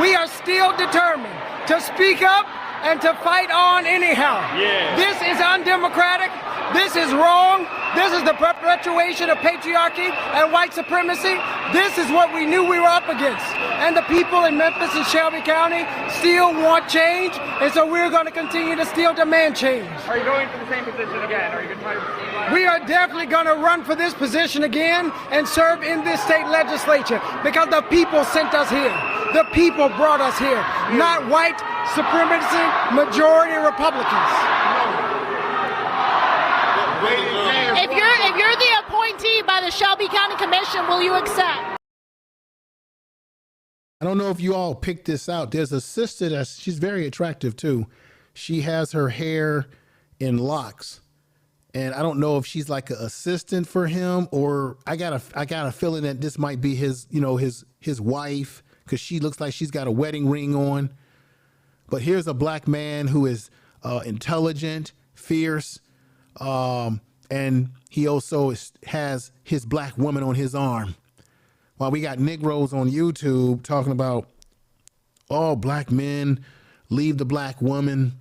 We are still determined to speak up and to fight on anyhow. Yeah. This is undemocratic. This is wrong. This is the perpetuation of patriarchy and white supremacy. This is what we knew we were up against. And the people in Memphis and Shelby County still want change, and so we're going to continue to still demand change. Are you going for the same position again? Are you going to try to... We are definitely going to run for this position again and serve in this state legislature because the people sent us here. The people brought us here, not white supremacy majority Republicans. If you're the appointee by the Shelby County Commission, will you accept? I don't know if you all picked this out. There's a sister she's very attractive too. She has her hair in locks. And I don't know if she's like an assistant for him, or I got a feeling that this might be his wife, because she looks like she's got a wedding ring on. But here's a black man who is intelligent, fierce, and he also has his black woman on his arm. While we got Negroes on YouTube talking about, oh, black men, leave the black woman.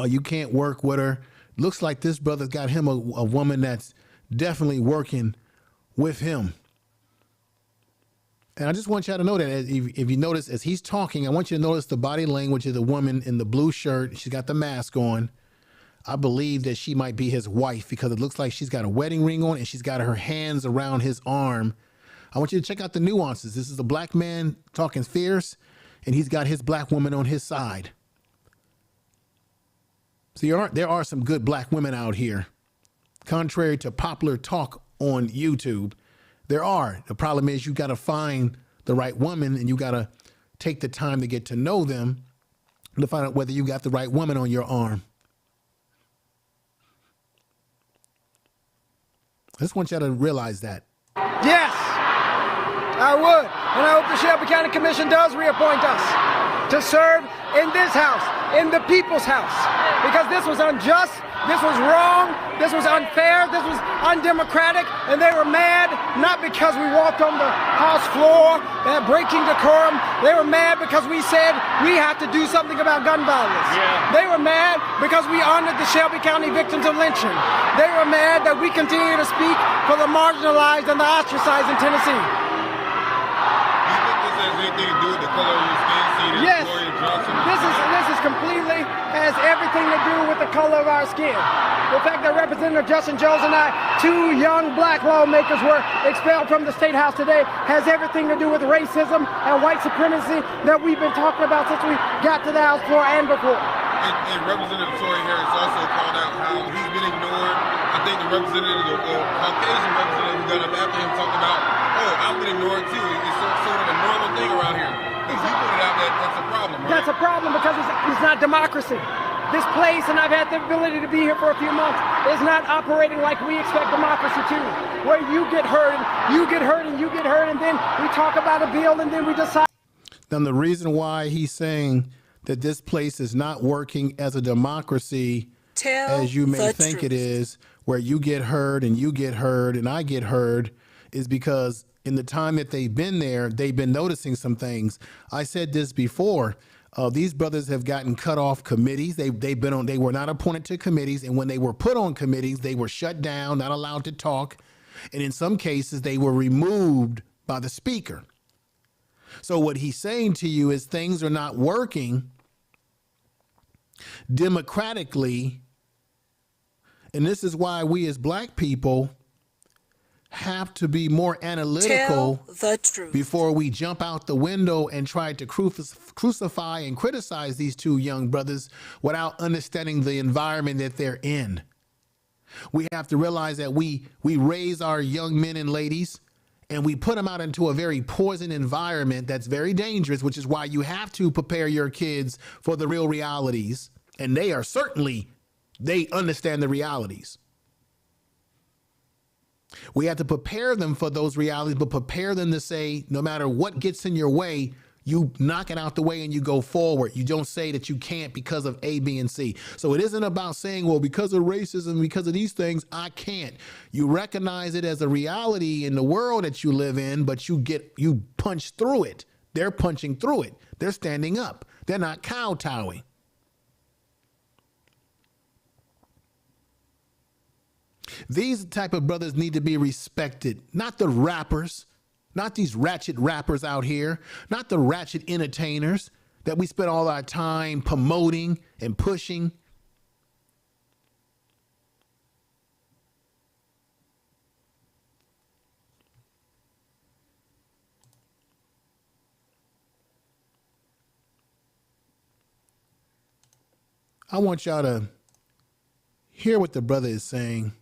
You can't work with her. Looks like this brother's got him a woman that's definitely working with him. And I just want y'all to know that if you notice, as he's talking, I want you to notice the body language of the woman in the blue shirt. She's got the mask on. I believe that she might be his wife because it looks like she's got a wedding ring on and she's got her hands around his arm. I want you to check out the nuances. This is a black man talking fierce, and he's got his black woman on his side. So there are some good black women out here. Contrary to popular talk on YouTube, there are. The problem is you got to find the right woman, and you got to take the time to get to know them to find out whether you got the right woman on your arm. I just want y'all to realize that. Yes, I would. And I hope the Shelby County Commission does reappoint us to serve in this house, in the people's house, because this was unjust, this was wrong, this was unfair, this was undemocratic, and they were mad not because we walked on the House floor breaking decorum. They were mad because we said we have to do something about gun violence. Yeah. They were mad because we honored the Shelby County victims of lynching. They were mad that we continue to speak for the marginalized and the ostracized in Tennessee. Do you think this has anything to do with the color of your skin? Yes, Gloria Johnson this is completely has everything to do with the color of our skin. The fact that Representative Justin Jones and I, two young black lawmakers, were expelled from the State House today has everything to do with racism and white supremacy that we've been talking about since we got to the House floor and before. And Representative Tory Harris also called out how he's been ignored. I think the representative, the Caucasian representative who got up after him talked about, oh, I've been ignored too. It's sort of a normal thing around here. He pointed out that that's a problem, right? That's a problem because it's not democracy. This place, and I've had the ability to be here for a few months, is not operating like we expect democracy to, where you get hurt, and you get hurt, and you get hurt, and then we talk about a bill, and then we decide. Now, the reason why he's saying that this place is not working as a democracy, as you may think it is, where you get heard and you get heard and I get heard, is because in the time that they've been there, they've been noticing some things. I said this before. These brothers have gotten cut off committees. They were not appointed to committees, and when they were put on committees, they were shut down, not allowed to talk, and in some cases, they were removed by the speaker. So what he's saying to you is things are not working democratically, and this is why we as black people have to be more analytical before we jump out the window and try to crucify and criticize these two young brothers without understanding the environment that they're in. We have to realize that we raise our young men and ladies and we put them out into a very poison environment that's very dangerous, which is why you have to prepare your kids for the real realities. And they understand the realities. We have to prepare them for those realities, but prepare them to say, no matter what gets in your way, you knock it out the way and you go forward. You don't say that you can't because of A, B, and C. So it isn't about saying, well, because of racism, because of these things, I can't. You recognize it as a reality in the world that you live in, but you punch through it. They're punching through it. They're standing up. They're not kowtowing. These type of brothers need to be respected, not the rappers. Not these ratchet rappers out here, not the ratchet entertainers that we spend all our time promoting and pushing. I want y'all to hear what the brother is saying.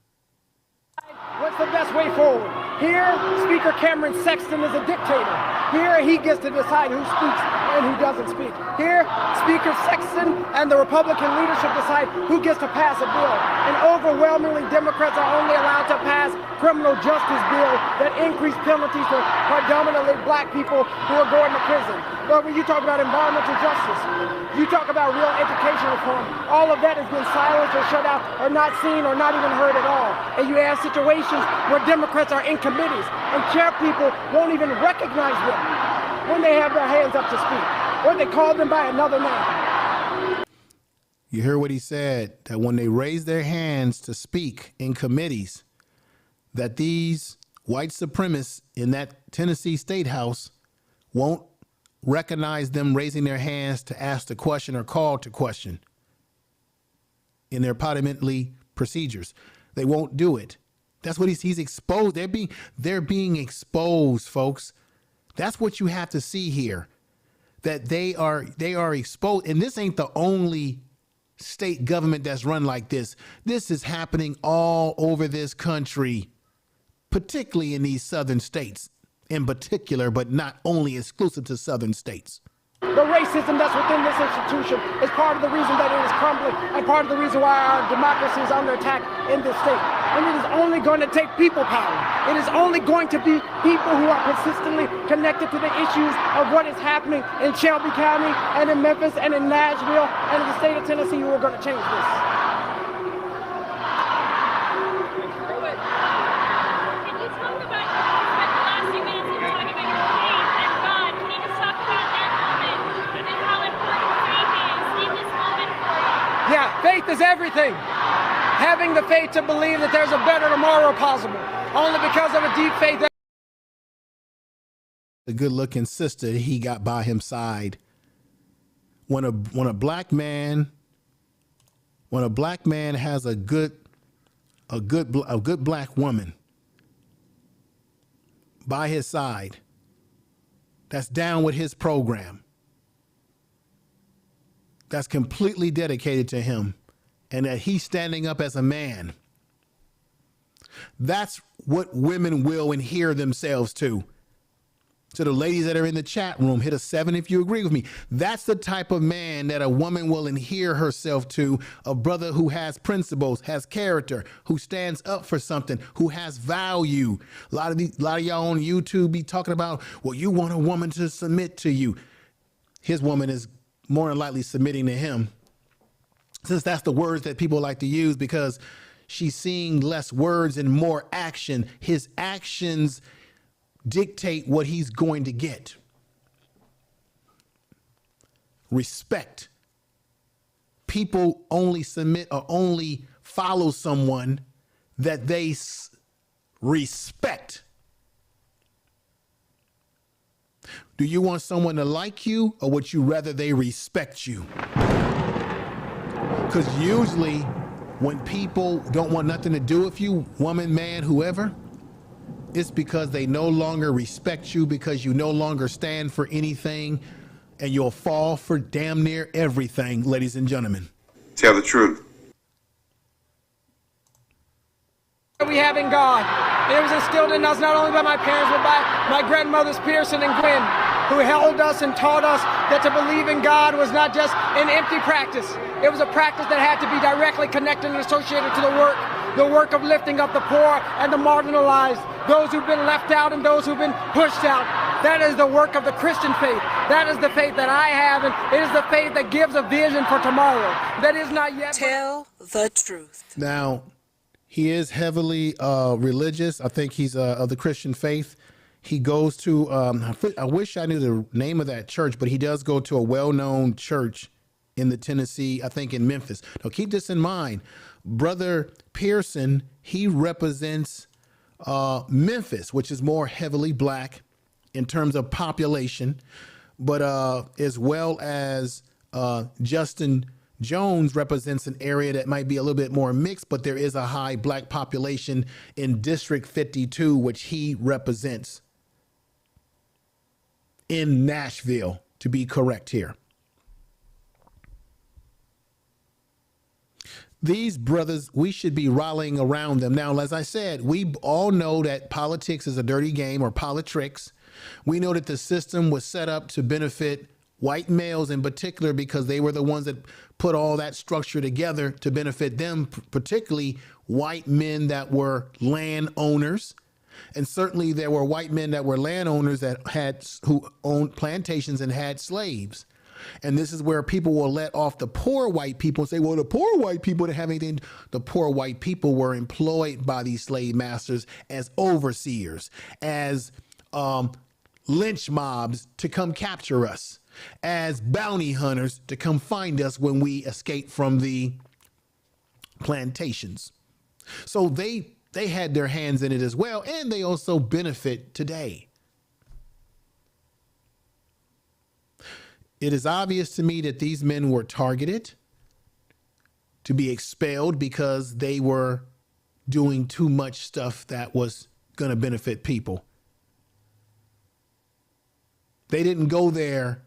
What's the best way forward? Here, Speaker Cameron Sexton is a dictator. Here, he gets to decide who speaks and who doesn't speak. Here, Speaker Sexton and the Republican leadership decide who gets to pass a bill. And overwhelmingly, Democrats are only allowed to pass criminal justice bill that increase penalties for predominantly black people who are going to prison. But when you talk about environmental justice, you talk about real education reform, all of that has been silenced or shut out or not seen or not even heard at all. And you have situations where Democrats are in committees and chair people won't even recognize them when they have their hands up to speak, or they call them by another name. You hear what he said, that when they raise their hands to speak in committees, that these white supremacists in that Tennessee Statehouse won't recognize them raising their hands to ask the question or call to question in their parliamentary procedures. They won't do it. That's what he's exposed. They're being exposed, folks. That's what you have to see here, that they are exposed. And this ain't the only state government that's run like this. This is happening all over this country, particularly in these southern states in particular, but not only exclusive to southern states. The racism that's within this institution is part of the reason that it is crumbling and part of the reason why our democracy is under attack in this state. And it is only going to take people power. It is only going to be people who are consistently connected to the issues of what is happening in Shelby County and in Memphis and in Nashville and in the state of Tennessee who are going to change this. Yeah, faith is everything. Having the faith to believe that there's a better tomorrow possible, only because of a deep faith. The good-looking sister he got by his side. When a black man has a good black woman by his side, that's down with his program, that's completely dedicated to him, and that he's standing up as a man. That's what women will adhere themselves to. To the ladies that are in the chat room, hit a 7 if you agree with me. That's the type of man that a woman will adhere herself to, a brother who has principles, has character, who stands up for something, who has value. A lot of y'all on YouTube be talking about, well, you want a woman to submit to you. His woman is more than likely submitting to him, since that's the words that people like to use, because she's seeing less words and more action. His actions dictate what he's going to get. Respect. People only submit or only follow someone that they respect. Do you want someone to like you, or would you rather they respect you? Because usually when people don't want nothing to do with you, woman, man, whoever, it's because they no longer respect you, because you no longer stand for anything, and you'll fall for damn near everything, ladies and gentlemen. Tell the truth. We have in God. It was instilled in us not only by my parents, but by my grandmothers Pearson and Gwen, who held us and taught us that to believe in God was not just an empty practice. It was a practice that had to be directly connected and associated to the work the work of lifting up the poor and the marginalized, those who've been left out and those who've been pushed out. That is the work of the Christian faith. That is the faith that I have, and it is the faith that gives a vision for tomorrow. That is not yet. Tell the truth. Now, he is heavily religious. I think he's of the Christian faith. He goes to, I wish I knew the name of that church, but he does go to a well-known church in the Tennessee, I think in Memphis. Now, keep this in mind. Brother Pearson, he represents Memphis, which is more heavily black in terms of population, but as well as Justin Jones represents an area that might be a little bit more mixed, but there is a high black population in District 52, which he represents in Nashville, to be correct here. These brothers, we should be rallying around them. Now, as I said, we all know that politics is a dirty game, or politricks. We know that the system was set up to benefit white males in particular, because they were the ones that put all that structure together to benefit them, particularly white men that were landowners. And certainly there were white men that were landowners who owned plantations and had slaves. And this is where people will let off the poor white people and say, well, the poor white people didn't have anything. The poor white people were employed by these slave masters as overseers, as lynch mobs to come capture us, as bounty hunters to come find us when we escape from the plantations. So they had their hands in it as well, and they also benefit today. It is obvious to me that these men were targeted to be expelled because they were doing too much stuff that was going to benefit people. They didn't go there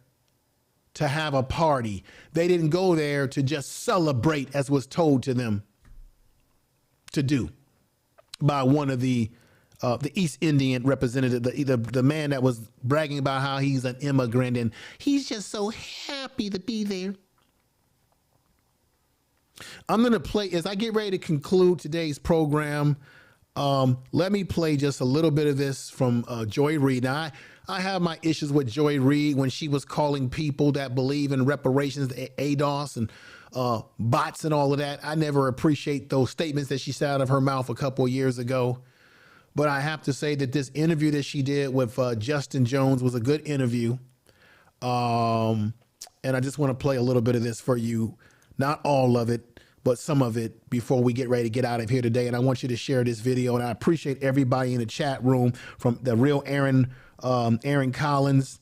to have a party. They didn't go there to just celebrate as was told to them to do by one of the East Indian representative, the man that was bragging about how he's an immigrant and he's just so happy to be there. I'm going to play, as I get ready to conclude today's program, let me play just a little bit of this from Joy Reid. Now, I have my issues with Joy Reid when she was calling people that believe in reparations, ADOS and bots and all of that. I never appreciate those statements that she said out of her mouth a couple of years ago. But I have to say that this interview that she did with Justin Jones was a good interview. And I just want to play a little bit of this for you. Not all of it, but some of it before we get ready to get out of here today. And I want you to share this video. And I appreciate everybody in the chat room, from the real Aaron Collins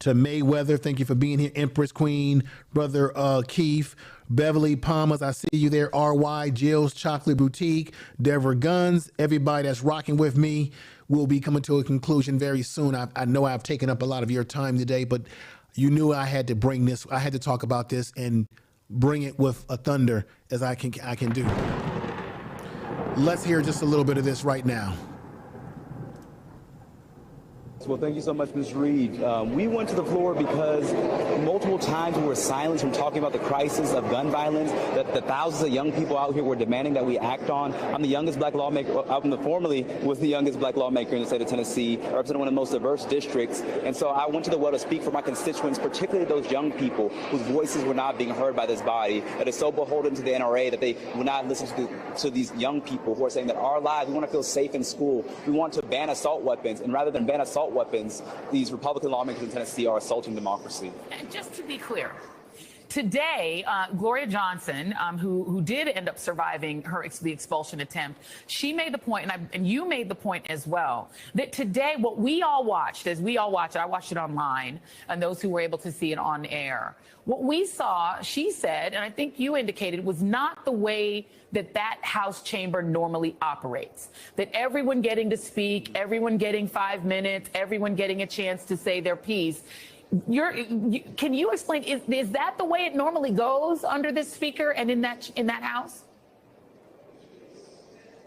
to Mayweather. Thank you for being here. Empress Queen, Brother Keith, Beverly Palmas, I see you there. RY, Jill's Chocolate Boutique, Deborah Guns, everybody that's rocking with me. We'll be coming to a conclusion very soon. I know I've taken up a lot of your time today, but you knew I had to bring this. I had to talk about this and bring it with a thunder as I can do. Let's hear just a little bit of this right now. Well, thank you so much, Ms. Reid. We went to the floor because multiple times we were silenced from talking about the crisis of gun violence that the thousands of young people out here were demanding that we act on. I'm the youngest black lawmaker, formerly was the youngest black lawmaker in the state of Tennessee. I represent one of the most diverse districts. And so I went to the well to speak for my constituents, particularly those young people whose voices were not being heard by this body, that is so beholden to the NRA that they will not listen to these young people who are saying that our lives, we want to feel safe in school. We want to ban assault weapons. And rather than ban assault weapons, these Republican lawmakers in Tennessee are assaulting democracy. And just to be clear, today, Gloria Johnson, who did end up surviving the expulsion attempt, she made the point, and you made the point as well, that today what we all watched, I watched it online, and those who were able to see it on air, what we saw, she said, and I think you indicated, was not the way that House chamber normally operates. That everyone getting to speak, everyone getting 5 minutes, everyone getting a chance to say their piece. Can you explain, is that the way it normally goes under this speaker and in that House?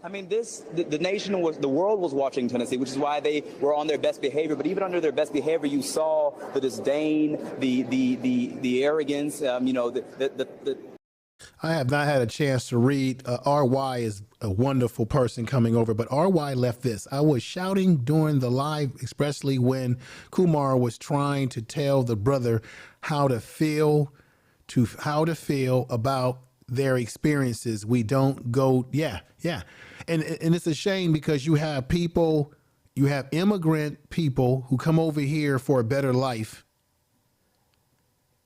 I mean, the nation the world was watching Tennessee, which is why they were on their best behavior. But even under their best behavior, you saw the disdain, the arrogance, I have not had a chance to read. RY is a wonderful person coming over, but RY left this. I was shouting during the live, especially when Kumar was trying to tell the brother how to feel about their experiences. We don't go, yeah. And it's a shame because you have immigrant people who come over here for a better life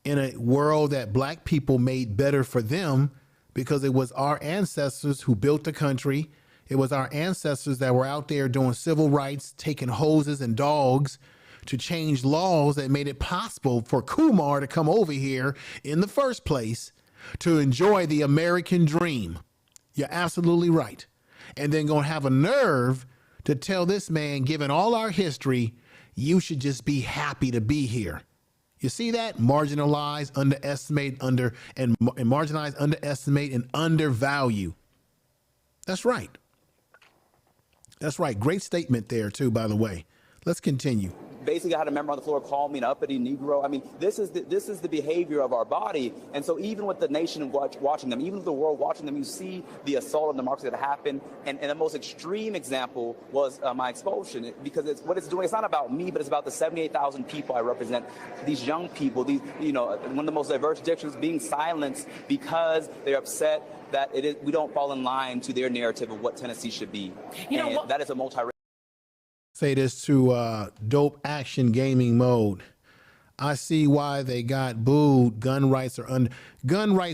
in a world that black people made better for them, because it was our ancestors who built the country. It was our ancestors that were out there doing civil rights, taking hoses and dogs to change laws that made it possible for Kumar to come over here in the first place to enjoy the American dream. You're absolutely right. And then gonna have a nerve to tell this man, given all our history, you should just be happy to be here. You see that? Marginalized, underestimate, marginalized, underestimate, and undervalue. That's right. That's right. Great statement there, too, by the way. Let's continue. Basically, I had a member on the floor call me an uppity Negro. I mean, this is the behavior of our body. And so even with the nation watching them, even with the world watching them, you see the assault on democracy that happened. And the most extreme example was my expulsion, because what it's doing, it's not about me, but it's about the 78,000 people I represent. These young people, one of the most diverse districts being silenced because they're upset that we don't fall in line to their narrative of what Tennessee should be. That is a Say this to Dope Action Gaming Mode. I see why they got booed. Gun rights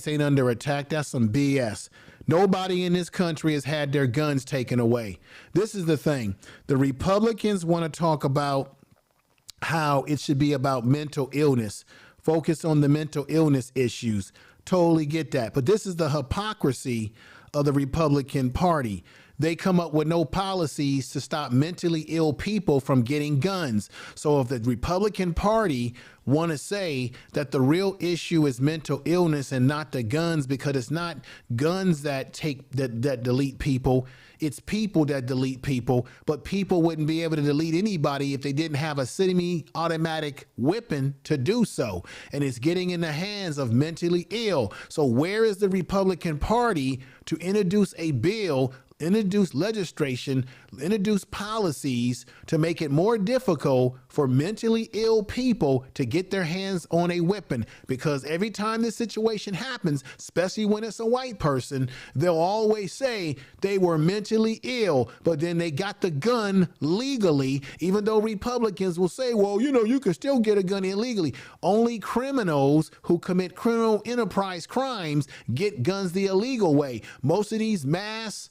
ain't under attack. That's some BS. Nobody in this country has had their guns taken away. This is the thing. The Republicans want to talk about how it should be about mental illness. Focus on the mental illness issues. Totally get that. But this is the hypocrisy of the Republican Party. They come up with no policies to stop mentally ill people from getting guns. So if the Republican Party want to say that the real issue is mental illness and not the guns, because it's not guns that delete people, it's people that delete people. But people wouldn't be able to delete anybody if they didn't have a semi-automatic weapon to do so. And it's getting in the hands of mentally ill. So where is the Republican Party to introduce a bill, introduce legislation, introduce policies to make it more difficult for mentally ill people to get their hands on a weapon? Because every time this situation happens, especially when it's a white person, they'll always say they were mentally ill, but then they got the gun legally, even though Republicans will say, well, you can still get a gun illegally. Only criminals who commit criminal enterprise crimes get guns the illegal way. Most of these mass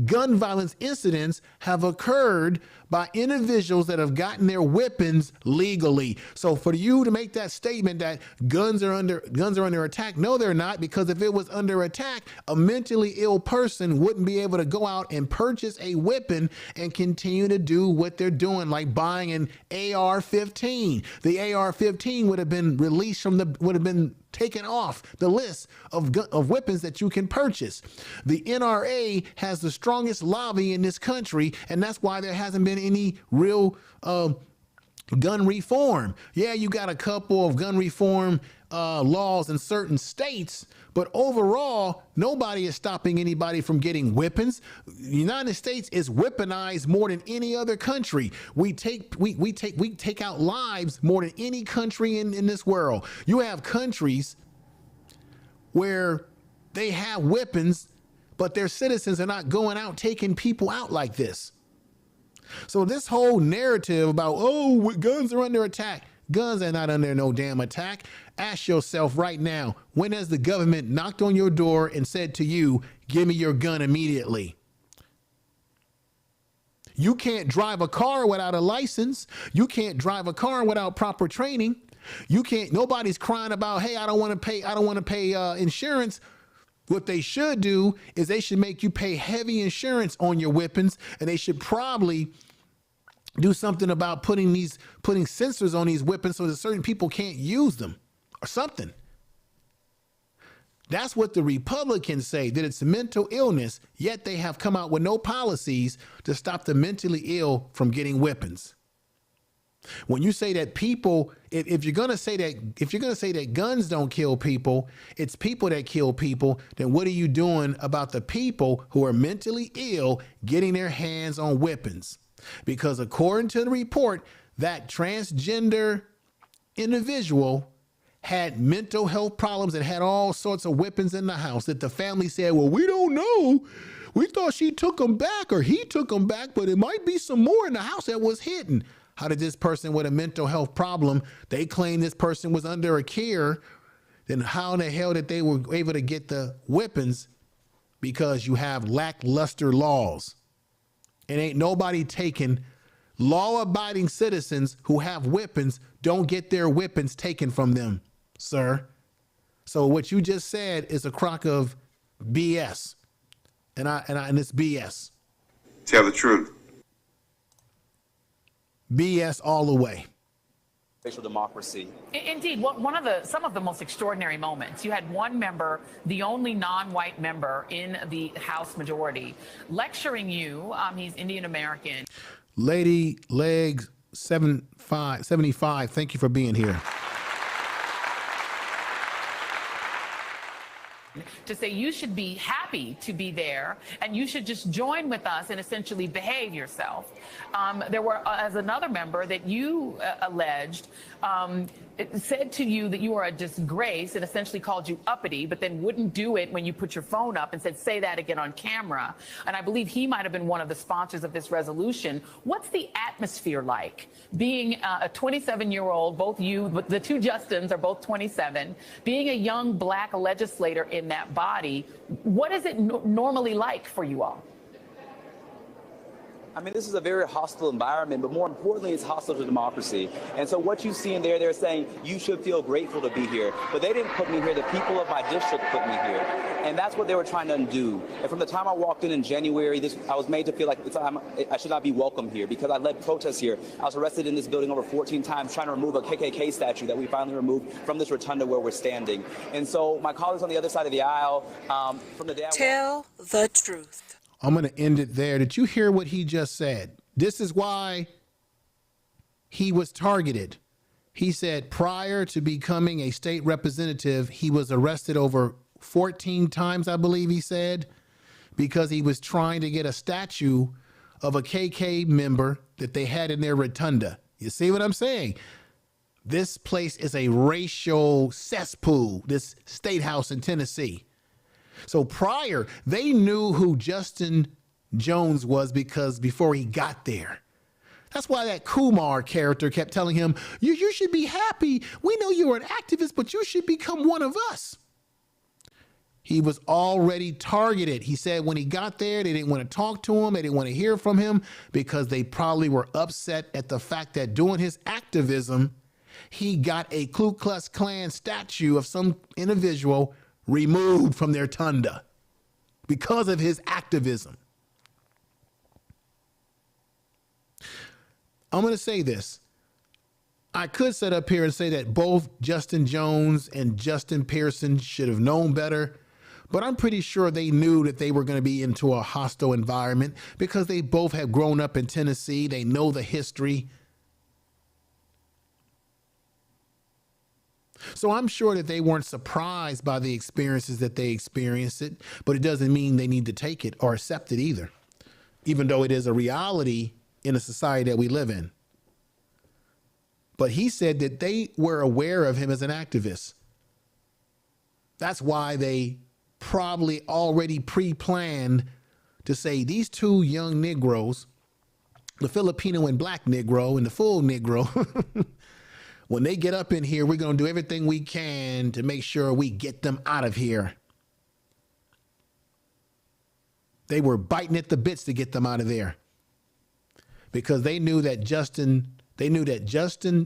gun violence incidents have occurred by individuals that have gotten their weapons legally. So for you to make that statement that guns are under attack, no, they're not, because if it was under attack, a mentally ill person wouldn't be able to go out and purchase a weapon and continue to do what they're doing, like buying an AR-15. The AR-15 would have been released would have been taken off the list of weapons that you can purchase. The NRA has the strongest lobby in this country, and that's why there hasn't been any real gun reform. Yeah, you got a couple of gun reform laws in certain states, but overall, nobody is stopping anybody from getting weapons. The United States is weaponized more than any other country. We take out lives more than any country in this world. You have countries where they have weapons, but their citizens are not going out taking people out like this. So this whole narrative about, guns are under attack. Guns are not under no damn attack. Ask yourself right now, when has the government knocked on your door and said to you, give me your gun immediately? You can't drive a car without a license. You can't drive a car without proper training. Nobody's crying about, hey, I don't want to pay insurance. What they should do is they should make you pay heavy insurance on your weapons, and they should probably do something about putting sensors on these weapons so that certain people can't use them or something. That's what the Republicans say, that it's mental illness, yet they have come out with no policies to stop the mentally ill from getting weapons. When you say that people, if you're going to say that guns don't kill people, it's people that kill people, then what are you doing about the people who are mentally ill getting their hands on weapons? Because according to the report, that transgender individual had mental health problems and had all sorts of weapons in the house that the family said, well, we don't know. We thought she took them back or he took them back, but it might be some more in the house that was hidden. How did this person with a mental health problem, they claim this person was under a care, then how in the hell did they were able to get the weapons? Because you have lackluster laws. And ain't nobody taking law-abiding citizens who have weapons don't get their weapons taken from them, sir. So what you just said is a crock of BS. And it's BS. Tell the truth. BS all the way. Racial democracy. Indeed, some of the most extraordinary moments. You had one member, the only non-white member in the House majority, lecturing you. He's Indian American. Lady Legs 75, thank you for being here. To say you should be happy to be there and you should just join with us and essentially behave yourself. There were, as another member that you alleged, it said to you that you are a disgrace and essentially called you uppity, but then wouldn't do it when you put your phone up and said, say that again on camera. And I believe he might have been one of the sponsors of this resolution. What's the atmosphere like being a 27-year-old, both you, the two Justins are both 27, being a young black legislator in that body? What is it normally like for you all? I mean, this is a very hostile environment, but more importantly, it's hostile to democracy. And so what you see in there, they're saying you should feel grateful to be here. But they didn't put me here. The people of my district put me here. And that's what they were trying to undo. And from the time I walked in January, I was made to feel like I should not be welcome here because I led protests here. I was arrested in this building over 14 times trying to remove a KKK statue that we finally removed from this rotunda where we're standing. And so my colleagues on the other side of the aisle, from the day Tell the truth. I'm going to end it there. Did you hear what he just said? This is why he was targeted. He said prior to becoming a state representative, he was arrested over 14 times, I believe he said, because he was trying to get a statue of a KK member that they had in their rotunda. You see what I'm saying? This place is a racial cesspool, this state house in Tennessee. So prior, they knew who Justin Jones was because before he got there. That's why that Kumar character kept telling him, you should be happy. We know you're an activist, but you should become one of us. He was already targeted. He said when he got there, they didn't want to talk to him. They didn't want to hear from him because they probably were upset at the fact that doing his activism, he got a Ku Klux Klan statue of some individual removed from their tunda because of his activism. I'm going to say this. I could sit up here and say that both Justin Jones and Justin Pearson should have known better, but I'm pretty sure they knew that they were going to be into a hostile environment because they both have grown up in Tennessee. They know the history. So I'm sure that they weren't surprised by the experiences that they experienced it, but it doesn't mean they need to take it or accept it either, even though it is a reality in a society that we live in. But he said that they were aware of him as an activist. That's why they probably already pre-planned to say these two young Negroes, the Filipino and black Negro and the full Negro, when they get up in here, we're going to do everything we can to make sure we get them out of here. They were biting at the bits to get them out of there because they knew that Justin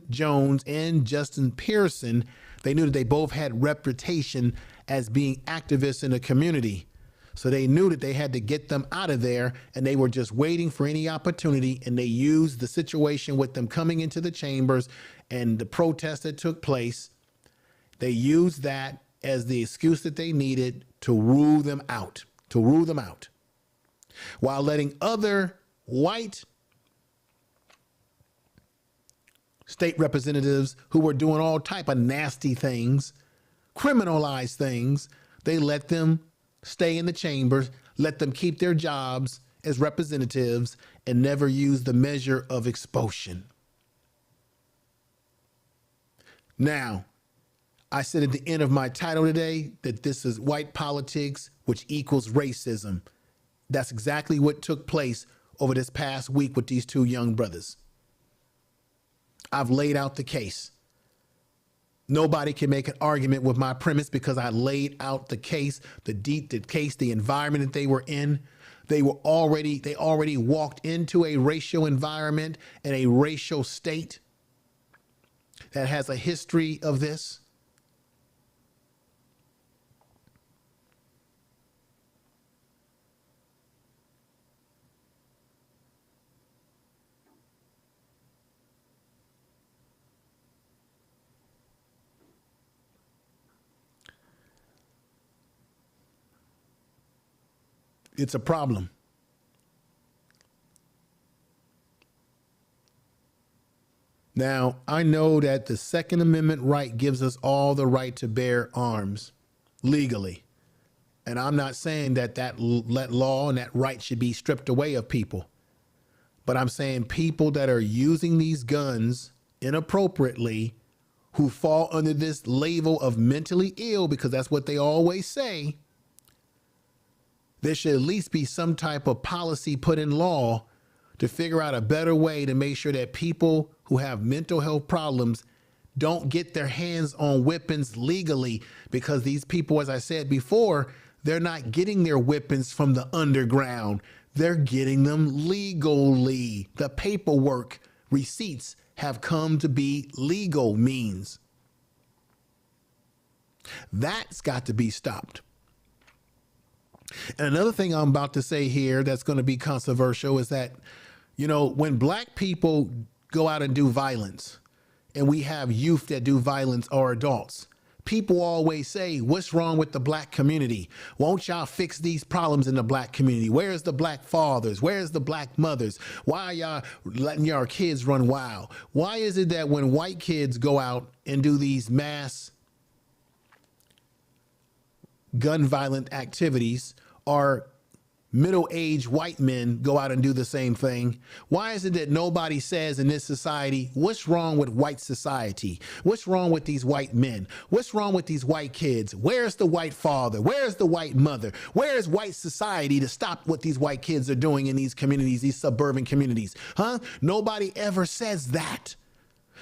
Jones and Justin Pearson, they knew that they both had reputation as being activists in the community. So they knew that they had to get them out of there, and they were just waiting for any opportunity, and they used the situation with them coming into the chambers and the protest that took place. They used that as the excuse that they needed to rule them out, while letting other white state representatives who were doing all type of nasty things, criminalized things. They let them stay in the chambers, let them keep their jobs as representatives, and never use the measure of expulsion. Now, I said at the end of my title today that this is white politics, which equals racism. That's exactly what took place over this past week with these two young brothers. I've laid out the case. Nobody can make an argument with my premise because I laid out the case, the environment that they were in. They already walked into a racial environment and a racial state that has a history of this. It's a problem. Now, I know that the Second Amendment right gives us all the right to bear arms legally. And I'm not saying that law and that right should be stripped away of people. But I'm saying people that are using these guns inappropriately, who fall under this label of mentally ill, because that's what they always say, there should at least be some type of policy put in law to figure out a better way to make sure that people who have mental health problems don't get their hands on weapons legally, because these people, as I said before, they're not getting their weapons from the underground. They're getting them legally. The paperwork, receipts have come to be legal means. That's got to be stopped. And another thing I'm about to say here that's going to be controversial is that, you know, when black people go out and do violence, and we have youth that do violence or adults, people always say, what's wrong with the black community? Won't y'all fix these problems in the black community? Where's the black fathers? Where's the black mothers? Why are y'all letting your kids run wild? Why is it that when white kids go out and do these mass gun violent activities, or middle-aged white men go out and do the same thing? Why is it that nobody says in this society, what's wrong with white society? What's wrong with these white men? What's wrong with these white kids? Where's the white father? Where's the white mother? Where's white society to stop what these white kids are doing in these communities, these suburban communities? Huh? Nobody ever says that.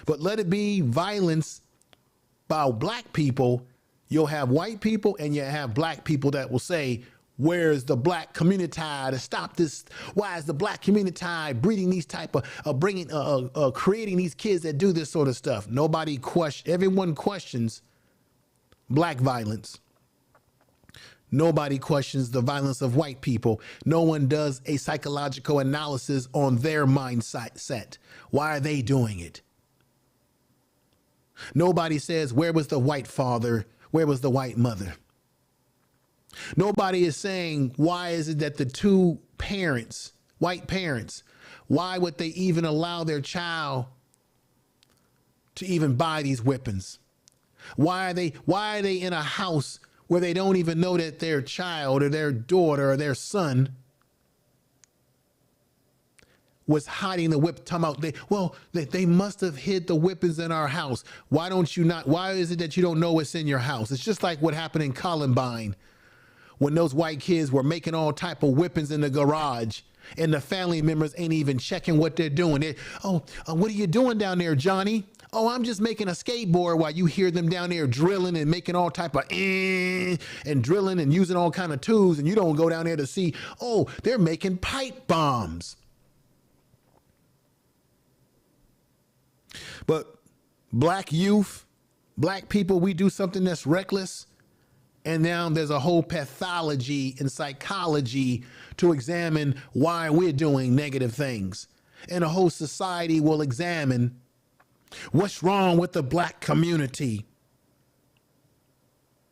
But let it be violence by black people. You'll have white people and you have black people that will say, where's the black community to stop this? Why is the black community breeding these type of creating these kids that do this sort of stuff? Everyone questions black violence. Nobody questions the violence of white people. No one does a psychological analysis on their mindset. Why are they doing it? Nobody says, where was the white father? Where was the white mother? Nobody is saying, why is it that the two parents, white parents, why would they even allow their child to even buy these weapons? Why are they in a house where they don't even know that their child or their daughter or their son was hiding the whip? They must have hid the weapons in our house. Why is it that you don't know what's in your house? It's just like what happened in Columbine, when those white kids were making all type of weapons in the garage, and the family members ain't even checking what they're doing. What are you doing down there, Johnny? Oh, I'm just making a skateboard, while you hear them down there drilling and making all type of and drilling and using all kind of tools, and you don't go down there to see, oh, they're making pipe bombs. But black youth, black people, we do something that's reckless, and now there's a whole pathology and psychology to examine why we're doing negative things. And a whole society will examine what's wrong with the black community.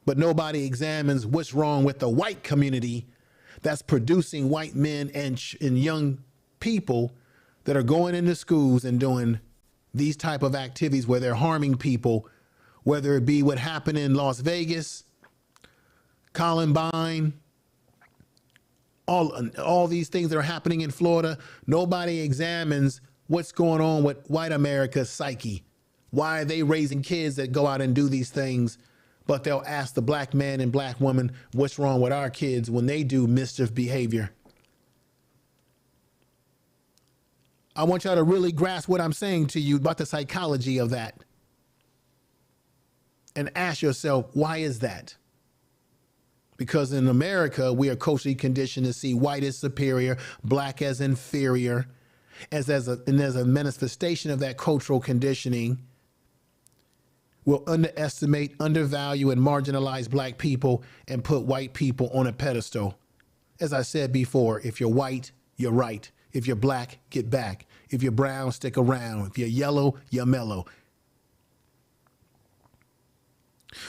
But nobody examines what's wrong with the white community that's producing white men and young people that are going into schools and doing these type of activities where they're harming people, whether it be what happened in Las Vegas, Columbine, all these things that are happening in Florida. Nobody examines what's going on with white America's psyche. Why are they raising kids that go out and do these things? But they'll ask the black man and black woman what's wrong with our kids when they do mischief behavior. I want y'all to really grasp what I'm saying to you about the psychology of that. And ask yourself, why is that? Because in America, we are culturally conditioned to see white as superior, black as inferior. And there's a manifestation of that cultural conditioning. We'll underestimate, undervalue, and marginalize black people and put white people on a pedestal. As I said before, if you're white, you're right. If you're black, get back. If you're brown, stick around. If you're yellow, you're mellow.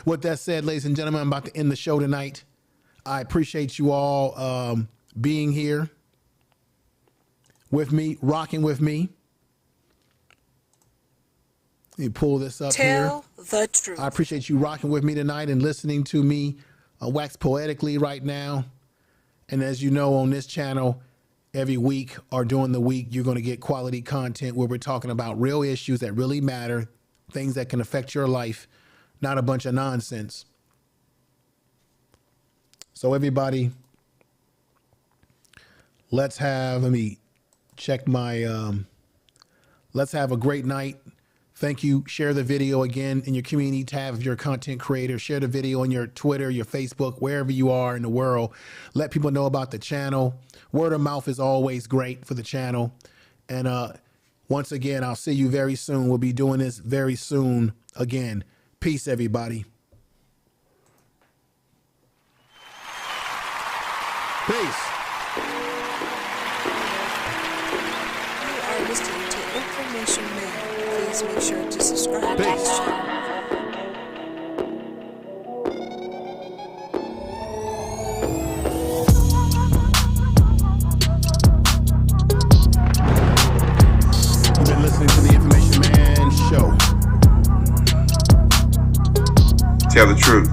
With that said, ladies and gentlemen, I'm about to end the show tonight. I appreciate you all being here with me, rocking with me. Let me pull this up here. Tell the truth. I appreciate you rocking with me tonight and listening to me wax poetically right now. And as you know, on this channel, every week or during the week, you're going to get quality content where we're talking about real issues that really matter, things that can affect your life, not a bunch of nonsense. So everybody, let's have a great night. Thank you. Share the video again in your community tab if you're a content creator. Share the video on your Twitter, your Facebook, wherever you are in the world. Let people know about the channel. Word of mouth is always great for the channel. And once again, I'll see you very soon. We'll be doing this very soon again. Peace, everybody. Peace. You are listening to Information Man. Please make sure to subscribe to this channel. You've been listening to the Information Man Show. Tell the truth.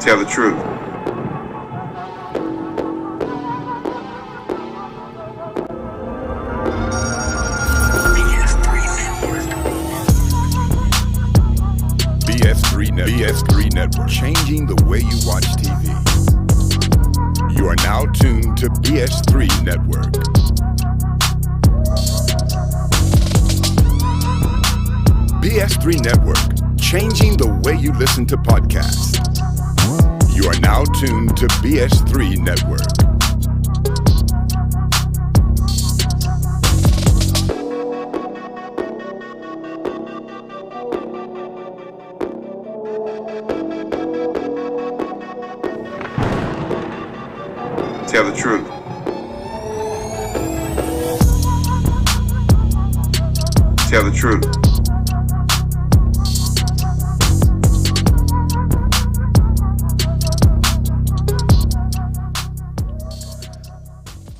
Tell the truth. BS3 Network, changing the way you watch TV. You are now tuned to BS3 Network. BS3 Network, changing the way you listen to podcasts. You are now tuned to BS3 Network. Tell the truth. Tell the truth.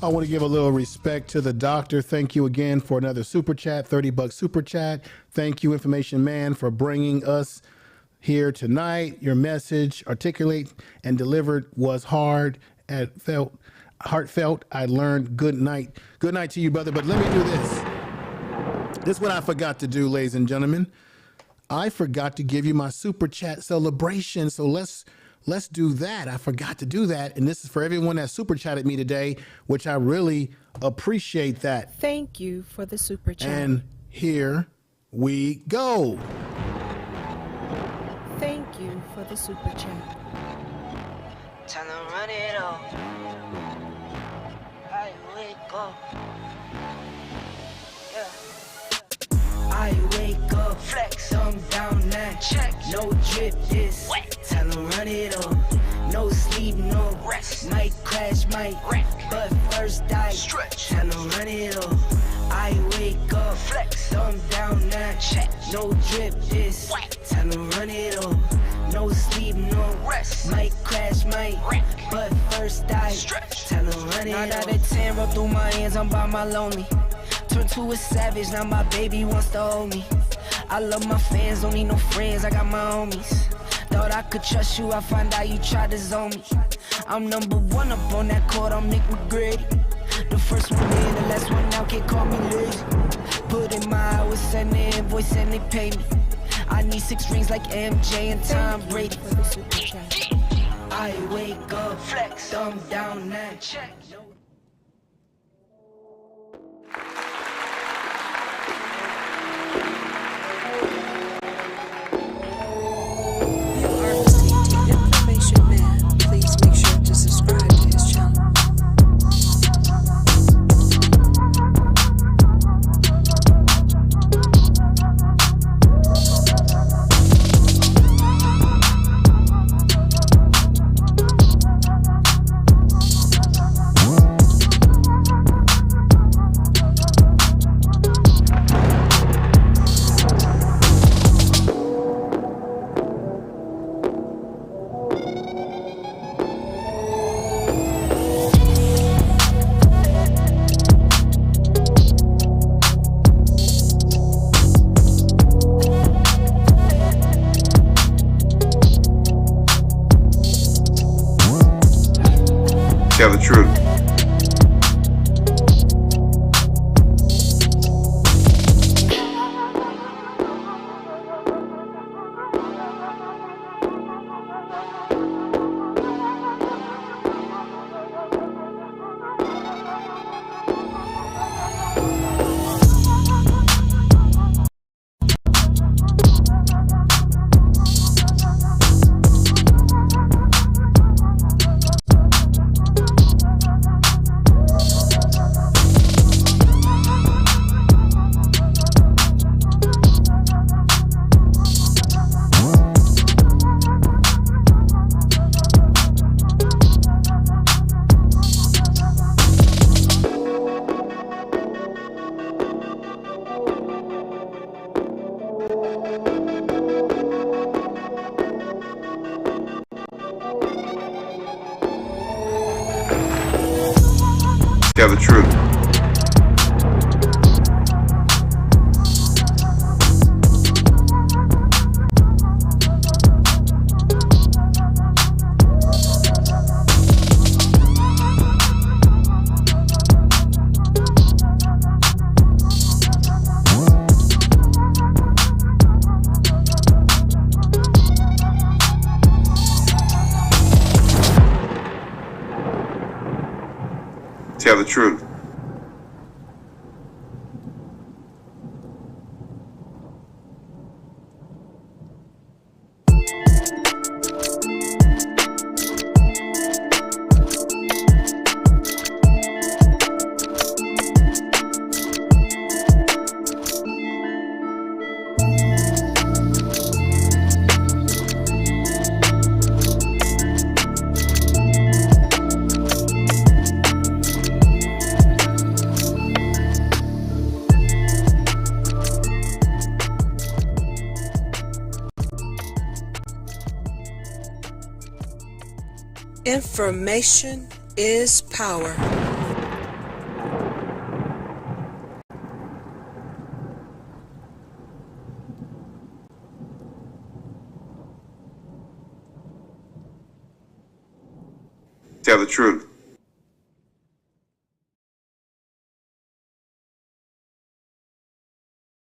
I want to give a little respect to the doctor. Thank you again for another super chat, $30 super chat. Thank you, Information Man, for bringing us here tonight. Your message, articulate and delivered, was heartfelt. I learned. Good night. Good night to you, brother. But let me do this. This is what I forgot to do, ladies and gentlemen. I forgot to give you my super chat celebration. So let's Let's do that. I forgot to do that. And this is for everyone that super chatted me today, which I really appreciate that. Thank you for the super chat. And here we go. Thank you for the super chat. Time to run it up. I wake up. Yeah. I wake up. Flex. Thumb down now. Check. No drip this. Wet. Time to run it up. No sleep, no rest. Might crash, might wreck. But first I stretch. Time to run it up. I wake up. Flex. Thumb down now. Check. No drip this. Wet. Time to run it up. No sleep, no rest. Might crash, might wreck. But first I stretch. Time to run it up. 9 out of 10 roll through my hands. I'm by my lonely. Turned to a savage. Now my baby wants to hold me. I love my fans. Don't need no friends. I got my homies. Thought I could trust you, I find out you tried to zone me. I'm number one up on that court, I'm Nick McGrady. The first one in, the last one out, can't call me lazy. Put in my hours, send the invoice and they pay me. I need 6 rings like MJ and Tom Brady. I wake up, flex, thumb down now, check. Information Man, please make sure to subscribe to his channel. Tell the truth. Tell the truth. Tell the truth. Information is power. Tell the truth.